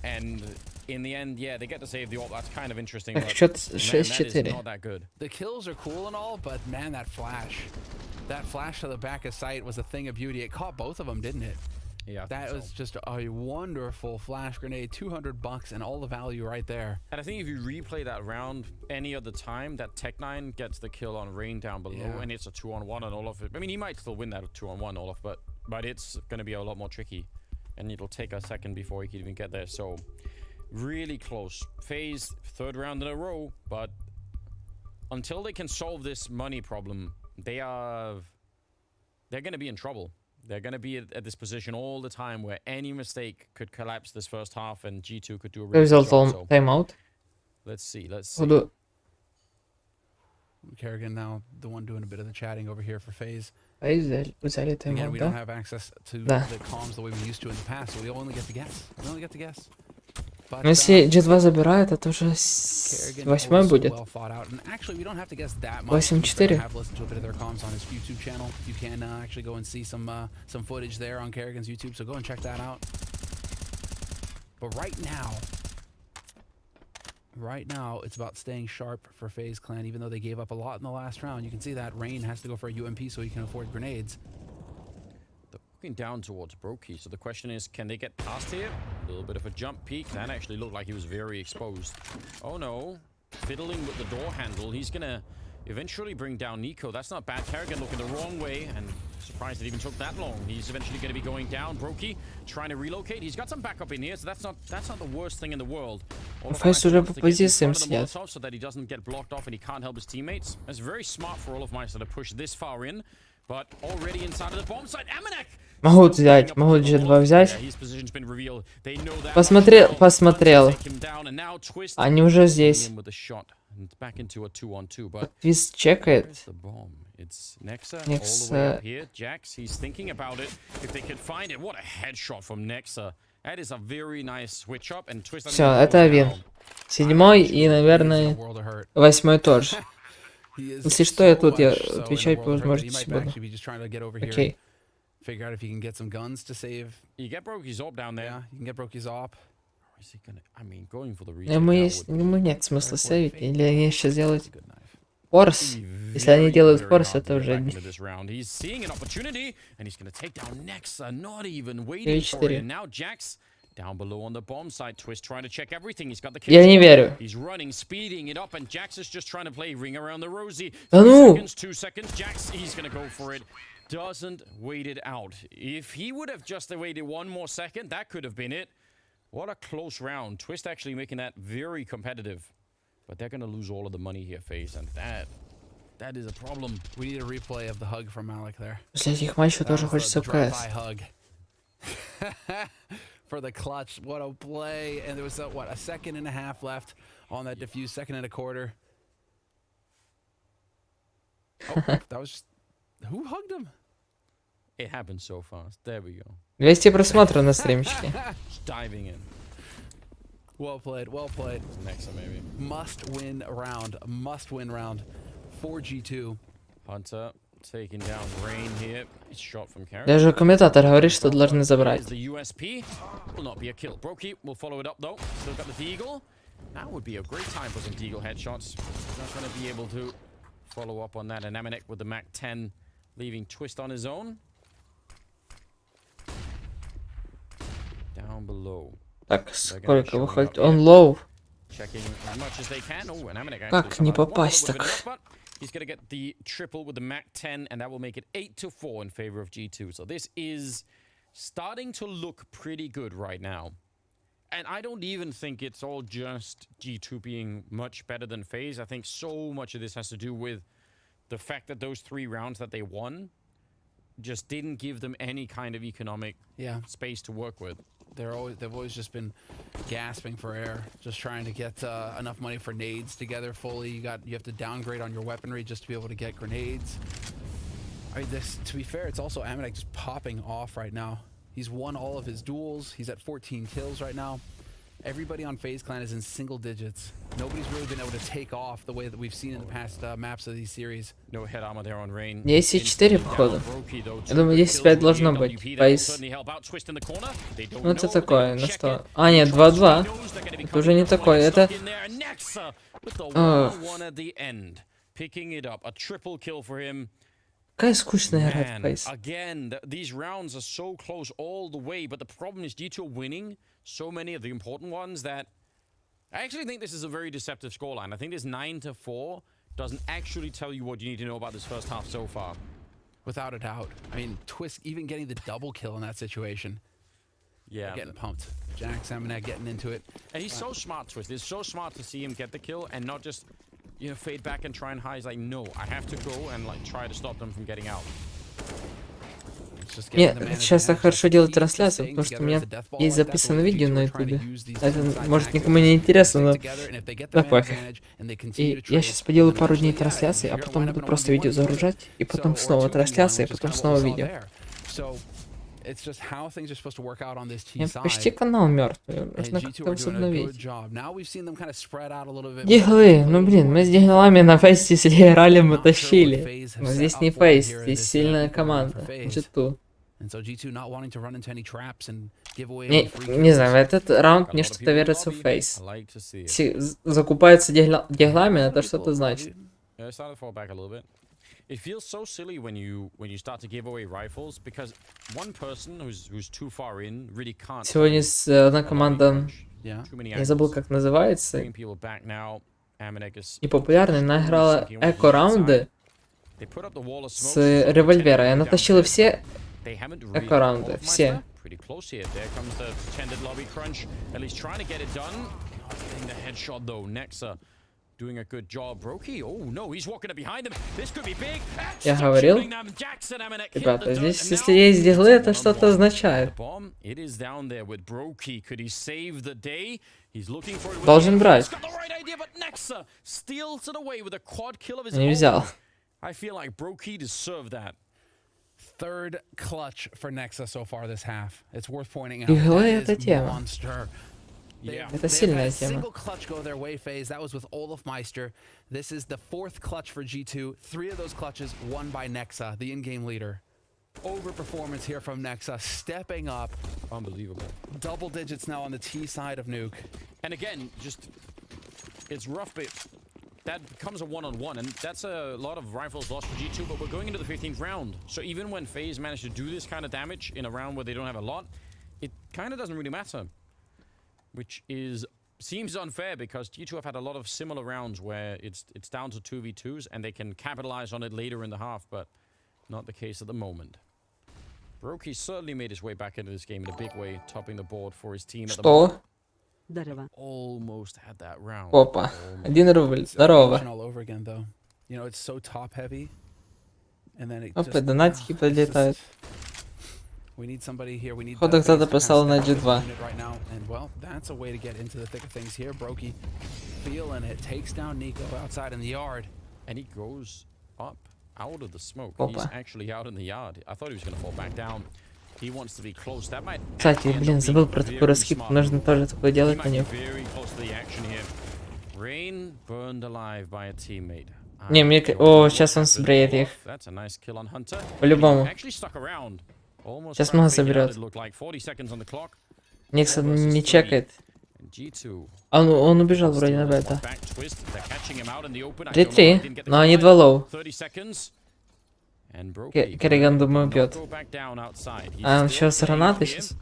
and in the end, yeah, they get to save the ult. That's kind of interesting. But man, that is not that good. The kills are cool and all, but man, that flash to the back of sight was a thing of beauty. It caught both of them, didn't it? Yeah, that was just a wonderful flash grenade. $200 and all the value right there. And I think if you replay that round any other time, that Tech9 gets the kill on Rain down below, and it's a 2-on-1 on Olaf. I mean, he might still win that 2-on-1 Olaf, but it's going to be a lot more tricky, and it'll take a second before he can even get there. So really close. Faze, 3rd round in a row, but until they can solve this money problem, they're going to be in trouble. They're going to be at this position all the time where any mistake could collapse this first half, and G2 could do a really good job. So timeout. Let's see. Kerrigan now the one doing a bit of the chatting over here for Faze. Again, we don't have access to the comms the way we used to in the past, so we only get to guess. Но если G2 забирает, это уже 8-й будет. 8-4. You can actually go and see some footage there on Kerrigan's YouTube, so go and check that out. But right now, it's about staying sharp for FaZe Clan, even though they gave up a lot in the last round. You can see that Rain has to go for a UMP so he can afford grenades. Looking down towards Brokey, so the question is, can they get past here? A little bit of a jump peek. That actually looked like he was very exposed. Oh no, fiddling with the door handle. He's gonna eventually bring down Niko. That's not bad. Kerrigan looking the wrong way, and surprised it even took that long. He's eventually going to be going down. Brokey trying to relocate. He's got some backup in here, so that's not the worst thing in the world. Фейс уже по позициям сидят. So that he doesn't get blocked off and he can't help his teammates. It's very smart for all of Meister to push this far in, but already inside of the bomb site, Amanek. Могут взять, могут G2 взять. Посмотрел. Они уже здесь. Физ чекает. Nexa. Все, это вин. 7-й и, наверное, 8-й тоже. Если что, я тут, я отвечаю по возможности буду. Окей. Figure out if you can get some guns to save. You get Brokey's op down there. Yeah, you can get Brokey's op. Or is he gonna? I mean, going for the Ему нет смысла сейвить, или они сейчас делают форс. Если они делают форс, это уже 4. Down below on the bomb site, Twist trying to check everything. He's got the Я не верю. He's running, speeding it up, and Jax is just trying to play ring around the rosy. 2 seconds, Jax, he's gonna go for it. Doesn't wait it out. If he would have just waited one more second, that could have been it. What a close round. Twist actually making that very competitive. But they're gonna lose all of the money here, FaZe, and that is a problem. We need a replay of the hug from Malik there. После этих матчей тоже хочется КС. for the clutch. What a play. And there was, a second and a half left on that diffuse, second and a quarter. Oh, that was just... Who hugged him? It happened so fast. There we go. 200 просмотров на стримчике. Diving in. Well played, well played. Next, maybe. Must win round for G2. Hunter taking down Rain here. It's shot from Carrigan. Даже комментатор говорит, что должны забрать. The USP will not be a kill. Brokey will follow it up though. Still got the Deagle. That would be a great time for some Deagle headshots. Not going to be able to follow up on that. And Amanek with the Mac 10 leaving Twist on his own. Down below. Так, сколько выходит? Он low. Как не попасть так? He's going to get the triple with the Mac 10, and that will make it 8-4 in favor of G2. So this is starting to look pretty good right now. And I don't even think it's all just G2 being much better than FaZe. I think so much of this has to do with the fact that those 3 rounds that they won just didn't give them any kind of economic space to work with. They've always just been gasping for air, just trying to get enough money for nades together fully. You have to downgrade on your weaponry just to be able to get grenades. I mean, to be fair, it's also Amanek just popping off right now. He's won all of his duels. He's at 14 kills right now. Everybody on FaZe Clan is in single digits. Nobody's really been able to take off the way that we've seen in the past maps of these series. No head armor there on Rain. 10-4 походу. Я думаю, 10-5 должно быть. Фейз. Ну это такое, ну что? А, нет, 2-2. Это уже не такое, это... Какая скучная игра в Фейз. Again, these rounds are so close all the way, but the problem is G2 winning so many of the important ones that I actually think this is a very deceptive scoreline. I think this 9-4 doesn't actually tell you what you need to know about this first half so far. Without a doubt. I mean, Twist even getting the double kill in that situation. Yeah. Getting pumped. Jax Amanek getting into it. And he's so smart, Twist. It's so smart to see him get the kill and not just, fade back and try and hide. He's like, no, I have to go and try to stop them from getting out. Нет, сейчас так хорошо делать трансляцию, потому что у меня есть записано видео на ютубе. Это может никому не интересно, но да пофиг. И я сейчас поделаю пару дней трансляции, а потом буду просто видео загружать, и потом снова трансляция, и потом снова видео. Почти канал мертвый, нужно как-то возобновить. Диглы, ну блин, мы с диглами на фейсе, если играли, мы тащили. Но здесь не фейс, здесь сильная команда. G2. Не знаю, в этот раунд мне что-то верится в фейс. Закупаются диглами, это что-то значит. It feels so silly when you start to give away rifles because one person who's too far in really can't. Сегодня одна команда, я забыл как называется, непопулярная, она играла эко-раунды с револьвера, и она тащила все эко-раунды, все. Doing a good job. Brokey. Oh no, he's walking up behind him. This could be big. Я говорил, ребята, здесь, если есть диглы, это что-то означает. Должен брать. Не взял. Third clutch for Nexa so far this half. It's worth pointing out. Диглы это тема. Это сильная тема. That was with Olafmeister. This is the 4th clutch for G2. 3 of those clutches won by Nexa, the in-game leader. Overperformance here from Nexa, stepping up. Unbelievable. Double digits now on the T side of Nuke. And again, it's rough, but that becomes a one-on-one, and that's a lot of rifles lost for G2, but we're going into the 15th round. So even when FaZe managed to do this kind of damage in a round where they don't have a lot, it kind of doesn't really matter. Which seems unfair because G2 have had a lot of similar rounds where it's down to 2v2s and they can capitalize on it later in the half, but not the case at the moment. Brokey certainly made his way back into this game in a big way, topping the board for his team at the moment. Almost had that round. Опа, 1 рубль, здорово. All over again, though. It's so top heavy, and then it Опа, донатики подлетают. We need somebody here. We need Походу кто-то поставил на G2. right now, and well, that's a way to get into the thick of things here. Brokey feeling it, takes down Niko outside in the yard, and he goes up out of the smoke. Опа. He's actually out in the yard. I thought he was going to fall back down. He wants to be close. That might. Кстати, блин, забыл про такую раскидку. Нужно тоже такое делать на нее. Very close to the action here. Rain burned alive by a teammate. Не, мне... О, сейчас он сбреет их. That's a nice kill on Hunter. По-любому. Actually stuck around. Сейчас много заберет. Никс не чекает. Он убежал вроде на бета. 3-3, но они 2 лоу. Керриган, думаю, бьет. А он сейчас гранаты сейчас.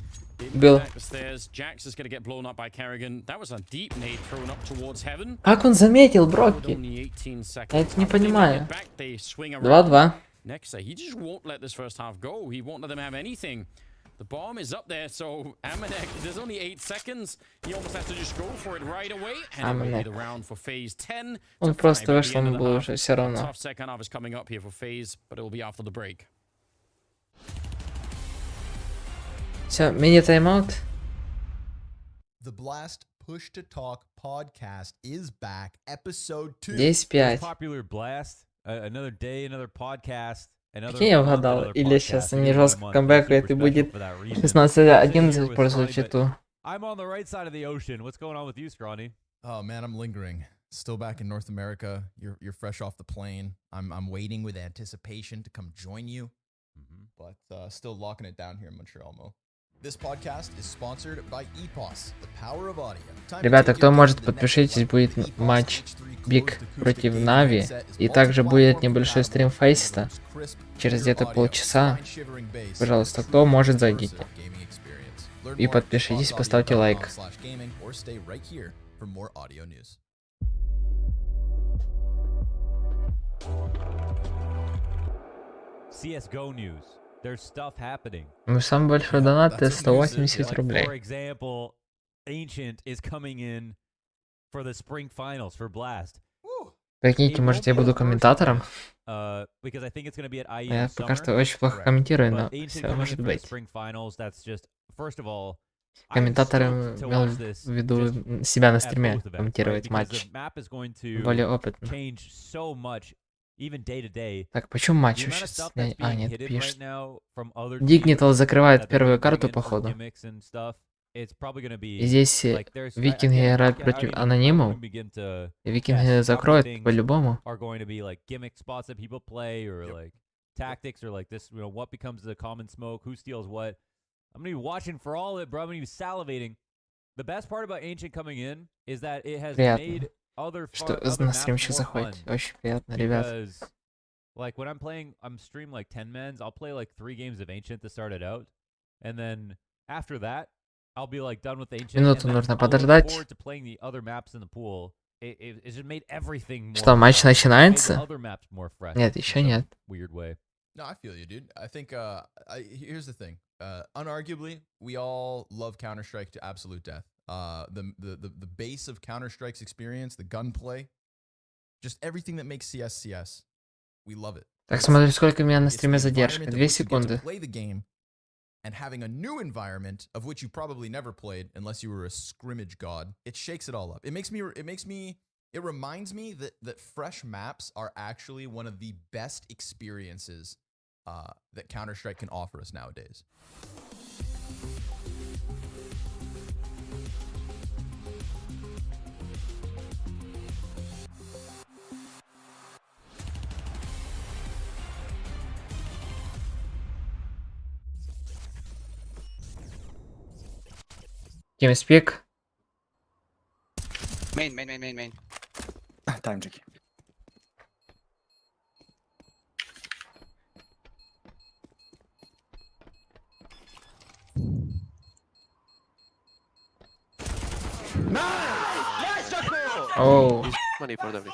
Бил. Как он заметил Брокки? Я это не понимаю. 2-2. Nexa, he just won't let this first half go. He won't let them have anything. The bomb is up there, so Amanek, there's only 8 seconds. He almost has to just go for it right away. And it'll be the round for Faze 10. Он просто вышел, он был уже все равно. Tough second half is coming up here for Faze, but it will be after the break. Все, мини-тайм-аут. The Blast Push to Talk podcast is back, episode 2. 10-5. Popular Blast. Another day, another podcast. Какие я угадал? Или сейчас они жестко камбэкают и будет 16-11 пользоваться читу. I'm on the right side of the ocean. What's going on with you, Scrawny? Oh man, I'm lingering. Still back in North America. You're fresh off the plane. I'm waiting with anticipation to come join you. But still locking it down here in Montreal, Mo. This podcast is sponsored by EPOS, the power of audio. Ребята, кто может, подпишитесь, будет матч Биг против Нави, и также будет небольшой стрим Фейста через где-то полчаса. Пожалуйста, кто может, зайдите. И подпишитесь, поставьте лайк. CSGO news. There's stuff happening. Мой самый большой донат это 180 рублей. For example, Ancient is coming in for the spring finals for Blast. Прикиньте, может, я буду комментатором? Because I think it's going to be at IEM Я пока что очень плохо комментирую, но все может быть. Комментатором имел в виду себя на стриме, комментировать матч. Более опытно. Так, почему матч сейчас? А, нет, пишет. Дигнитал закрывает первую карту, походу. И здесь викинги играют против анонимов. И викинги закроют по-любому. Tactics or like this, you know, what becomes the common smoke, who steals what. I'm gonna be watching for all of it, bro. I'm gonna be salivating. The best part about Ancient coming in is that it has made other что на стримчик заходит. Очень приятно, ребят. Like when I'm playing, I'm stream like 10 mans. I'll play like 3 games of Ancient to start it out, and then after that, I'll be like done with Ancient. Минуту нужно подождать. To playing the other maps in the pool. It just made everything more. Что, матч начинается? Нет, еще нет. Weird way. No, I feel you, dude. I think here's the thing. Unarguably, we all love Counter-Strike to absolute death. The base of Counter-Strike's experience, the gunplay, just everything that makes CS CS. We love it. Так, смотри, сколько у меня на стриме задержка. 2 секунды. And having a new environment of which you probably never played unless you were a scrimmage god, it shakes it all up. It reminds me that fresh maps are actually one of the best experiences that Counter-Strike can offer us nowadays. TeamSpeak. Main. Time check. Oh. Money for them.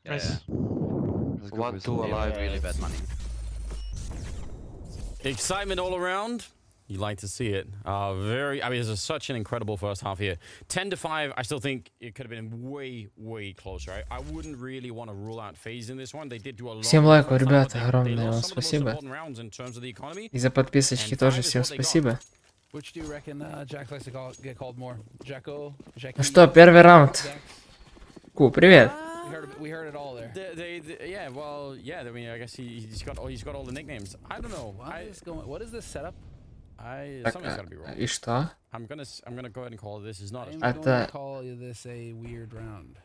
Nice. 1-2 alive, really bad money. Excitement all around. You like to see it. I mean, this is such an incredible first half here. 10-5. I still think it could have been way closer. I wouldn't really want to rule out Faze in this one. They did do a lot. Всем лайков, ребята, огромное вам спасибо. И за подписочки тоже всем спасибо. Which do you reckon Jack likes to get called more? Jacko? Ну что, первый раунд. Ку, привет. We heard it all there. Yeah, well, yeah. I mean, I guess he's got all the nicknames. I don't know. What is this setup? Something's gotta be wrong. И что? I'm gonna go ahead and call this is not. I'm gonna call this a weird round.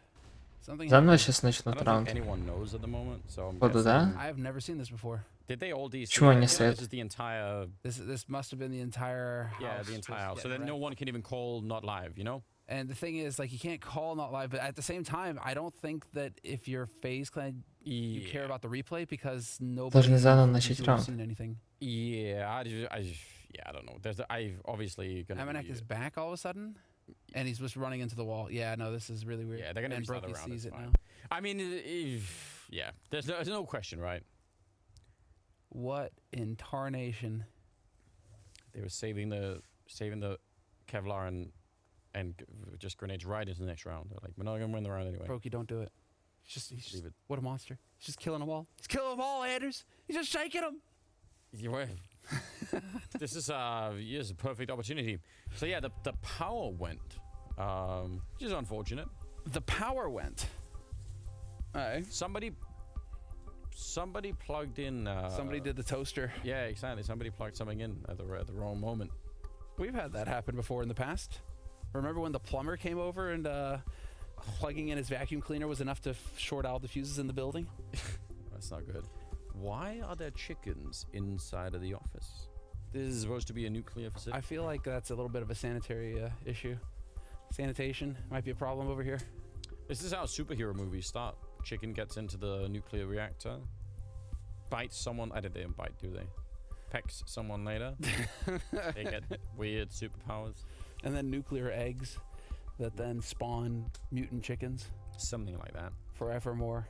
За мной сейчас начнут раунд. Anyone knows at the moment, so Походу, да? I've never seen this before. Did they all DC? Почему они This стоят? is the entire. This must have been the entire house. Yeah, the entire house. So then no one can even call not live, you know? And the thing is, like, you can't call not live, but at the same time, I don't think that if you're Faze clan, you care about the replay because nobody's seen anything. Yeah, I don't know. I've obviously gonna. Amanek is back all of a sudden, and he's just running into the wall. Yeah, no, this is really weird. Yeah, they're gonna and restart the Brokey round. sees It's it fine. now. I mean, yeah, there's no question, right? What in tarnation? They were saving the Kevlar and just grenades right into the next round. They're like, we're not gonna win the round anyway. Brokey, don't do it. He's just Leave it. what a monster. He's just killing them all. He's killing them all, Anders. He's just shaking them. This is a perfect opportunity. So yeah, the power went, which is unfortunate. The power went. Alright. Somebody plugged in. Somebody did the toaster. Yeah, exactly. Somebody plugged something in at the wrong moment. We've had that happen before in the past. Remember when the plumber came over and plugging in his vacuum cleaner was enough to short out the fuses in the building? That's not good. Why are there chickens inside of the office? This is supposed to be a nuclear facility. I feel like that's a little bit of a sanitary issue. Sanitation might be a problem over here. This is how superhero movies start. Chicken gets into the nuclear reactor, bites someone. They didn't bite, do they? Pecks someone later. They get weird superpowers. And then nuclear eggs that then spawn mutant chickens. Something like that. Forevermore.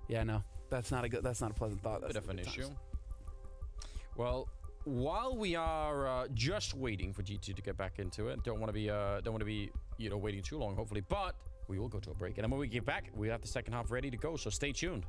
Yeah, no. That's not a pleasant thought. That's Bit of an issue. Well, while we are just waiting for G2 to get back into it, don't want to be waiting too long, hopefully, but we will go to a break. And then when we get back, we have the second half ready to go, so stay tuned.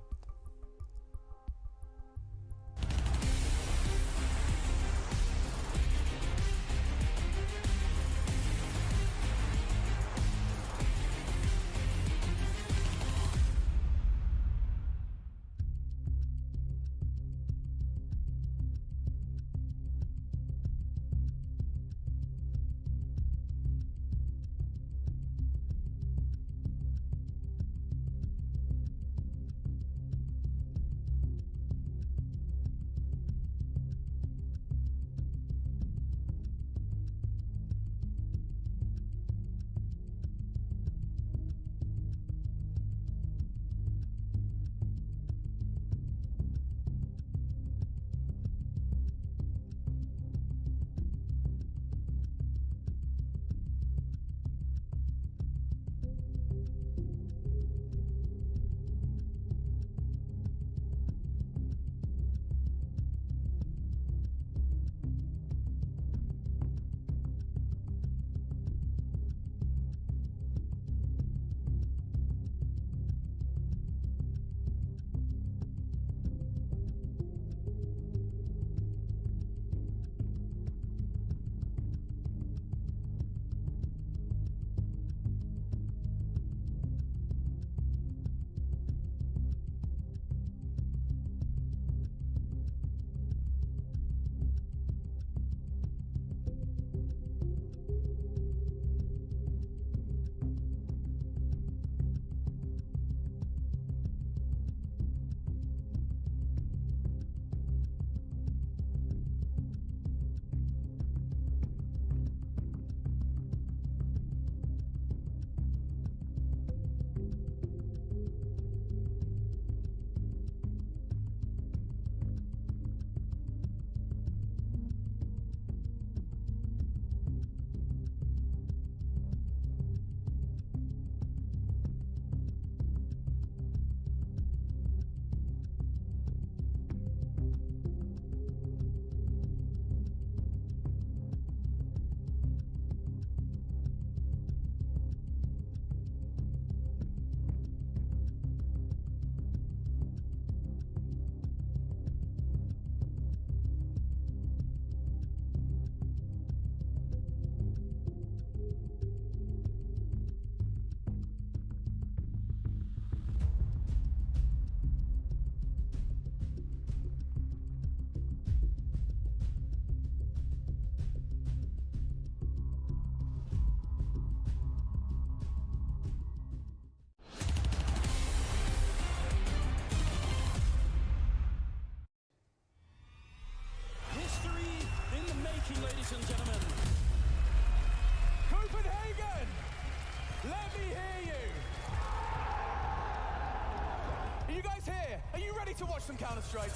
to watch some Counter-Strike.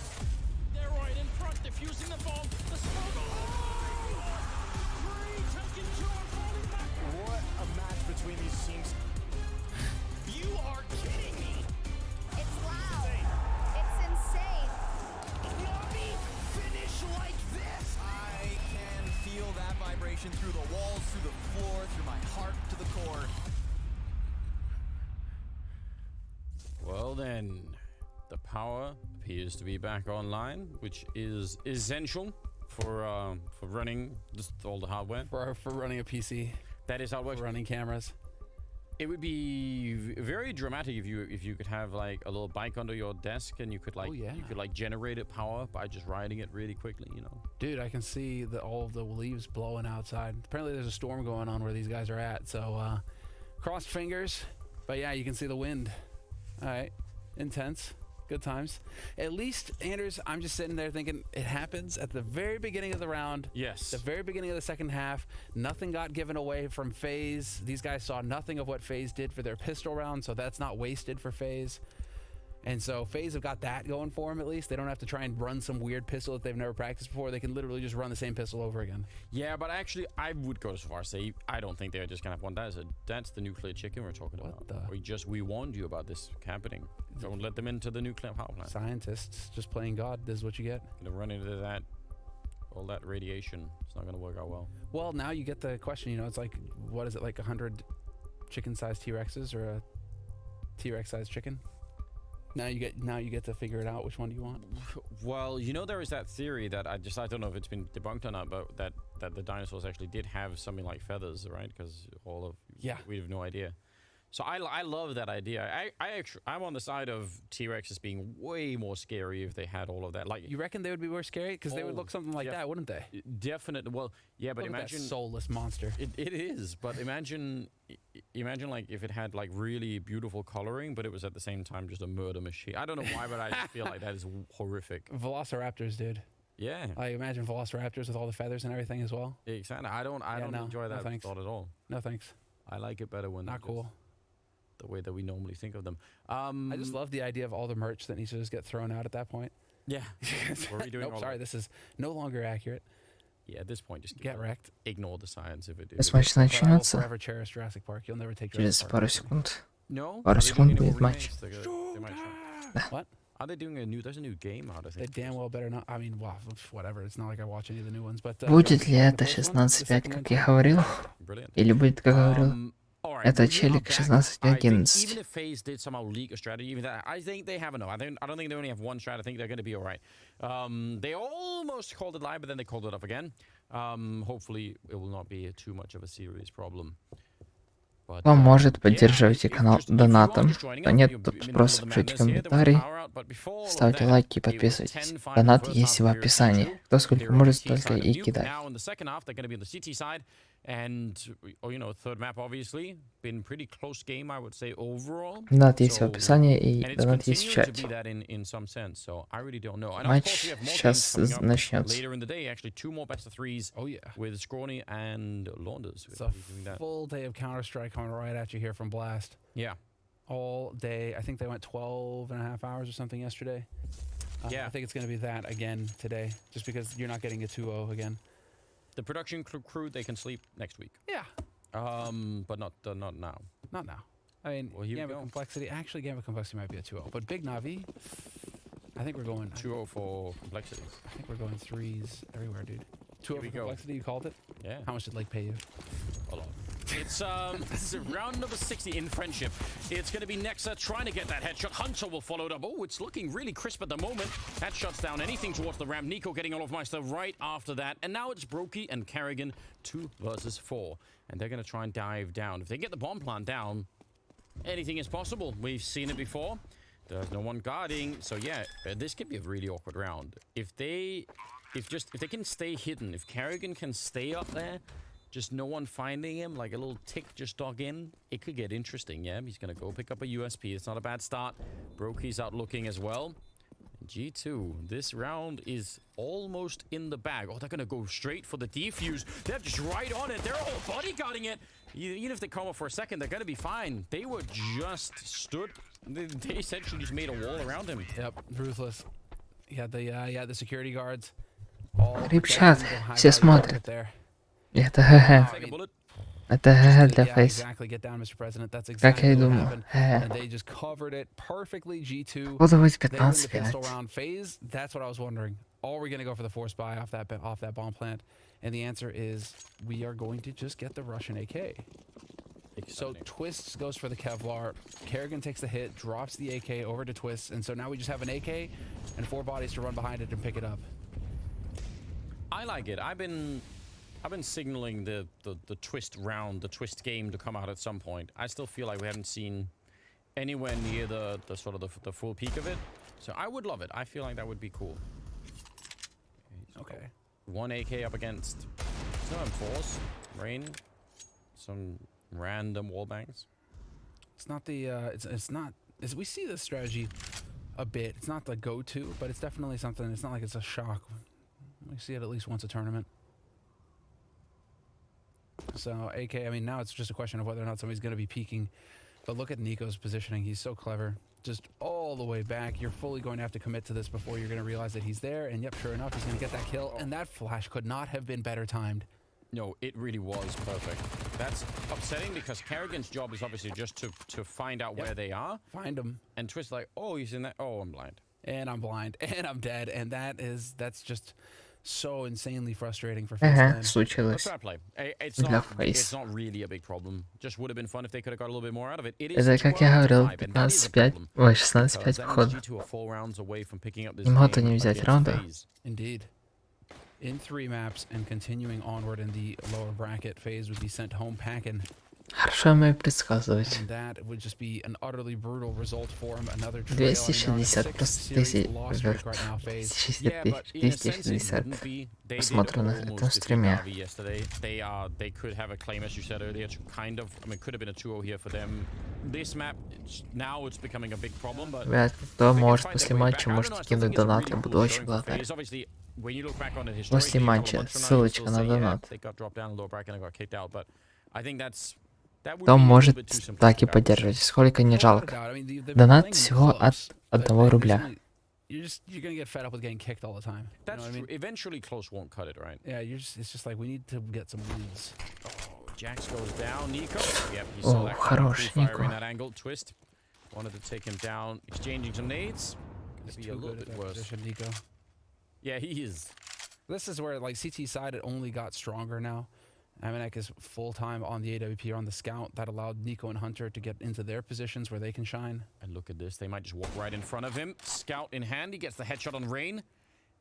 They're right in front, defusing the bomb. The smoke. What a match between these teams. You are kidding me. It's loud. It's insane. Lobby finish like this. I can feel that vibration through the walls, through the floor, through my heart to the core. Well then, the power appears to be back online, which is essential for running just all the hardware. For running a PC. That is how it works. For running cameras. It would be very dramatic if you could have like a little bike under your desk and you could like you could like generate it power by just riding it really quickly, you know. Dude, I can see all of the leaves blowing outside. Apparently there's a storm going on where these guys are at, so crossed fingers. But yeah, you can see the wind. All right, intense. Good times. At least, Anders, I'm just sitting there thinking it happens at the very beginning of the round. Yes. The very beginning of the second half. Nothing got given away from Faze. These guys saw nothing of what Faze did for their pistol round, so that's not wasted for Faze. And so Faze have got that going for them at least. They don't have to try and run some weird pistol that they've never practiced before. They can literally just run the same pistol over again. Yeah, but actually, I would go so far as say I don't think they're just gonna have one. That's the nuclear chicken we're talking about. We warned you about this happening. Don't let them into the nuclear power plant. Scientists just playing God. This is what you get. Gonna run into that, all that radiation. It's not gonna work out well. Well, now you get the question. You know, it's like, what is it, like 100 chicken-sized T-Rexes or a T-Rex-sized chicken? Now you get to figure it out. Which one do you want? Well, you know, there is that theory that I don't know if it's been debunked or not, but that the dinosaurs actually did have something like feathers, right? Because we have no idea. So I love that idea. I'm on the side of T-Rexes being way more scary if they had all of that. Like, you reckon they would be more scary? Because they would look something like that, wouldn't they? Definitely. Well, yeah, but imagine that soulless monster. It is, but imagine like if it had like really beautiful coloring, but it was at the same time just a murder machine. I don't know why, but I just feel like that is horrific. Velociraptors, dude. Yeah. I imagine Velociraptors with all the feathers and everything as well. Exactly. I don't enjoy that thought at all. No thanks. I like it better when not cool. The way that we normally think of them. I just love the idea of all the merch that needs to just get thrown out at that point. Yeah. We're redoing nope, sorry, this is no longer accurate. Yeah, at this point, just get wrecked. Ignore the science if it is. Матч начнется. Forever cherish Jurassic Park. You'll never take Через Jurassic пару Park. секунд. No. Пару секунд будет матч. What? Are they doing there's a new game out, I think. They damn well better not. I mean, well, whatever. It's not like I watch any of the new ones, but Будет ли это 16:5, как я говорил? Или будет, как говорил? Это челик 16:11. Even if Faze did somehow leak a strategy, even that, I think they have enough. I don't think they only have one strat. I think they're going to be all right. They almost called it live, but then they called it up again. Hopefully, it will not be too much of a serious problem. Кто может, поддерживайте канал донатом. Кто нет, тут просто пишите комментарий, ставьте лайки и подписывайтесь. Донат есть в описании. Кто сколько может, столько и кидать. And third map obviously been pretty close game, I would say overall. Донат есть в описании и донат есть в чате. Матч сейчас начнется. Later in the day, actually 2 more best of 3s. Oh yeah. With Scrawny and Launders. It's a full day of Counter-Strike coming right at you here from Blast. Yeah. All day. I think they went 12 and a half hours or something yesterday. Yeah. I think it's going to be that again today, just because you're not getting a 2-0 again. The production crew, they can sleep next week. Yeah. But not now. Not now. I mean, Game of Complexity. Actually, Game of Complexity might be a 2-0. But Big Navi, I think we're going 2-0 for Complexity. I think we're going 3s everywhere, dude. 2-0 for Complexity, you called it? Yeah. How much did Lake pay you? A lot. It's this is round number 60 in Friendship. It's going to be Nexa trying to get that headshot. Hunter will follow it up. Oh, it's looking really crisp at the moment. That shuts down anything towards the ramp. Niko getting all of Meister right after that. And now it's Brokey and Kerrigan 2 versus 4. And they're going to try and dive down. If they get the bomb plant down, anything is possible. We've seen it before. There's no one guarding. So yeah, this could be a really awkward round. If they can stay hidden, if Kerrigan can stay up there, just no one finding him, like a little tick just dug in, it could get interesting, yeah? He's going to go pick up a USP. It's not a bad start. Brokey's out looking as well. G2, this round is almost in the bag. Oh, they're going to go straight for the defuse. They're just right on it. They're all bodyguarding it. Even if they come up for a second, they're going to be fine. They were just stood They essentially just made a wall around him. Yep, ruthless. Yeah, the security guards. All Ребят, down, high все value смотрят. target there. Это ХХ. Take a bullet. Это ХХ для Yeah, Фейс. exactly. Get down, Mr. President. That's Как я exactly и what думал. happened. ХХ. And they just covered it perfectly. G2. Буду быть They win the 15-5. pistol round. Phase. That's what I was wondering. Are we gonna go for the force buy off that bomb plant? And the answer is we are going to just get the Russian AK. So Twists goes for the Kevlar. Kerrigan takes the hit, drops the AK over to Twists, and so now we just have an AK and 4 bodies to run behind it and pick it up. I like it. I've been signaling the twist round, the twist game to come out at some point. I still feel like we haven't seen anywhere near the sort of the full peak of it. So I would love it. I feel like that would be cool. Okay. 1 AK up against some force, rain, some random wall bangs. It's not the it's not we see this strategy a bit. It's not the go-to, but it's definitely something. It's not like it's a shock. We see it at least once a tournament. So AK, I mean, now it's just a question of whether or not somebody's going to be peeking. But look at niko's positioning. He's so clever. Just all the way back. You're fully going to have to commit to this before you're going to realize that he's there. And yep, sure enough, he's going to get that kill. And that flash could not have been better timed. No, it really was perfect. That's upsetting because Kerrigan's job is obviously just to find out where they are. Find them. And Twist like, oh, he's in that. Oh, I'm blind. And I'm blind. And I'm dead. And that's just so insanely frustrating for Faze. Случилось. It's Для not Faze. really a big problem. Just would have been fun if they could have got a little bit more out of it. It is Это, как я говорил, 12-5, and that is a 15-5, problem, ой, because 16-5 that means походу. G2 are 4 rounds away from picking up this Не могут game они взять against раунда. FaZe. Indeed. In 3 maps and continuing onward in the lower bracket, Faze would be sent home packing. Хорошо умею предсказывать. And that would just be an utterly brutal result for him. Another trail. 260 просто 260 просмотров на этом стриме. They could have a claim, as you said earlier, to kind of, I mean, could have been a 2-0 here for them. This map, now it's becoming a big problem, but Ребят, кто может после матча, можете кинуть донат, я буду очень благодарен. После матча, ссылочка на донат. Кто может так и поддерживать, сколько не жалко. Донат всего от 1 рубля. You're gonna get fed up with getting kicked all the time. That's true. Eventually, close won't cut it, right? Yeah, it's just like we need to get some wins. Oh, Jax goes down. Niko. Yep, he О, saw that хорош, fire in Нико. that angle. Twist wanted to take him down, exchanging some nades. He's Maybe a too little good bit at that worse. position, Niko. Yeah, he is. This is where, like, CT side, it only got stronger now. Amanek is full-time on the AWP, on the scout. That allowed Niko and Hunter to get into their positions where they can shine. And look at this. They might just walk right in front of him. Scout in hand. He gets the headshot on Rain.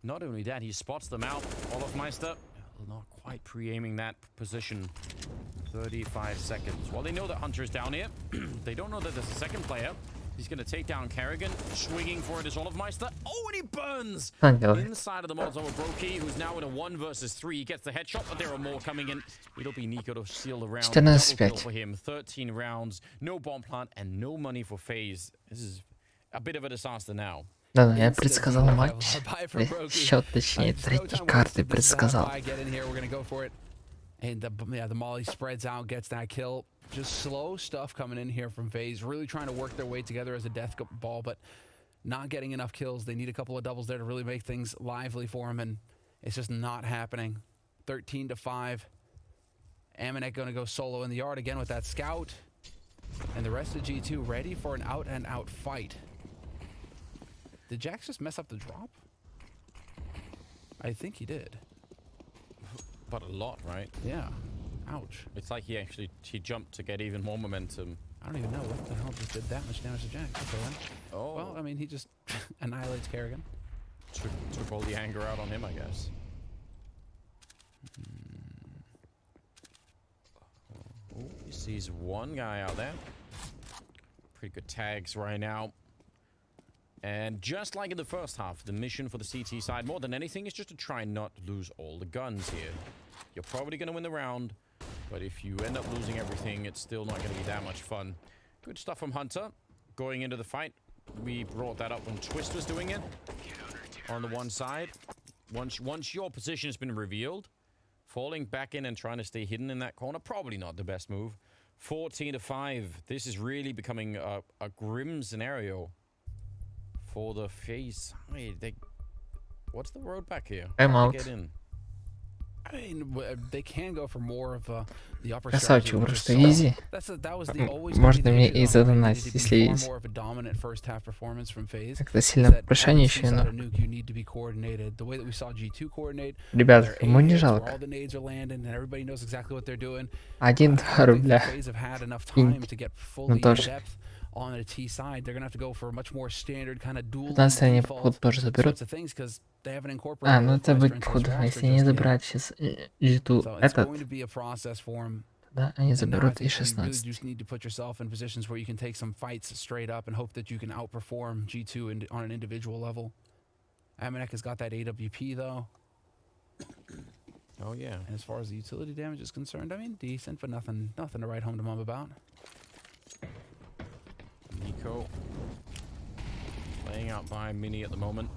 Not only that, he spots them out. Olofmeister not quite pre-aiming that position. 35 seconds. Well, they know that Hunter is down here. They don't know that there's a second player. He's going to take down Kerrigan. Swinging for it is Olofmeister. Oh, and he burns! Inside of the Molotov of Brokey, who's now in a 1 versus 3. He gets the headshot, but there are more coming in. It'll be Niko to seal the round. Double kill for him. 13 rounds, no bomb plant, and no money for Faze. This is a bit of a disaster now. Да, я предсказал матч. Счет, точнее, третьей карты предсказал. And the Molly spreads out, gets that kill. Just slow stuff coming in here from Faze. Really trying to work their way together as a death ball, but not getting enough kills. They need a couple of doubles there to really make things lively for them, and it's just not happening. 13-5. Amanek going to go solo in the yard again with that scout. And the rest of G2 ready for an out-and-out fight. Did Jax just mess up the drop? I think he did. But a lot, right? Yeah. Ouch. It's like he jumped to get even more momentum. I don't even know what the hell just did that much damage to Jax. Oh. Well, I mean, he just annihilates Kerrigan. Took all the anger out on him, I guess. Oh, he sees one guy out there. Pretty good tags right now. And just like in the first half, the mission for the CT side, more than anything, is just to try and not lose all the guns here. You're probably going to win the round, but if you end up losing everything, it's still not going to be that much fun. Good stuff from Hunter. Going into the fight, we brought that up when Twist was doing it. On the one side, once your position has been revealed, falling back in and trying to stay hidden in that corner, probably not the best move. 14-5. This is really becoming a grim scenario for the Faze. What's the road back here? I'm out. Get in. I mean, they can go for more of the upper Красавчик, просто изи. Можно мне и задонатить, если есть. Как-то сильно прошайничаю, но... Ребят, кому не жалко? 1 рубля. Ну тоже. 15 они, походу, тоже заберут. А, ну это будет, походу, если не забрать сейчас G2 этот, да, они заберут и 16. Oh yeah. And as far as the utility damage is concerned, I mean, decent, but nothing to write home to mom about. niko playing out by Mini at the moment.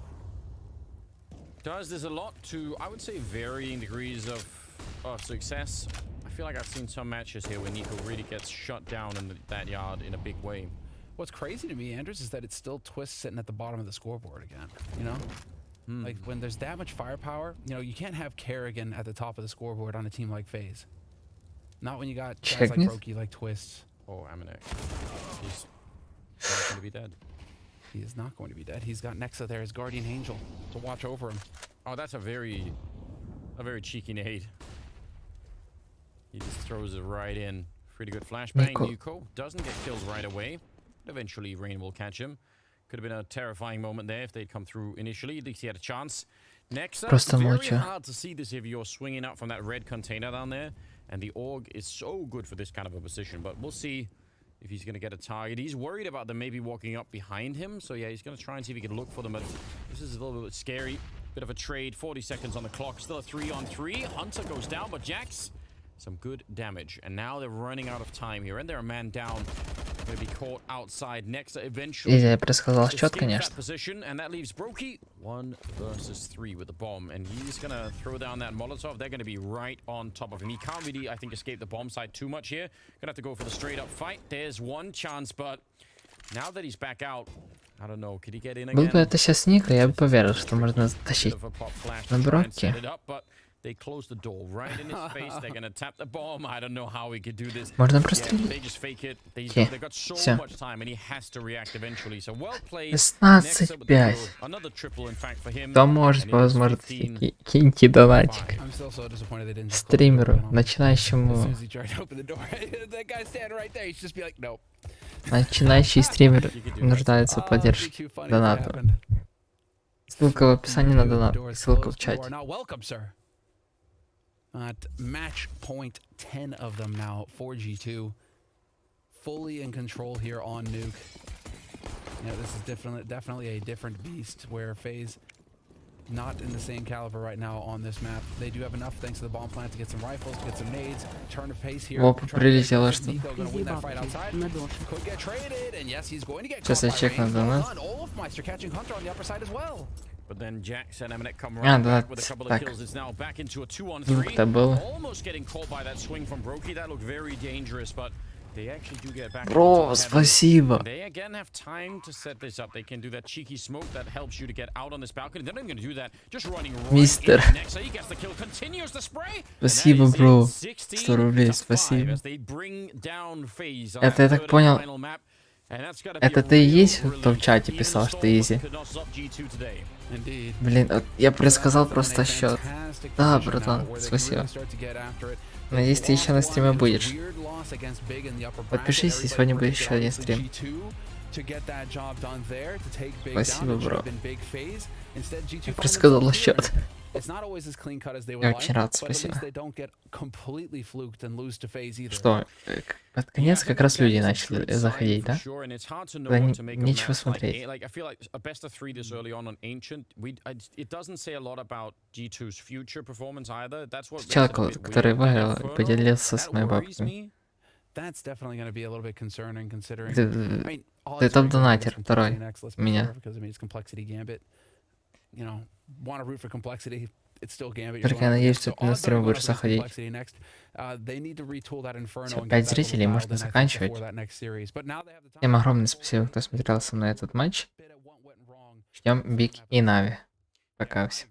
There's a lot to, I would say, varying degrees of success. I feel like I've seen some matches here where niko really gets shut down in that yard in a big way. What's crazy to me, Andrews, is that it's still Twist sitting at the bottom of the scoreboard again, you know? Like, when there's that much firepower, you know, you can't have Kerrigan at the top of the scoreboard on a team like Faze. Not when you got guys like Brokey, like Twist. Oh, Amanek. He's not going to be dead. He is not going to be dead. He's got Nexa there, his guardian angel, to watch over him. Oh, that's a very cheeky nade. He just throws it right in. Pretty good flashbang. niko doesn't get kills right away. Eventually, Rain will catch him. Could have been a terrifying moment there if they'd come through initially. At least he had a chance. Nexa, very hard to see this if you're swinging out from that red container down there. And the Org is so good for this kind of a position. But we'll see if he's going to get a target. He's worried about them maybe walking up behind him. So yeah, he's going to try and see if he can look for them. But this is a little bit scary. Bit of a trade. 40 seconds on the clock. Still a 3-on-3. Hunter goes down, but Jax, some good damage. And now they're running out of time here. And they're a man down. Going to be caught outside. Next, eventually я предсказал счет, конечно. Position, and that leaves Brokey 1 versus 3 with the bomb. And he's going to throw down that Molotov. They're going to be right on top of him. He can't really, I think, escape the bomb site too much here. Going to have to go for the straight up fight. There's one chance, but now that he's back out, I don't know, could he get in again? Был бы это сейчас Ника, я бы поверил, что можно затащить. На Броке. They close the door right in his face. They're gonna tap the bomb. I don't know how he could do this. Можно прострелить. They just fake it. They got so much time, and he has to react eventually. So well played. 16-5. Another triple, in fact, for him. Кто может по возможности киньте донатик стримеру, начинающему. Начинающий стример нуждается в поддержке доната. Ссылка в описании на донат, ссылка в чате. At match point 10 of them now for G2. Fully in control here on Nuke. You know, this is definitely a different beast where Faze not in the same caliber right now on this map. They do have enough thanks to the bomb plant to get some rifles, to get some nades, turn of pace here. Опа, прилетело что-то. Сейчас я чекну донат. But then Jax and Amanek come right back with a couple of kills. It's now back into a 2-on-3. Almost getting caught by that swing from Brokey. That looked very dangerous, but they actually do get back. Bro, спасибо. They again have time to set this up. They can do that cheeky smoke that helps you to get out on this balcony. They're not even going to do that. Just running right in next. So he gets the kill. Continues the spray. Спасибо, бро. 100 рублей, спасибо. Это я так понял. Это ты и есть, кто в чате писал, что изи? Блин, вот я предсказал просто счет. Да, братан, спасибо. Надеюсь, ты еще на стриме будешь. Подпишись, и сегодня будет еще один стрим. Спасибо, бро. Я предсказал счет. Я очень рад, спасибо. Что, под конец как раз люди начали заходить, да? Да нечего смотреть. Человек, который выиграл, поделился с моей бабкой. Ты топ-донатер, второй меня. Только я надеюсь, что ты на стрим будешь заходить. They need to retool that Inferno. Все, 5 зрителей, можно заканчивать. Всем огромное спасибо, кто смотрел со мной этот матч. Ждем Биг и Нави. Пока всем.